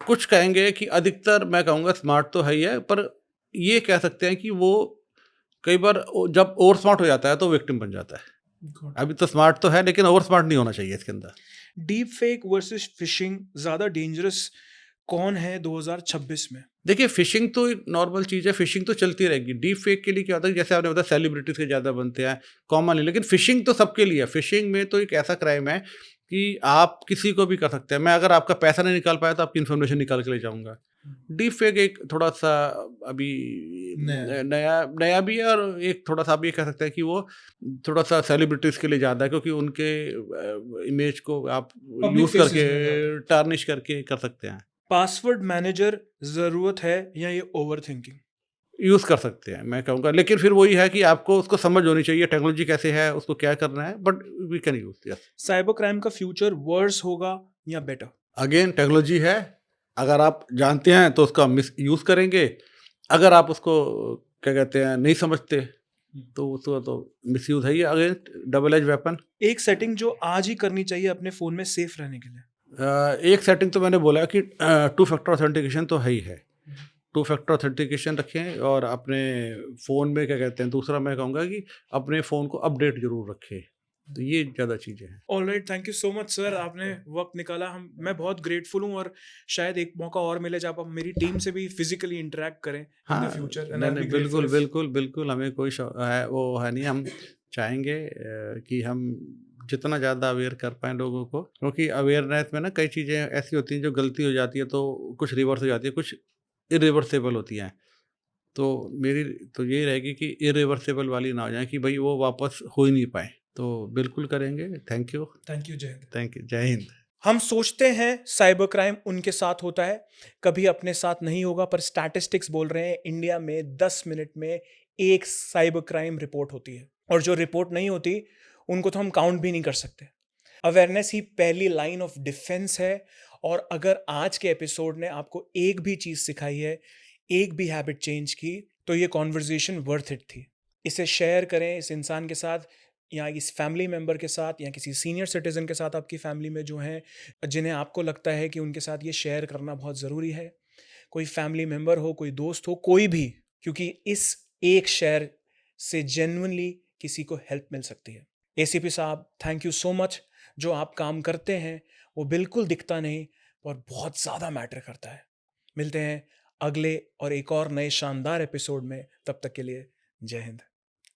कुछ कहेंगे कि अधिकतर, मैं कहूँगा स्मार्ट तो है ही है, पर ये कह सकते हैं कि वो कई बार जब ओवर स्मार्ट हो जाता है तो विक्टिम बन जाता है। अभी तो स्मार्ट तो है लेकिन ओवर स्मार्ट नहीं होना चाहिए इसके अंदर।
डीप फेक वर्सेस फिशिंग ज्यादा डेंजरस कौन है 2026 में?
देखिए, फिशिंग तो एक नॉर्मल चीज़ है, फिशिंग तो चलती रहेगी। डीप फेक के लिए क्या होता है, जैसे आपने बताया सेलिब्रिटीज़ के ज़्यादा बनते हैं, कॉमन नहीं, लेकिन फिशिंग तो सबके लिए है। फिशिंग में तो एक ऐसा क्राइम है कि आप किसी को भी कर सकते हैं। मैं अगर आपका पैसा नहीं निकाल पाया तो आपकी इन्फॉर्मेशन निकाल के ले जाऊँगा। डीप फेक एक थोड़ा-सा अभी नया नया भी है, और एक थोड़ा-सा आप ये कह सकते हैं कि वो थोड़ा-सा सेलिब्रिटीज़ के लिए ज़्यादा है, क्योंकि उनके इमेज को आप
Public
यूज़
faces
करके,
में ज़्यादा।
टार्निश करके कर सकते हैं।
पासवर्ड मैनेजर जरूरत है या ये ओवर थिंकिंग?
यूज़ कर सकते हैं, मैं कहूँगा, लेकिन फिर वही है कि आपको उसको समझ होनी चाहिए, टेक्नोलॉजी कैसे है, उसको क्या करना है, but we can use, yes.
Cyber crime का फ्यूचर वर्स होगा या बेटर?
अगेन टेक्नोलॉजी है, अगर आप जानते हैं तो उसका मिस यूज़ करेंगे, अगर आप उसको क्या कहते हैं नहीं समझते तो उसका तो मिसयूज़ है ही, अगेन डबल एज वेपन।
एक सेटिंग जो आज ही करनी चाहिए अपने फोन में सेफ रहने के लिए?
एक सेटिंग तो मैंने बोला कि 2 फैक्टर ऑथेंटिकेशन तो है ही है। 2 फैक्टर ऑथेंटिकेशन रखें, और अपने फ़ोन में क्या कहते हैं, दूसरा मैं कहूँगा कि अपने फ़ोन को अपडेट ज़रूर रखें। तो ये ज़्यादा चीज़ें हैं।
Alright, thank you so much sir, आपने वक्त निकाला। मैं बहुत ग्रेटफुल हूँ और शायद एक मौका और मिले जब आप मेरी टीम से भी फिजिकली इंटरेक्ट करें इन द फ्यूचर।
नहीं, नहीं, बिल्कुल, बिल्कुल, बिल्कुल, हमें कोई है वो है नहीं, हम चाहेंगे कि हम जितना ज़्यादा अवेयर कर पाएँ लोगों को, क्योंकि अवेयरनेस में ना कई चीज़ें ऐसी होती हैं जो गलती हो जाती है तो कुछ रिवर्स हो जाती है, कुछ इरिवर्सिबल होती हैं। तो मेरी तो यही रहेगी कि इरिवर्सिबल वाली ना हो जाए, कि भई वो वापस हो ही नहीं पाए। तो बिल्कुल करेंगे। Thank you.
थैंक यू, जय हिंद।
Thank you. जय हिंद।
हम सोचते हैं साइबर क्राइम उनके साथ होता है, कभी अपने साथ नहीं होगा, पर स्टैटिस्टिक्स बोल रहे हैं इंडिया में 10 मिनट में एक साइबर क्राइम रिपोर्ट होती है, और जो रिपोर्ट नहीं होती उनको तो हम काउंट भी नहीं कर सकते। अवेयरनेस ही पहली लाइन ऑफ डिफेंस है, और अगर आज के एपिसोड ने आपको एक भी चीज़ सिखाई है, एक भी हैबिट चेंज की, तो ये कॉन्वर्जेशन वर्थ इट थी। इसे शेयर करें इस इंसान के साथ, या इस फैमिली मेम्बर के साथ, या किसी सीनियर सिटीजन के साथ आपकी फैमिली में जो हैं, जिन्हें आपको लगता है कि उनके साथ ये शेयर करना बहुत ज़रूरी है। कोई फैमिली मेंबर हो, कोई दोस्त हो, कोई भी, क्योंकि इस एक शेयर से जेन्युइनली किसी को हेल्प मिल सकती है। एसीपी साहब, थैंक यू सो मच। जो आप काम करते हैं वो बिल्कुल दिखता नहीं और बहुत ज़्यादा मैटर करता है। मिलते हैं अगले और एक और नए शानदार एपिसोड में, तब तक के लिए जय हिंद।